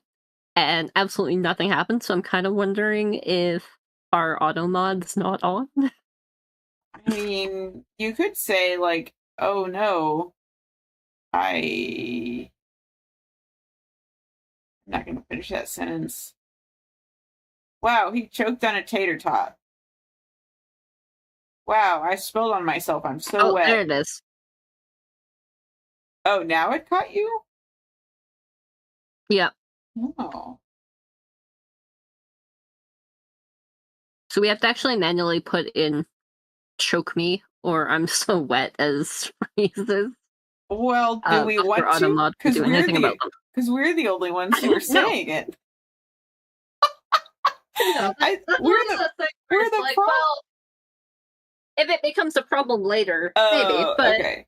and absolutely nothing happens. So I'm kind of wondering if our auto mod's not on. I mean, you could say, like, oh no, I'm not going to finish that sentence. Wow, he choked on a tater tot. Wow, I spilled on myself. I'm so wet. There it is. Oh, now it caught you? Yeah. Oh. So we have to actually manually put in "choke me" or "I'm so wet" as phrases. Well, do we want to? Automod can do anything about them. Because we're the only ones who are saying it. No, we're the like, well, if it becomes a problem later, maybe. But okay.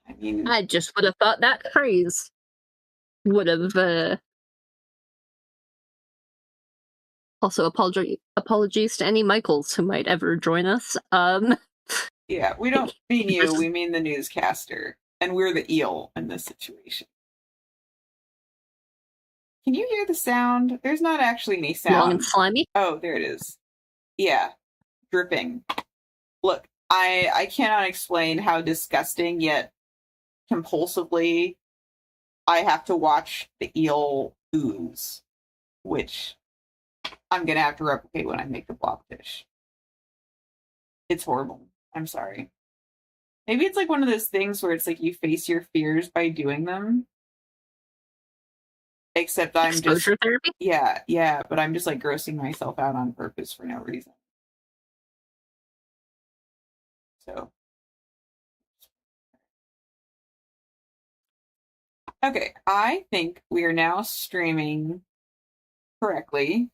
I mean, I just would have thought that phrase would have. Also, apologies to any Michaels who might ever join us. Yeah, we don't mean you. We mean the newscaster, and we're the eel in this situation. Can you hear the sound? There's not actually any sound. Long and slimy? Oh, there it is. Yeah, dripping. Look, I cannot explain how disgusting yet compulsively I have to watch the eel ooze, which I'm going to have to replicate when I make the blobfish. It's horrible. I'm sorry. Maybe it's like one of those things where it's like you face your fears by doing them. Except I'm exposure therapy? Yeah, but I'm just like grossing myself out on purpose for no reason. So. Okay, I think we are now streaming correctly.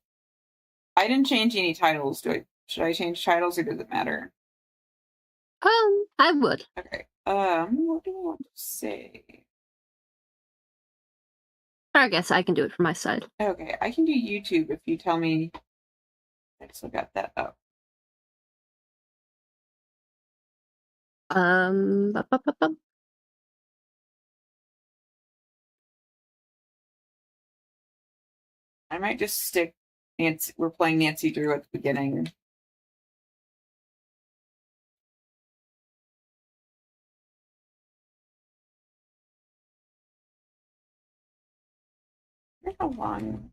I didn't change any titles. Should I change titles or does it matter? I would. Okay. What do I want to say? I guess I can do it from my side. Okay, I can do YouTube if you tell me. I still got that up. I might just stick Nancy. We're playing Nancy Drew at the beginning. Here's a one.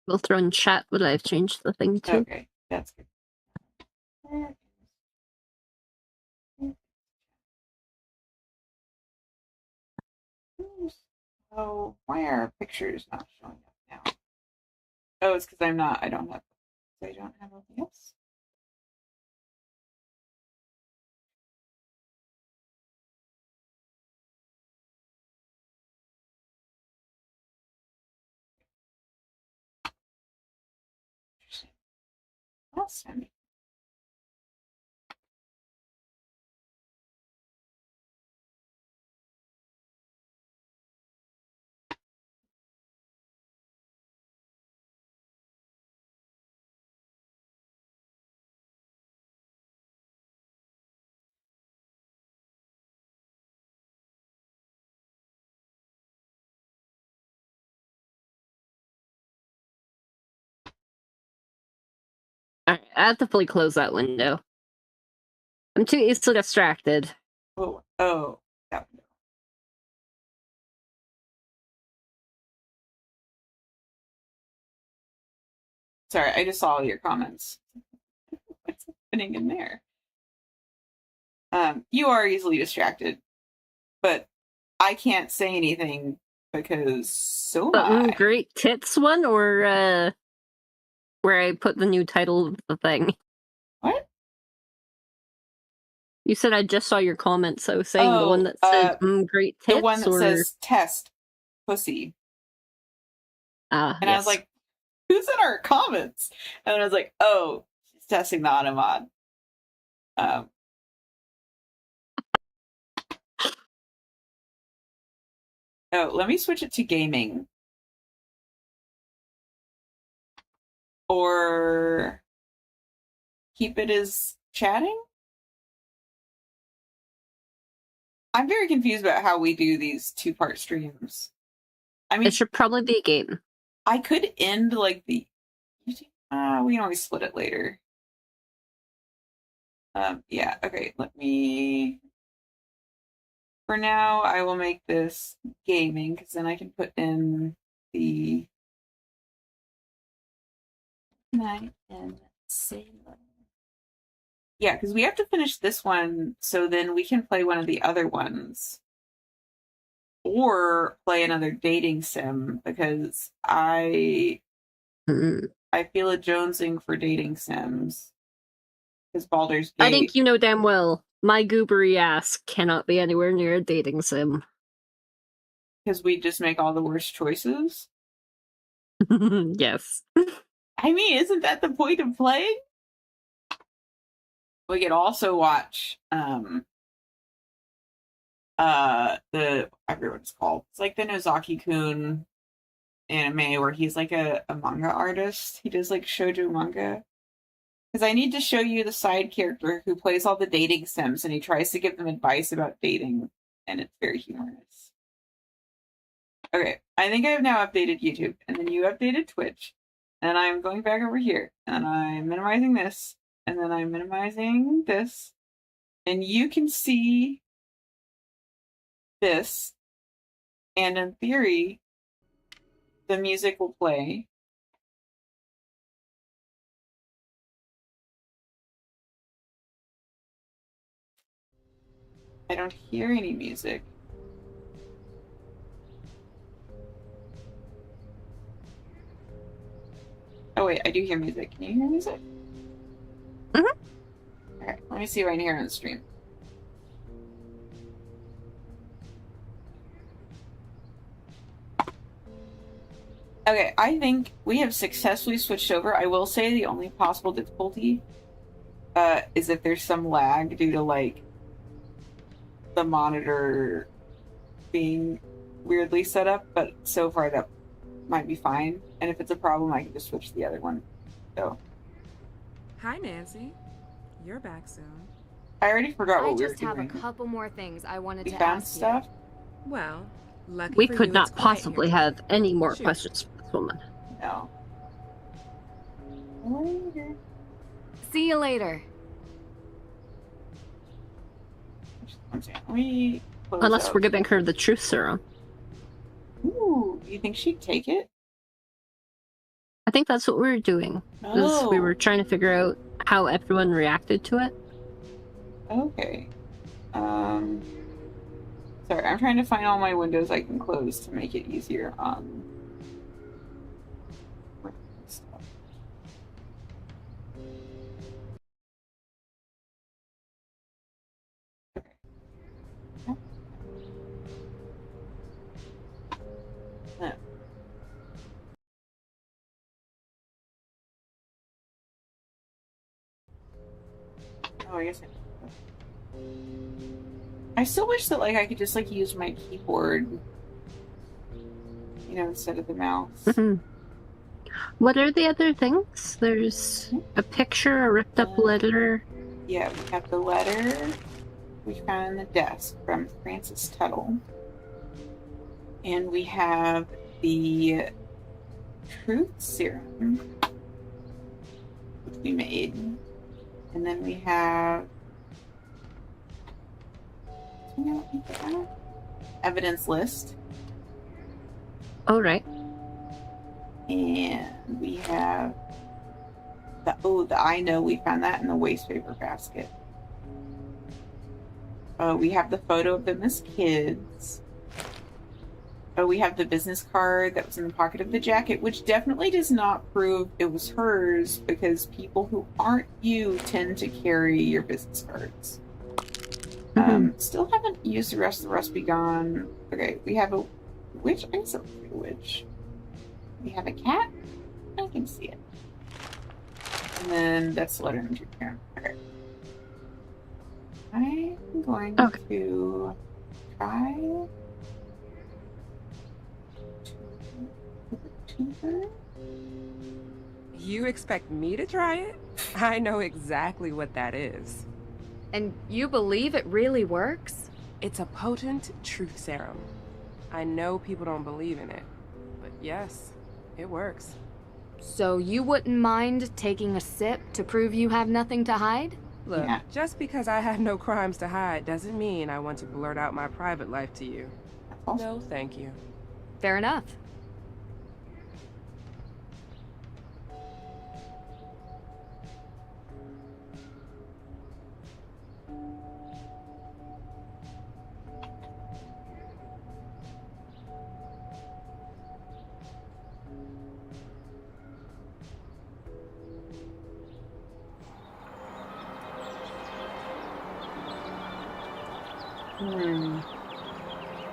We'll throw in chat what I've changed the thing to. Okay, that's good. Oh, why are pictures not showing up now? Oh, it's because I don't have anything else. Awesome. Alright, I have to fully close that window. I'm too easily distracted. Oh, that window. Sorry, I just saw all your comments. What's happening in there? You are easily distracted, but I can't say anything because so am I. Great tits one or where I put the new title of the thing. What? You said I just saw your comment, so saying the one that said great tits. The one that says test pussy. And yes. I was like, who's in our comments? And then I was like, oh, she's testing the Automod. Oh, let me switch it to gaming. Or keep it as chatting? I'm very confused about how we do these two-part streams. I mean, it should probably be a game. I could end like the we can always split it later. Yeah, okay, let me For now, I will make this gaming, because then I can put in the night in Salem. Yeah, because we have to finish this one, so then we can play one of the other ones. Or play another dating sim, because I feel a jonesing for dating sims. Because Baldur's Gate. I think you know damn well my goobery ass cannot be anywhere near a dating sim. Because we just make all the worst choices? Yes. I mean, isn't that the point of playing? We could also watch the, I forget what it's called. It's like the Nozaki-kun anime where he's like a manga artist. He does like shoujo manga. Because I need to show you the side character who plays all the dating sims and he tries to give them advice about dating, and it's very humorous. Okay, I think I have now updated YouTube, and then you updated Twitch, and I'm going back over here, and I'm minimizing this, and then I'm minimizing this, and you can see this, and in theory, the music will play. I don't hear any music. Oh wait, I do hear music. Can you hear music? Mm-hmm. Alright, let me see if I can hear it on the stream. Okay, I think we have successfully switched over. I will say the only possible difficulty is if there's some lag due to like the monitor being weirdly set up, but so far that might be fine. And if it's a problem, I can just switch to the other one. So. Hi, Nancy. You're back soon. I already forgot what we were doing. I just have a couple more things I wanted to found ask stuff? you. Well, lucky We for could you, not it's quiet possibly here. have any more Shoot. questions for this woman. No. See you later. Unless we're giving her the truth serum. Ooh, you think she'd take it? I think that's what we were doing. Was we were trying to figure out how everyone reacted to it. Okay. Sorry, I'm trying to find all my windows I can close to make it easier on stuff. Okay. No. Oh, I guess I still wish that like I could just like use my keyboard, you know, instead of the mouse. Mm-hmm. What are the other things? There's a picture, a ripped up letter. Yeah, we have the letter we found on the desk from Francis Tuttle. And we have the truth serum, which we made. And then we have evidence list. Oh, right. And we have the I know we found that in the waste paper basket. We have the photo of them as kids. We have the business card that was in the pocket of the jacket, which definitely does not prove it was hers, because people who aren't you tend to carry your business cards. Still haven't used the rest of the recipe gone. Okay, we have a witch. I guess a witch. We have a cat. I can see it. And then that's the letter into your parent. Okay. I'm going to try to her. You expect me to try it? I know exactly what that is. And you believe it really works? It's a potent truth serum. I know people don't believe in it, but yes, it works. So you wouldn't mind taking a sip to prove you have nothing to hide? Look, Yeah. just because I had no crimes to hide doesn't mean I want to blurt out my private life to you. No, thank you. Fair enough.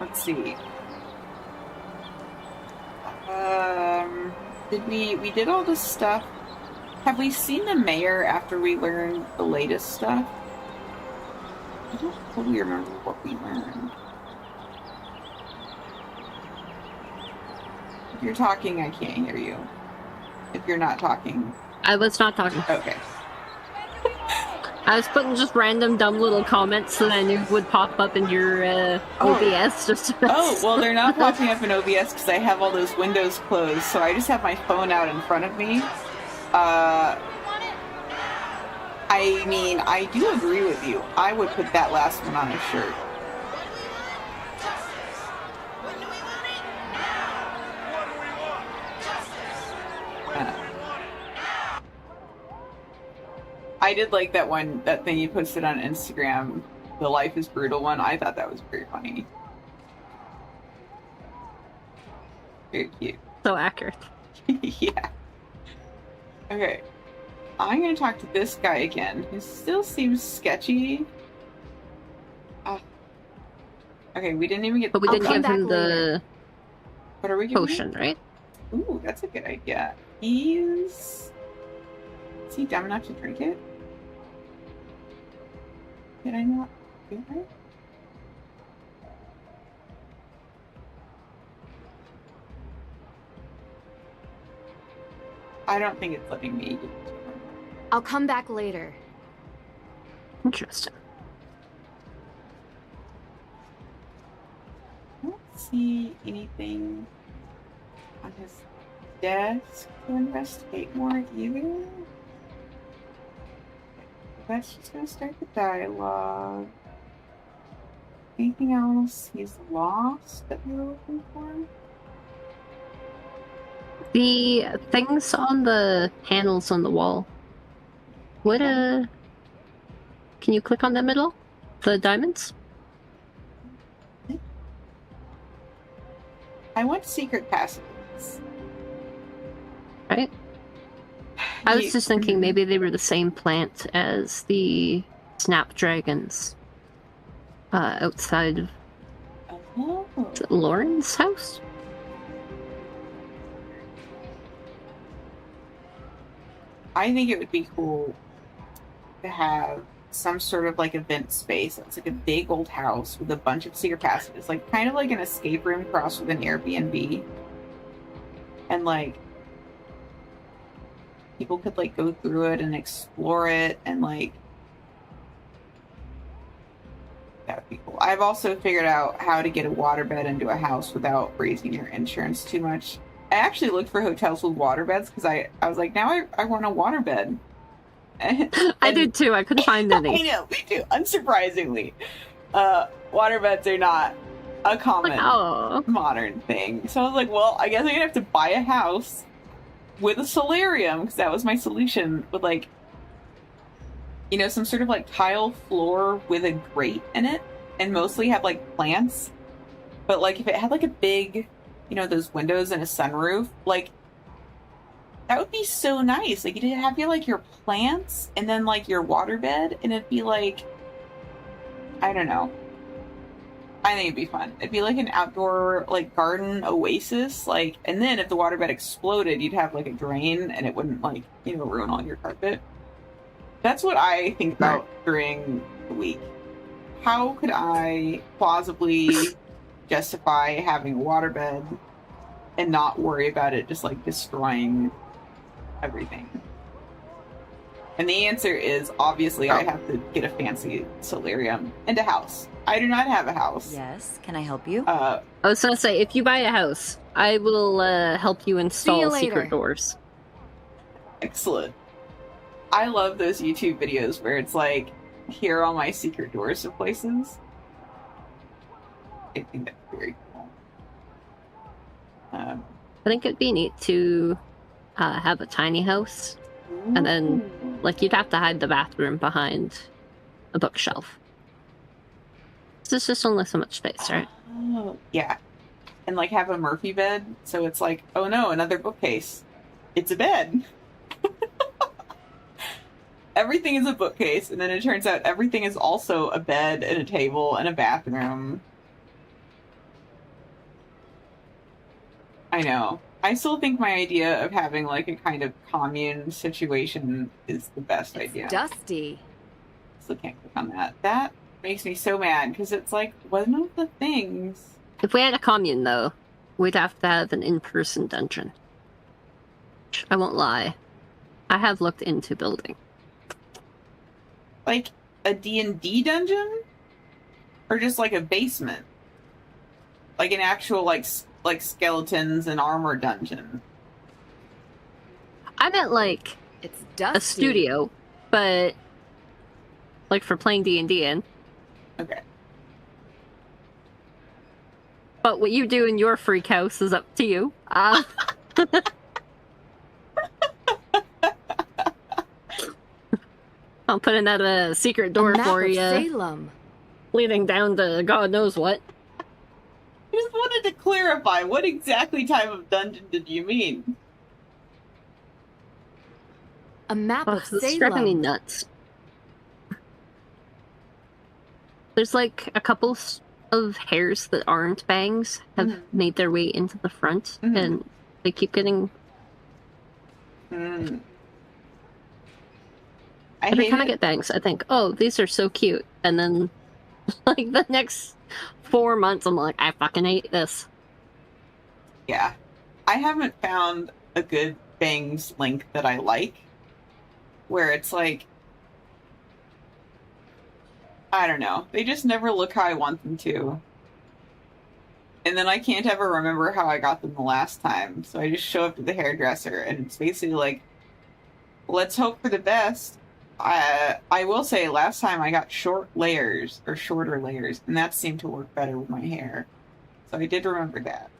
Let's see. We did all this stuff. Have we seen the mayor after we learned the latest stuff? I don't fully remember what we learned. If you're talking, I can't hear you. If you're not talking. I was not talking. Okay. I was putting just random dumb little comments that I knew would pop up in your OBS. Just Oh, well, they're not popping up in OBS because I have all those windows closed, so I just have my phone out in front of me. I mean, I do agree with you. I would put that last one on a shirt. I did like that thing you posted on Instagram, the Life is Brutal one. I thought that was very funny. Very cute. so accurate. Yeah. Okay. I'm gonna talk to this guy again. He still seems sketchy. Okay, we didn't even get. But we I'll didn't come give him back later. the What are we giving him? potion, right? Ooh, that's a good idea. Is he dumb enough to drink it? Did I not do that? I don't think it's letting me give it to him. I'll come back later. Interesting. I don't see anything on his desk to investigate more either. That's just gonna start the dialogue. Anything else he's lost that we were looking for? The things on the panels on the wall. What can you click on the middle? The diamonds? I want secret passages. Right? I was just thinking maybe they were the same plant as the snapdragons outside of Oh. is it Lauren's house? I think it would be cool to have some sort of like event space. It's like a big old house with a bunch of secret passages, like kind of like an escape room crossed with an Airbnb. And like people could like go through it and explore it, and like that would be cool. I've also figured out how to get a waterbed into a house without raising your insurance too much. I actually looked for hotels with waterbeds because I was like, now I want a waterbed. I did too. I couldn't find I any. know, me too. Unsurprisingly, waterbeds are not a common Oh. modern thing. So I was like, well, I guess I'm gonna have to buy a house with a solarium because that was my solution. With like, you know, some sort of like tile floor with a grate in it, and mostly have like plants. But like, if it had like a big, you know, those windows and a sunroof, like that would be so nice. Like you'd have like your plants and then like your waterbed, and it'd be like, I don't know. I think it'd be fun. It'd be like an outdoor like garden oasis. Like, and then if the waterbed exploded, you'd have like a drain, and it wouldn't like, you know, ruin all your carpet. That's what I think about during the week. How could I plausibly justify having a waterbed and not worry about it just like destroying everything? And the answer is obviously I have to get a fancy solarium and a house. I do not have a house. Yes, can I help you? I was gonna say, if you buy a house, I will help you install later. secret doors. Excellent. I love those YouTube videos where it's like, here are all my secret doors to places. I think that's very cool. I think it'd be neat to have a tiny house, and then like you'd have to hide the bathroom behind a bookshelf. There's just only so much space, right? Oh, yeah. And like have a Murphy bed, so it's like, oh no, another bookcase. It's a bed. Everything is a bookcase, and then it turns out everything is also a bed and a table and a bathroom. I know. I still think my idea of having like a kind of commune situation is the best idea. Dusty. Still can't click on that. That makes me so mad because it's like one of the things. If we had a commune, though, we'd have to have an in-person dungeon. I won't lie. I have looked into building. Like a D&D dungeon? Or just like a basement? Like an actual like skeletons and armor dungeon? I meant like It's dusty. a studio, but like for playing D&D in. Okay. But what you do in your freak house is up to you. I'll put in a secret door a map for of you, Salem. leading down to God knows what. I just wanted to clarify, what exactly type of dungeon did you mean? A map of This is driving me Salem. nuts. There's like a couple of hairs that aren't bangs have made their way into the front, and they keep getting. Every time I get bangs, I think, "Oh, these are so cute," and then, like the next 4 months, I'm like, "I fucking hate this." Yeah. I haven't found a good bangs link that I like, where it's like, I don't know, they just never look how I want them to. And then I can't ever remember how I got them the last time, so I just show up to the hairdresser, and it's basically like, let's hope for the best. I will say, last time I got shorter layers, and that seemed to work better with my hair. So I did remember that.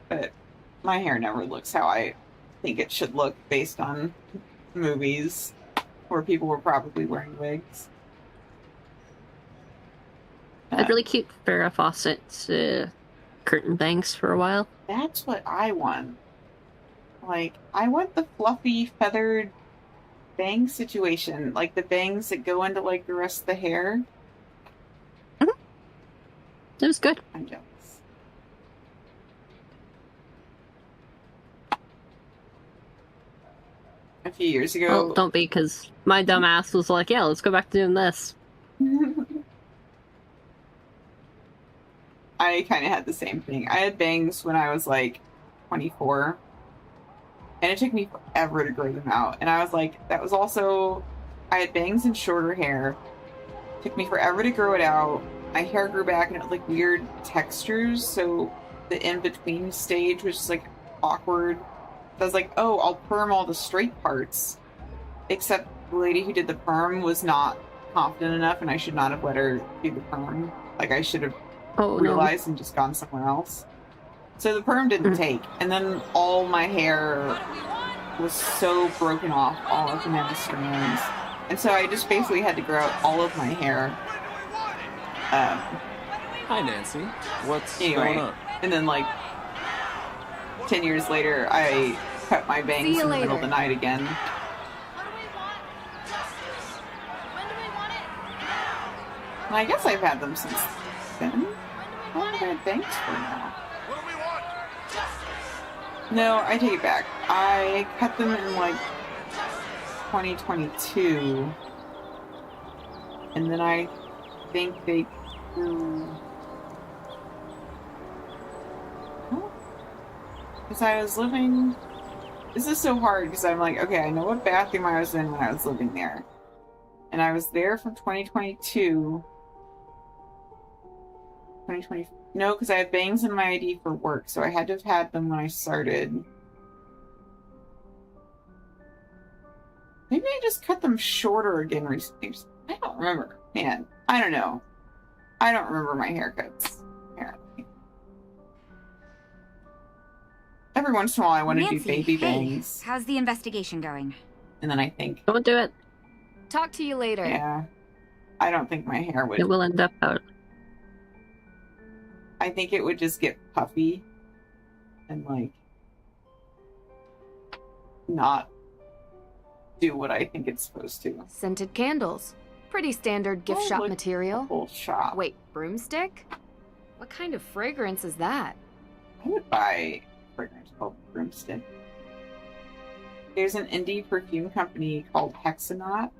But my hair never looks how I think it should look based on movies where people were probably wearing wigs. I had really cute Farrah Fawcett curtain bangs for a while. That's what I want. Like, I want the fluffy, feathered bang situation. Like the bangs that go into, like, the rest of the hair. It was good. I'm jealous. A few years ago... Well, don't be, because my dumb ass was like, yeah, let's go back to doing this. I kind of had the same thing. I had bangs when I was like 24, and it took me forever to grow them out. And I was like, that was also, I had bangs and shorter hair. It took me forever to grow it out. My hair grew back and it was like weird textures, so the in-between stage was just like awkward. So I was like, oh, I'll perm all the straight parts. Except the lady who did the perm was not confident enough, and I should not have let her do the perm. Like, I should have realized and just gone somewhere else. So the perm didn't take, and then all my hair was so broken off, all of them had strands, and so I just basically had to grow out all of my hair. Hi, Nancy. What's going on? And then like 10 years later, I cut my bangs in the middle of the night again. And I guess I've had them since then. How long have I had bangs for now? No, I take it back. I cut them in like 2022. And then I think they grew... Because I was living... This is so hard because I'm like, okay, I know what bathroom I was in when I was living there. And I was there from 2022... 2020. No, because I had bangs in my ID for work, so I had to have had them when I started. just cut them shorter again recently. I don't remember. Man, I don't know. I don't remember my haircuts, apparently. Every once in a while I want to do baby bangs. How's the investigation going? And then I think... Don't do it. Talk to you later. Yeah. I don't think my hair would... It will end up out. I think it would just get puffy. And, like... not do what I think it's supposed to. Scented candles. Pretty standard gift shop material. Whole shop. Wait, broomstick? What kind of fragrance is that? I would buy a fragrance called Broomstick. There's an indie perfume company called Hexanaut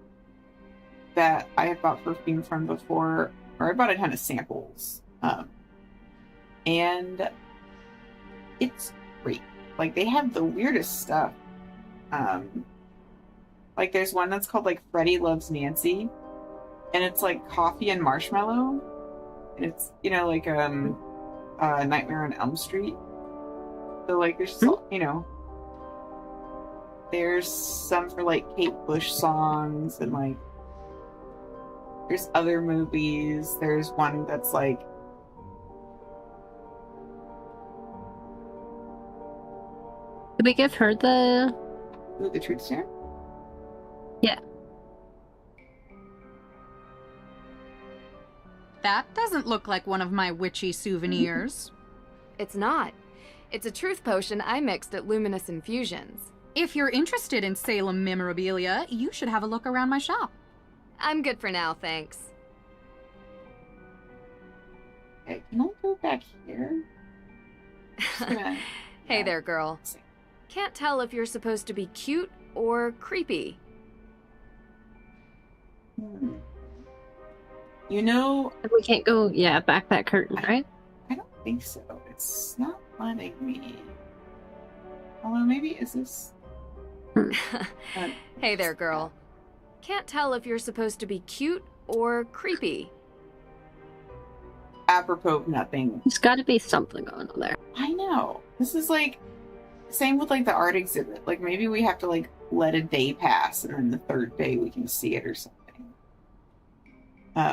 that I have bought perfume from before, or I bought a ton of samples. And it's great. Like, they have the weirdest stuff. Like, there's one that's called, like, Freddie Loves Nancy. And it's, like, coffee and marshmallow. And it's, you know, like, Nightmare on Elm Street. So, like, there's just, you know... There's some for, like, Kate Bush songs, and, like... There's other movies. There's one that's, like... Did we give her the... Ooh, the truth serum? Yeah. That doesn't look like one of my witchy souvenirs. It's not. It's a truth potion I mixed at Luminous Infusions. If you're interested in Salem memorabilia, you should have a look around my shop. I'm good for now, thanks. Okay, can I go back here? Hey there, girl. Can't tell if you're supposed to be cute or creepy. You know... We can't go, back that curtain, right? I don't think so. It's not letting me. Although maybe is this... Hey there, girl. Can't tell if you're supposed to be cute or creepy. Apropos of nothing. There's gotta be something going on there. I know. This is like... Same with, like, the art exhibit. Like, maybe we have to, like, let a day pass, and then the third day we can see it or something.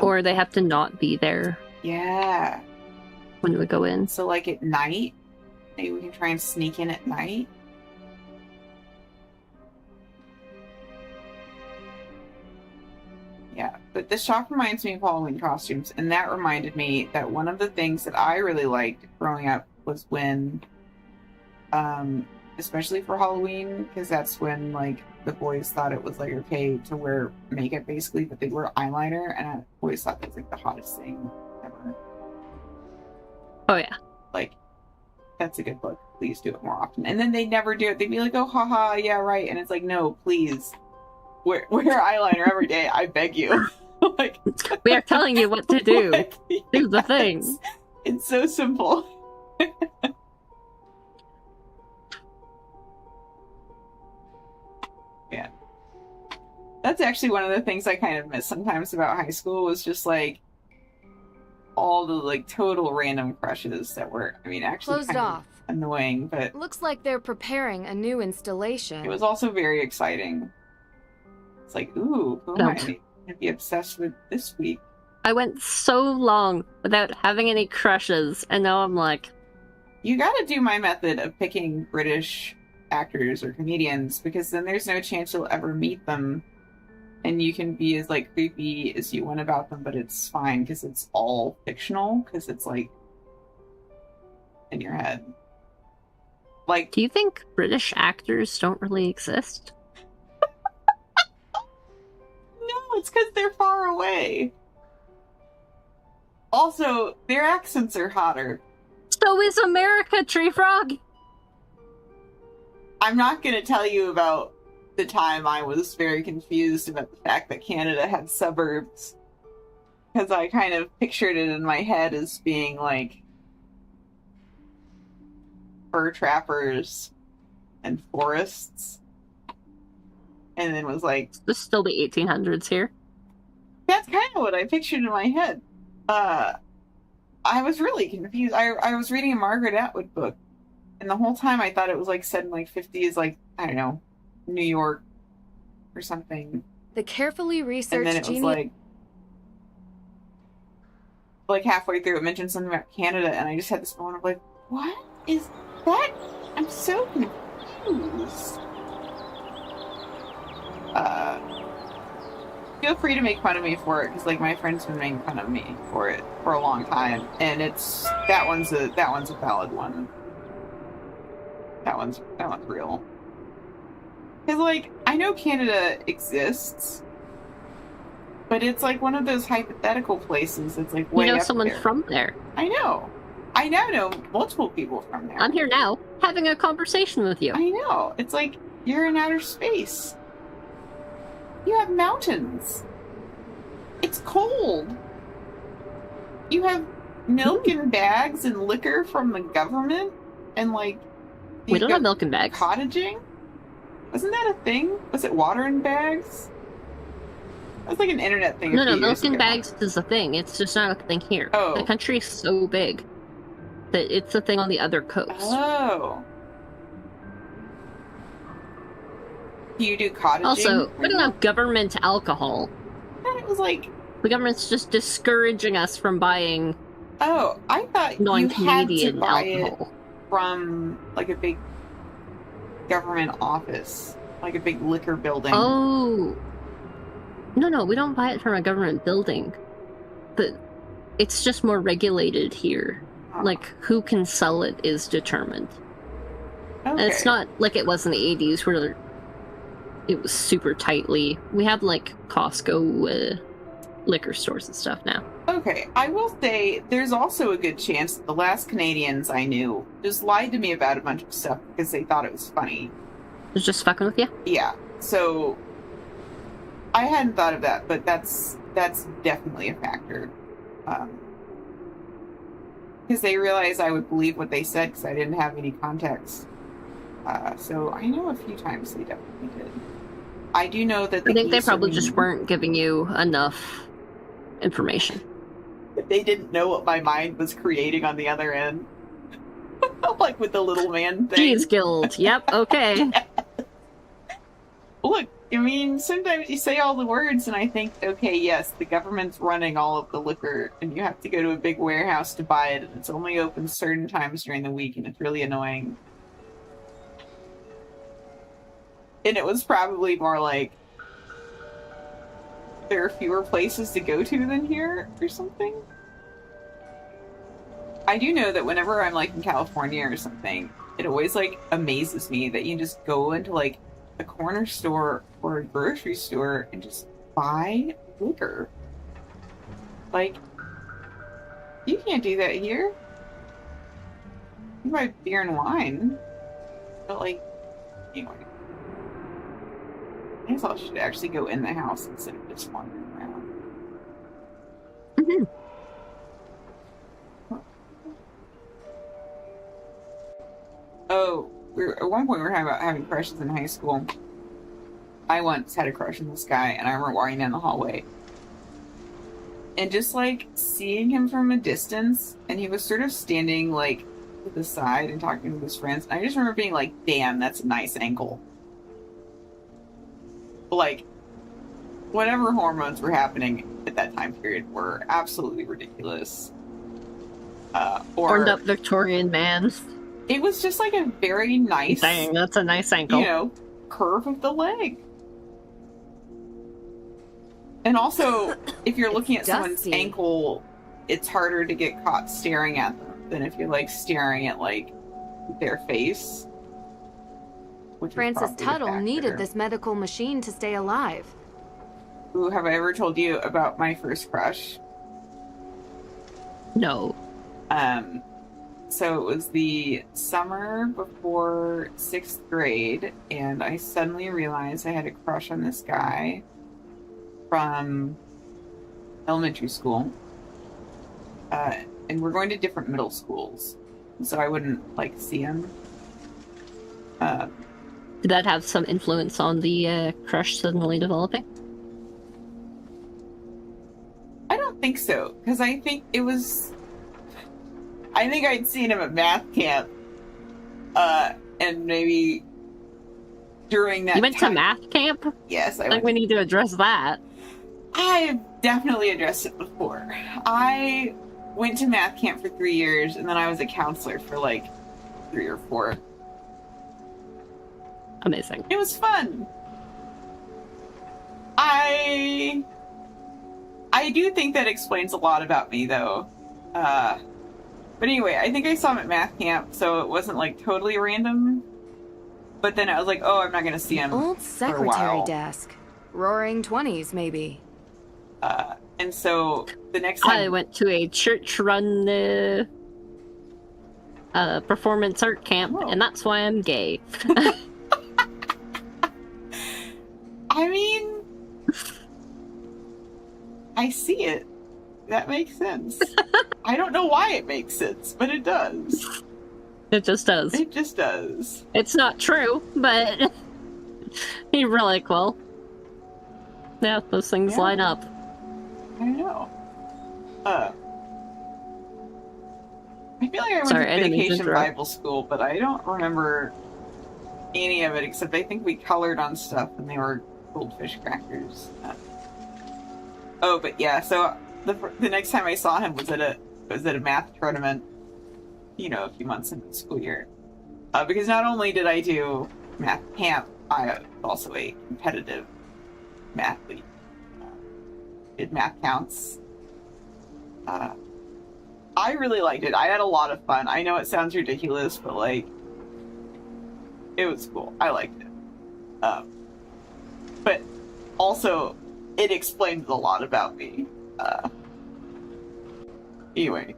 Or they have to not be there. Yeah. When we go in. So, like, at night, maybe we can try and sneak in at night. Yeah, but this shop reminds me of Halloween costumes, and that reminded me that one of the things that I really liked growing up was when, especially for Halloween, because that's when, like, the boys thought it was, like, okay to wear makeup, basically, but they wear eyeliner, and I always thought that was, like, the hottest thing ever. Oh, yeah. Like, that's a good look. Please do it more often. And then they never do it. They'd be like, oh, haha, yeah, right. And it's like, no, please. Wear eyeliner every day. I beg you. Like, we are telling you what to do. Like, do the thing. It's so simple. Yeah. That's actually one of the things I kind of miss sometimes about high school was just like all the like total random crushes that were, I mean, actually Closed kind off. of annoying, but Looks like they're preparing a new installation. it was also very exciting. It's like, ooh, who am I going to be obsessed with this week? I went so long without having any crushes, and now I'm like... You gotta do my method of picking British actors or comedians, because then there's no chance you'll ever meet them, and you can be as, like, creepy as you want about them, but it's fine, because it's all fictional, because it's, like, in your head. Like... Do you think British actors don't really exist? No, it's because they're far away. Also, their accents are hotter. So is America, Tree Frog! I'm not going to tell you about the time I was very confused about the fact that Canada had suburbs. Because I kind of pictured it in my head as being, like, fur trappers and forests. And then was like... This is still the 1800s here. That's kind of what I pictured in my head. I was really confused. I was reading a Margaret Atwood book, and the whole time I thought it was, like, set in, like, 50s, like, I don't know, New York, or something. The carefully And researched then it was like halfway through it mentioned something about Canada, and I just had this moment of like, what is that? I'm so confused. Feel free to make fun of me for it, because like my friends have been making fun of me for it for a long time, and that one's a valid one. That one's real. Because like I know Canada exists, but it's like one of those hypothetical places that's like way up someone there. from there. I know. I now know multiple people from there. I'm here now, having a conversation with you. I know. It's like you're in outer space. You have mountains. It's cold. You have milk in bags and liquor from the government, and like we don't have milk in bags. Cottaging? Wasn't that a thing? Was it water in bags? That was like an internet thing. No, milk in bags is a thing. It's just not a thing here. Oh. The country is so big that it's a thing on the other coast. Oh. Do you do cottaging? Also, we don't have government alcohol. And it was like... The government's just discouraging us from buying Oh, I thought non-Canadian you had to buy alcohol. it from like a big government office. Like a big liquor building. Oh. No, we don't buy it from a government building. But it's just more regulated here. Oh. Like, who can sell it is determined. Okay. And it's not like it was in the 80s where it was super tightly. We have, like, Costco liquor stores and stuff now. Okay, I will say there's also a good chance that the last Canadians I knew just lied to me about a bunch of stuff because they thought it was funny. It's just fucking with you? Yeah, so I hadn't thought of that, but that's definitely a factor. Because they realized I would believe what they said because I didn't have any context. So I know a few times they definitely did. I do know that I think they probably just weren't giving you enough information. They didn't know what my mind was creating on the other end. Like with the little man thing. Cheese Guild. Yep, okay. Look, I mean, sometimes you say all the words and I think, okay, yes, the government's running all of the liquor and you have to go to a big warehouse to buy it and it's only open certain times during the week and it's really annoying. And it was probably more like there are fewer places to go to than here or something. I do know that whenever I'm like in California or something, it always like amazes me that you can just go into like a corner store or a grocery store and just buy liquor. Like, you can't do that here. You buy beer and wine. But like, anyway. I guess I should actually go in the house instead of just wandering around. Mm-hmm. Oh, at one point we were talking about having crushes in high school. I once had a crush on this guy, and I remember walking down the hallway. And just, like, seeing him from a distance, and he was sort of standing, like, to the side and talking to his friends. And I just remember being like, damn, that's a nice angle. Like, whatever hormones were happening at that time period were absolutely ridiculous. Horned up Victorian man. It was just like a very nice... Dang, that's a nice ankle. You know, curve of the leg. And also, if you're looking at someone's ankle, it's harder to get caught staring at them than if you're, like, staring at, like, their face. Francis Tuttle needed this medical machine to stay alive. Ooh, have I ever told you about my first crush? No. So it was the summer before 6th grade, and I suddenly realized I had a crush on this guy from elementary school. And we're going to different middle schools, so I wouldn't, like, see him. Did that have some influence on the crush suddenly developing? I don't think so, because I think it was... I think I'd seen him at math camp, and maybe during that You went time. to math camp? Yes, I think we need to address that. I've definitely addressed it before. I went to math camp for 3 years, and then I was a counselor for like 3 or 4. Amazing. It was fun. I do think that explains a lot about me, though. But anyway, I think I saw him at math camp, so it wasn't like totally random. But then I was like, oh, I'm not going to see him Old for a secretary while. desk. Roaring 20s, maybe. And so the next time I went to a church-run performance art camp, and that's why I'm gay. I mean, I see it. That makes sense. I don't know why it makes sense, but it does. It just does. It just does. It's not true, but you're really cool. Yeah, those things line up. I know. I feel like I went Sorry, I to didn't mean to vacation interrupt. Bible school, but I don't remember any of it except I think we colored on stuff and they were goldfish crackers. But yeah, so the next time I saw him was at a math tournament, a few months into the school year. Because not only did I do math camp, I was also a competitive mathlete. Did math counts. I really liked it. I had a lot of fun. I know it sounds ridiculous, but like, it was cool. I liked it. But also, it explained a lot about me. Anyway.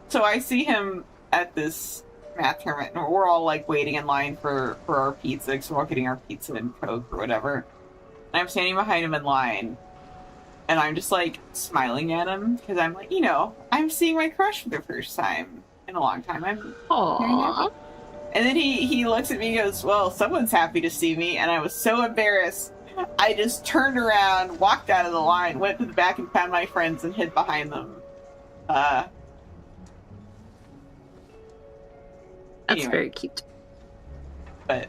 So I see him at this math tournament, and we're all like waiting in line for our pizza, because we're all getting our pizza and Coke or whatever. And I'm standing behind him in line, and I'm just like smiling at him, because I'm like, I'm seeing my crush for the first time in a long time. I'm very Aww. happy. And then he looks at me and goes, well, someone's happy to see me, and I was so embarrassed. I just turned around, walked out of the line, went to the back and found my friends and hid behind them. That's anyway. very cute. But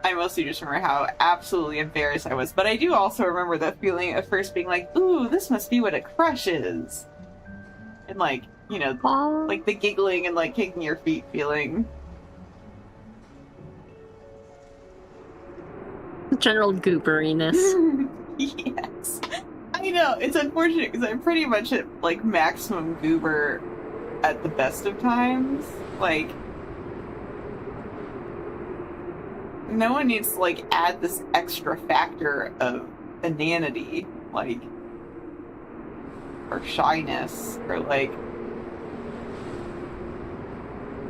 I mostly just remember how absolutely embarrassed I was. But I do also remember the feeling of first being like, ooh, this must be what a crush is. And like, Aww. like the giggling and like kicking your feet feeling. General gooberiness. Yes. I know, it's unfortunate because I'm pretty much at like maximum goober at the best of times. Like, no one needs to like add this extra factor of inanity, like, or shyness, or like,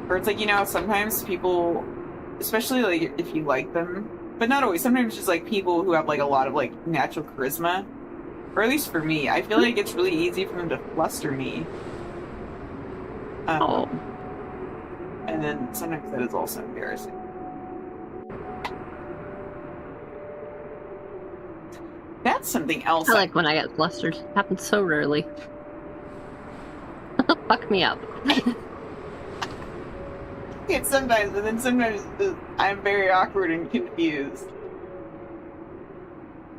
or it's like, sometimes people, especially like if you like them, but not always, sometimes just like people who have like a lot of like natural charisma, or at least for me, I feel like it's really easy for them to fluster me. And then sometimes that is also embarrassing. That's something else. I like when I get flustered. It happens so rarely. Fuck me up. It's sometimes, and then sometimes I'm very awkward and confused.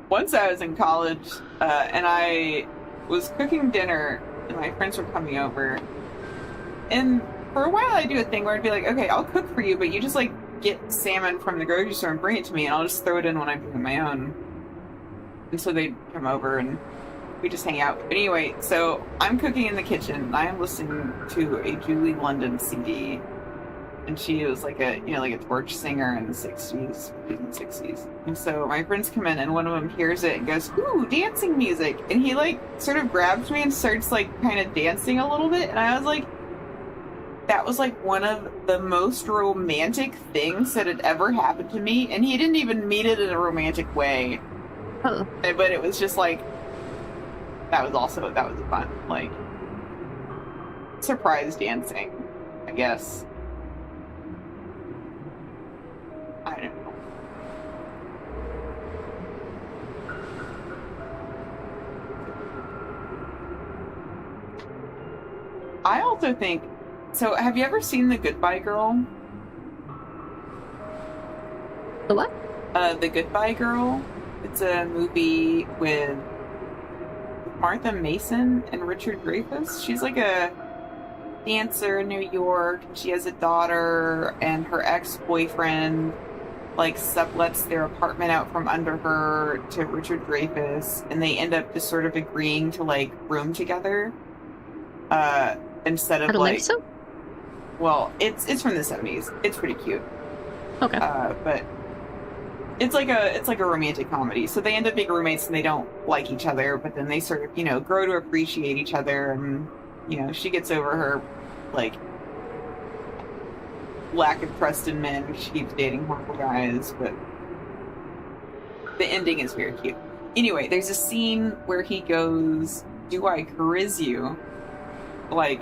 Once I was in college, and I was cooking dinner, and my friends were coming over. And for a while, I do a thing where I'd be like, okay, I'll cook for you, but you just like get salmon from the grocery store and bring it to me, and I'll just throw it in when I'm doing my own. And so they'd come over and we just hang out. But anyway, so I'm cooking in the kitchen, and I am listening to a Julie London CD. And she was like a torch singer in the 60s. And so my friends come in, and one of them hears it and goes, ooh, dancing music. And he like sort of grabs me and starts like kind of dancing a little bit. And I was like, that was like one of the most romantic things that had ever happened to me. And he didn't even mean it in a romantic way. Oh. But it was just like, that was fun, like, surprise dancing, I guess. I don't know. I also think, so have you ever seen The Goodbye Girl? The what? The Goodbye Girl. It's a movie with Martha Mason and Richard Dreyfuss. She's like a dancer in New York. She has a daughter, and her ex-boyfriend like sublets their apartment out from under her to Richard Dreyfuss, and they end up just sort of agreeing to like room together. Instead of like, so? Well, it's from the 70s. It's pretty cute. Okay. But it's like a romantic comedy. So they end up being roommates and they don't like each other, but then they sort of, grow to appreciate each other, and she gets over her like lack of trust in men. She keeps dating horrible guys, but the ending is very cute. Anyway, there's a scene where he goes, "Do I chariz you?" Like,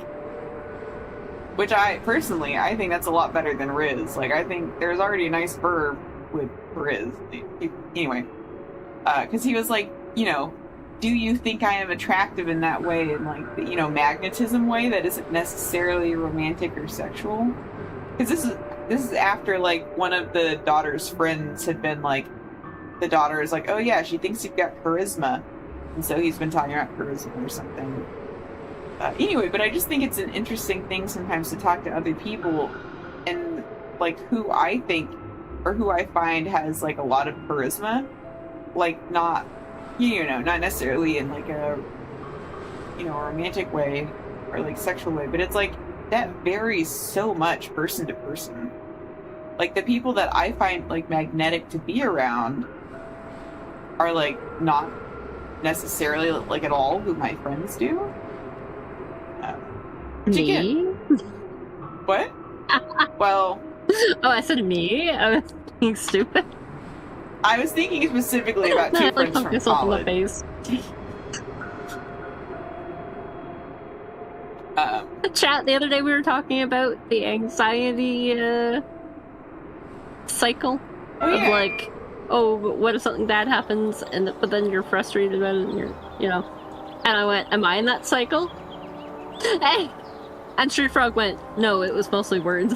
which I think that's a lot better than riz. Like, I think there's already a nice verb with chariz. Anyway, because he was like, do you think I am attractive in that way, in like the, magnetism way that isn't necessarily romantic or sexual? Because this is after like one of the daughter's friends had been like, the daughter is like, oh yeah, she thinks you've got charisma, and so he's been talking about charisma or something. Anyway, but I just think it's an interesting thing sometimes to talk to other people, and like who I think or who I find has like a lot of charisma, like not necessarily in like a romantic way or like sexual way, but it's like that varies so much person to person. Like the people that I find like magnetic to be around are like not necessarily like at all who my friends do. Me? What? Well, oh, I said me? I was being stupid. I was thinking specifically about two friends from college. The chat the other day we were talking about the anxiety cycle of like, oh, what if something bad happens, but then you're frustrated about it, and you're, and I went, am I in that cycle? Hey, and Tree Frog went, no, it was mostly words.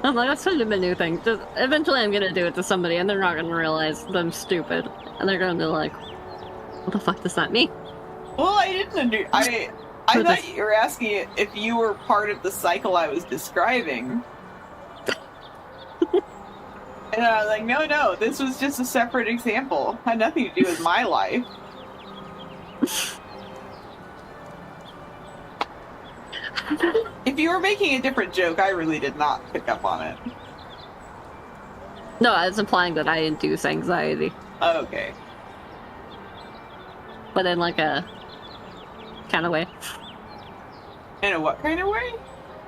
I'm like, that's kind of a new thing. Just, eventually I'm gonna do it to somebody and they're not gonna realize that I'm stupid. And they're gonna be like, what the fuck does that mean? Well, I didn't I thought you were asking if you were part of the cycle I was describing. And I was like, no, this was just a separate example. Had nothing to do with my life. If you were making a different joke, I really did not pick up on it. No, I was implying that I induce anxiety. Oh, okay. But in like a kind of way. In a what kind of way?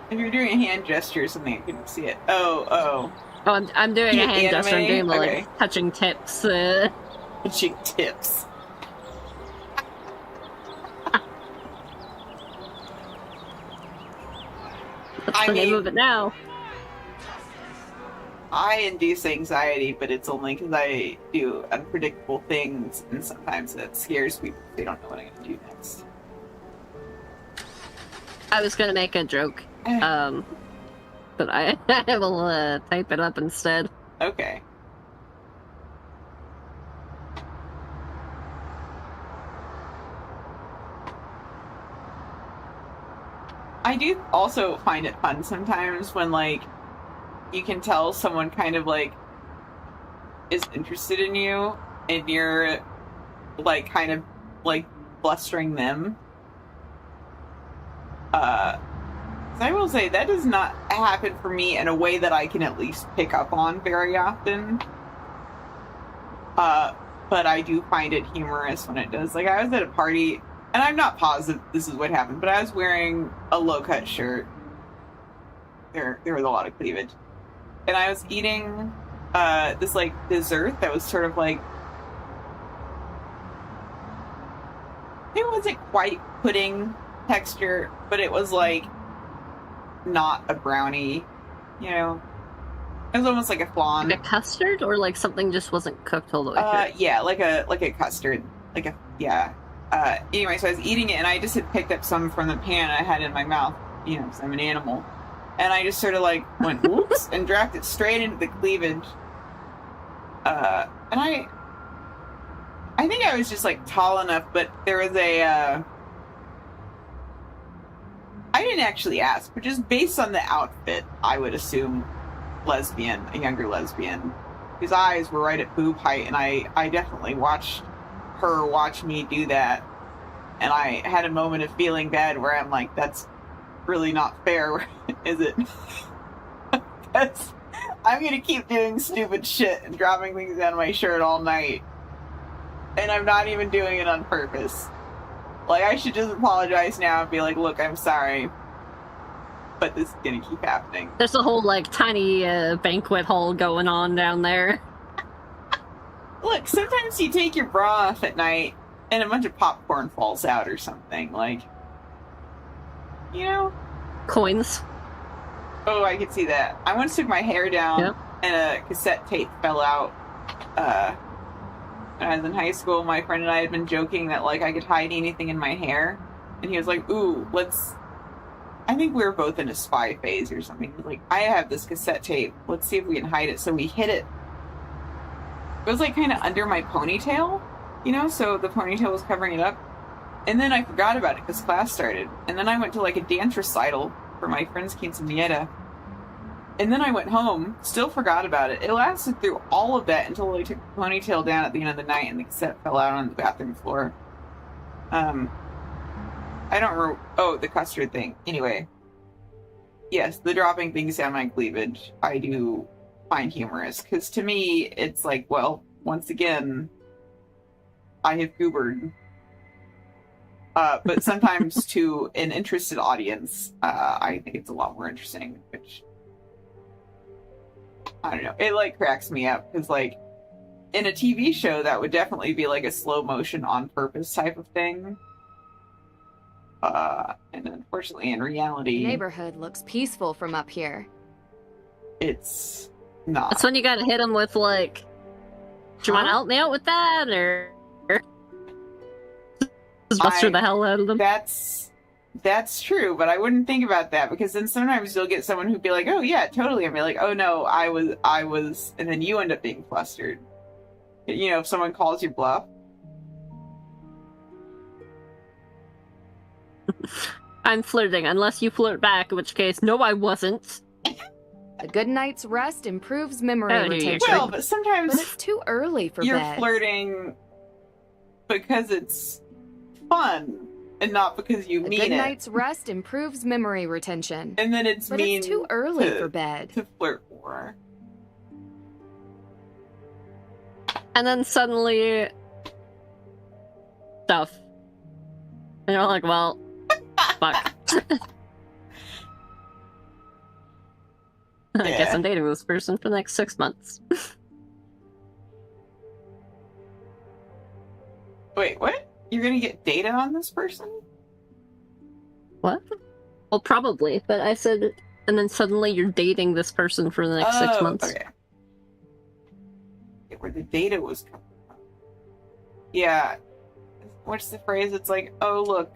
If you're doing a hand gesture or something, I couldn't see it. Oh. Oh, I'm doing a hand gesture. I'm doing the like touching tips. Touching tips. That's the name of it now. I induce anxiety, but it's only because I do unpredictable things, and sometimes it scares people. They don't know what I'm going to do next. I was going to make a joke, but I will type it up instead. Okay. I do also find it fun sometimes when, like, you can tell someone kind of, like, is interested in you, and you're, like, kind of, like, blustering them. I will say, that does not happen for me in a way that I can at least pick up on very often. But I do find it humorous when it does. Like, I was at a party, and I'm not positive this is what happened, but I was wearing a low-cut shirt. There was a lot of cleavage. And I was eating this, like, dessert that was sort of like... It wasn't quite pudding texture, but it was, like, not a brownie, you know? It was almost like a flan. Like a custard, or like something just wasn't cooked all the way through? Yeah, like a custard. Yeah. Anyway, so I was eating it, and I just had picked up some from the pan I had in my mouth, you know, because I'm an animal. And I just sort of like went whoops and dropped it straight into the cleavage. And I think I was just like tall enough, but there was a I didn't actually ask, but just based on the outfit, I would assume lesbian, a younger lesbian. His eyes were right at boob height, and I definitely watched her watch me do that. And I had a moment of feeling bad where I'm like, that's really not fair, is it? Because I'm going to keep doing stupid shit and dropping things down my shirt all night. And I'm not even doing it on purpose. Like, I should just apologize now and be like, look, I'm sorry. But this is going to keep happening. There's a whole, like, tiny banquet hall going on down there. Look, sometimes you take your bra off at night and a bunch of popcorn falls out or something. Like, you know? Coins. Oh, I could see that. I once took my hair down and a cassette tape fell out. When I was in high school, my friend and I had been joking that, like, I could hide anything in my hair. And he was like, ooh, I think we were both in a spy phase or something. He was like, I have this cassette tape. Let's see if we can hide it. So we hid it. It was, like, kind of under my ponytail, you know? So the ponytail was covering it up. And then I forgot about it because class started. And then I went to, like, a dance recital for my friend's quinceañera. And then I went home, still forgot about it. It lasted through all of that until I took the ponytail down at the end of the night and the cassette fell out on the bathroom floor. I don't remember. Oh, the custard thing. Anyway. Yes, the dropping things down my cleavage, I do find humorous. Because to me, it's like, well, once again, I have goobered. But sometimes to an interested audience, I think it's a lot more interesting, which... I don't know. It, like, cracks me up, because, like, in a TV show, that would definitely be, like, a slow motion on purpose type of thing. And unfortunately, in reality... The neighborhood looks peaceful from up here. It's not. That's when you gotta hit him with, like, do you want to help me out with that, or... Just buster the hell out of them? That's true, but I wouldn't think about that, because then sometimes you'll get someone who'd be like, oh yeah, totally, and be like, oh no, I was, and then you end up being flustered. You know, if someone calls you bluff. I'm flirting, unless you flirt back, in which case, no, I wasn't. A good night's rest improves memory retention. Well, but sometimes... But it's too early for you're bed. flirting because it's fun. And not because you mean it. A good night's rest improves memory retention. And then it's but mean it's too early for bed. To flirt more. And then suddenly... stuff. And you're like, well... fuck. I guess I'm dating this person for the next 6 months. Wait, what? You're gonna get data on this person? What? Well, probably, but I said, and then suddenly you're dating this person for the next 6 months. Okay. Where the data was coming from. Yeah. What's the phrase? It's like, oh look,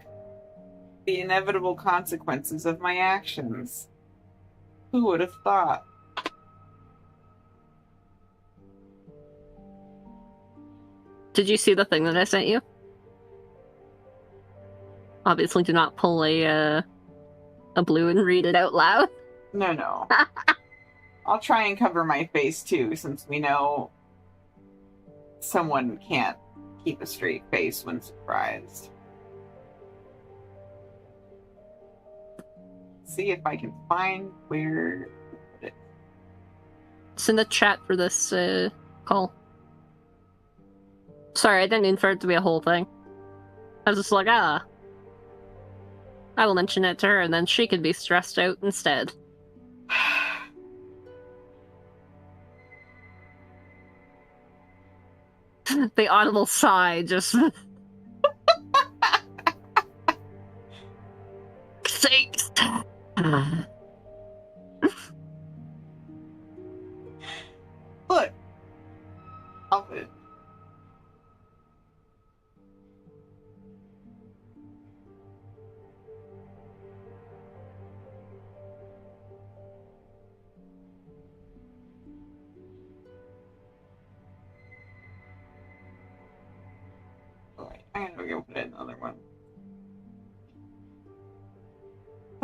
the inevitable consequences of my actions. Who would have thought? Did you see the thing that I sent you? Obviously, do not pull a blue and read it out loud. No. I'll try and cover my face too, since we know someone can't keep a straight face when surprised. See if I can find where it is. It's in the chat for this call. Sorry, I didn't mean for it to be a whole thing. I was just like, I will mention it to her, and then she could be stressed out instead. The audible sigh just... Sakes! Look! I'll put it.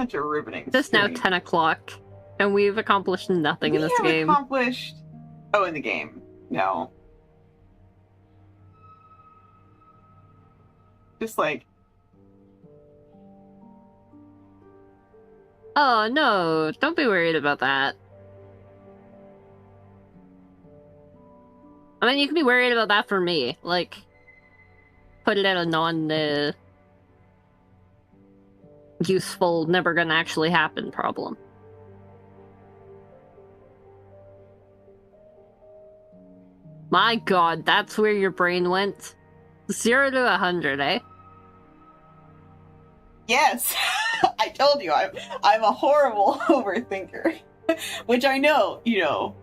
Such a riveting It's now story. 10 o'clock, and we've accomplished nothing in this game. Accomplished... Oh, in the game. No. Just like... Oh, no, don't be worried about that. I mean, you can be worried about that for me. Like, put it at a useful, never gonna actually happen problem. My god, that's where your brain went? 0 to 100, eh? Yes! I told you, I'm a horrible overthinker. Which I know, you know.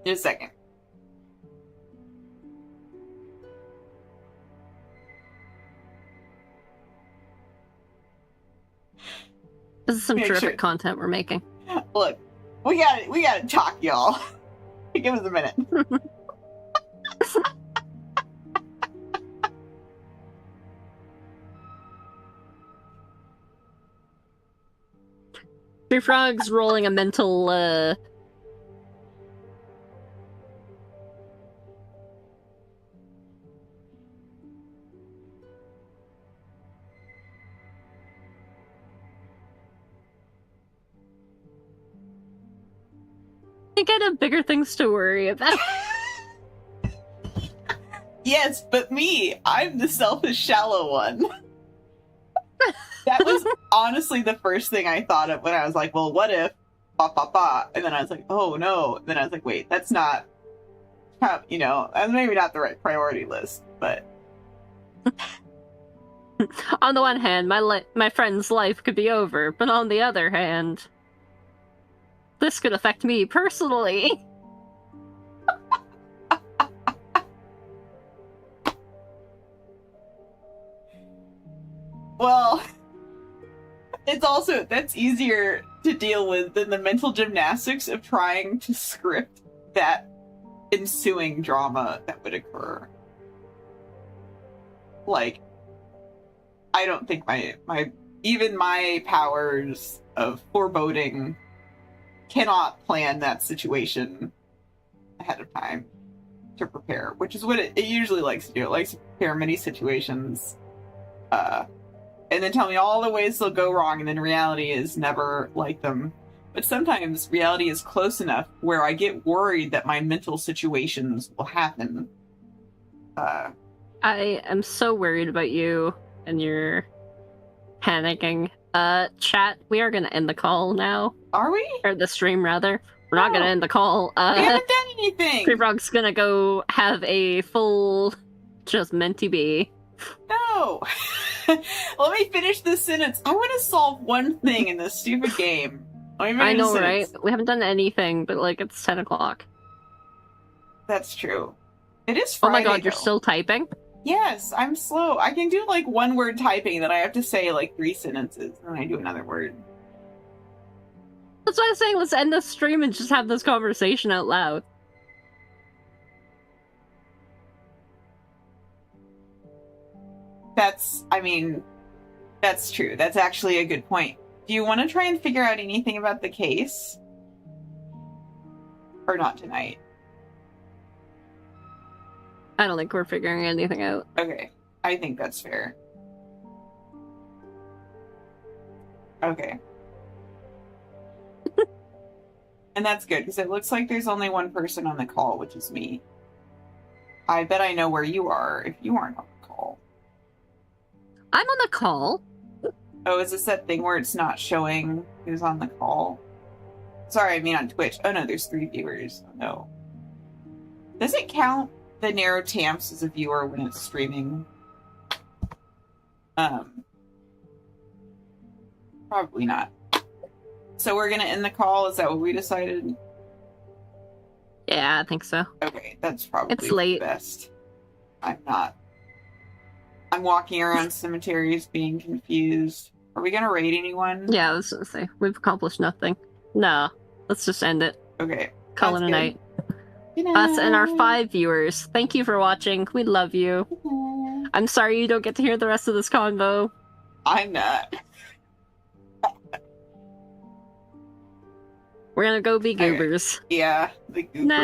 Just a second. This is some Make terrific sure. content we're making. Look, we gotta talk, y'all. Give us a minute. Three Frogs rolling a mental, I think I'd have bigger things to worry about. Yes, but me, I'm the selfish, shallow one. That was honestly the first thing I thought of when I was like, well, what if, ba ba ba, and then I was like, oh no, and then I was like, wait, that's not, you know, and maybe not the right priority list, but... On the one hand, my friend's life could be over, but on the other hand, this could affect me personally. Well, it's also, that's easier to deal with than the mental gymnastics of trying to script that ensuing drama that would occur. Like, I don't think even my powers of foreboding cannot plan that situation ahead of time to prepare, which is what it usually likes to do. It likes to prepare many situations, and then tell me all the ways they'll go wrong, and then reality is never like them. But sometimes reality is close enough where I get worried that my mental situations will happen. I am so worried about you and your panicking. Chat, we are gonna end the call now. Are we? Or the stream, rather. We're not gonna end the call. We haven't done anything! Three Frog's gonna go have a full just meant to be. No! Let me finish this sentence. I want to solve one thing in this stupid game. I know, right? We haven't done anything, but like it's 10 o'clock. That's true. It is Friday. Oh my god, you're though. still typing? Yes, I'm slow. I can do like one word typing that I have to say like 3 sentences, and then I do another word. That's why I'm saying let's end this stream and just have this conversation out loud. That's true. That's actually a good point. Do you want to try and figure out anything about the case? Or not tonight? I don't think we're figuring anything out. Okay, I think that's fair. Okay. And that's good, because it looks like there's only one person on the call, which is me. I bet I know where you are if you aren't on the call. I'm on the call. Oh, is this that thing where it's not showing who's on the call? Sorry, I mean on Twitch. Oh no, there's 3 viewers. Oh, no. Does it count the narrow tamps as a viewer when it's streaming? Probably not. So we're gonna end the call? Is that what we decided? Yeah, I think so. Okay, that's probably It's late. the best. I'm not. I'm walking around cemeteries being confused. Are we gonna raid anyone? Yeah, I was gonna say, we've accomplished nothing. No, let's just end it. Okay. Call it a good. night. Good Us and our night. 5 viewers, thank you for watching. We love you. I'm sorry you don't get to hear the rest of this convo. I'm not. We're gonna go be goobers. Yeah, the goober.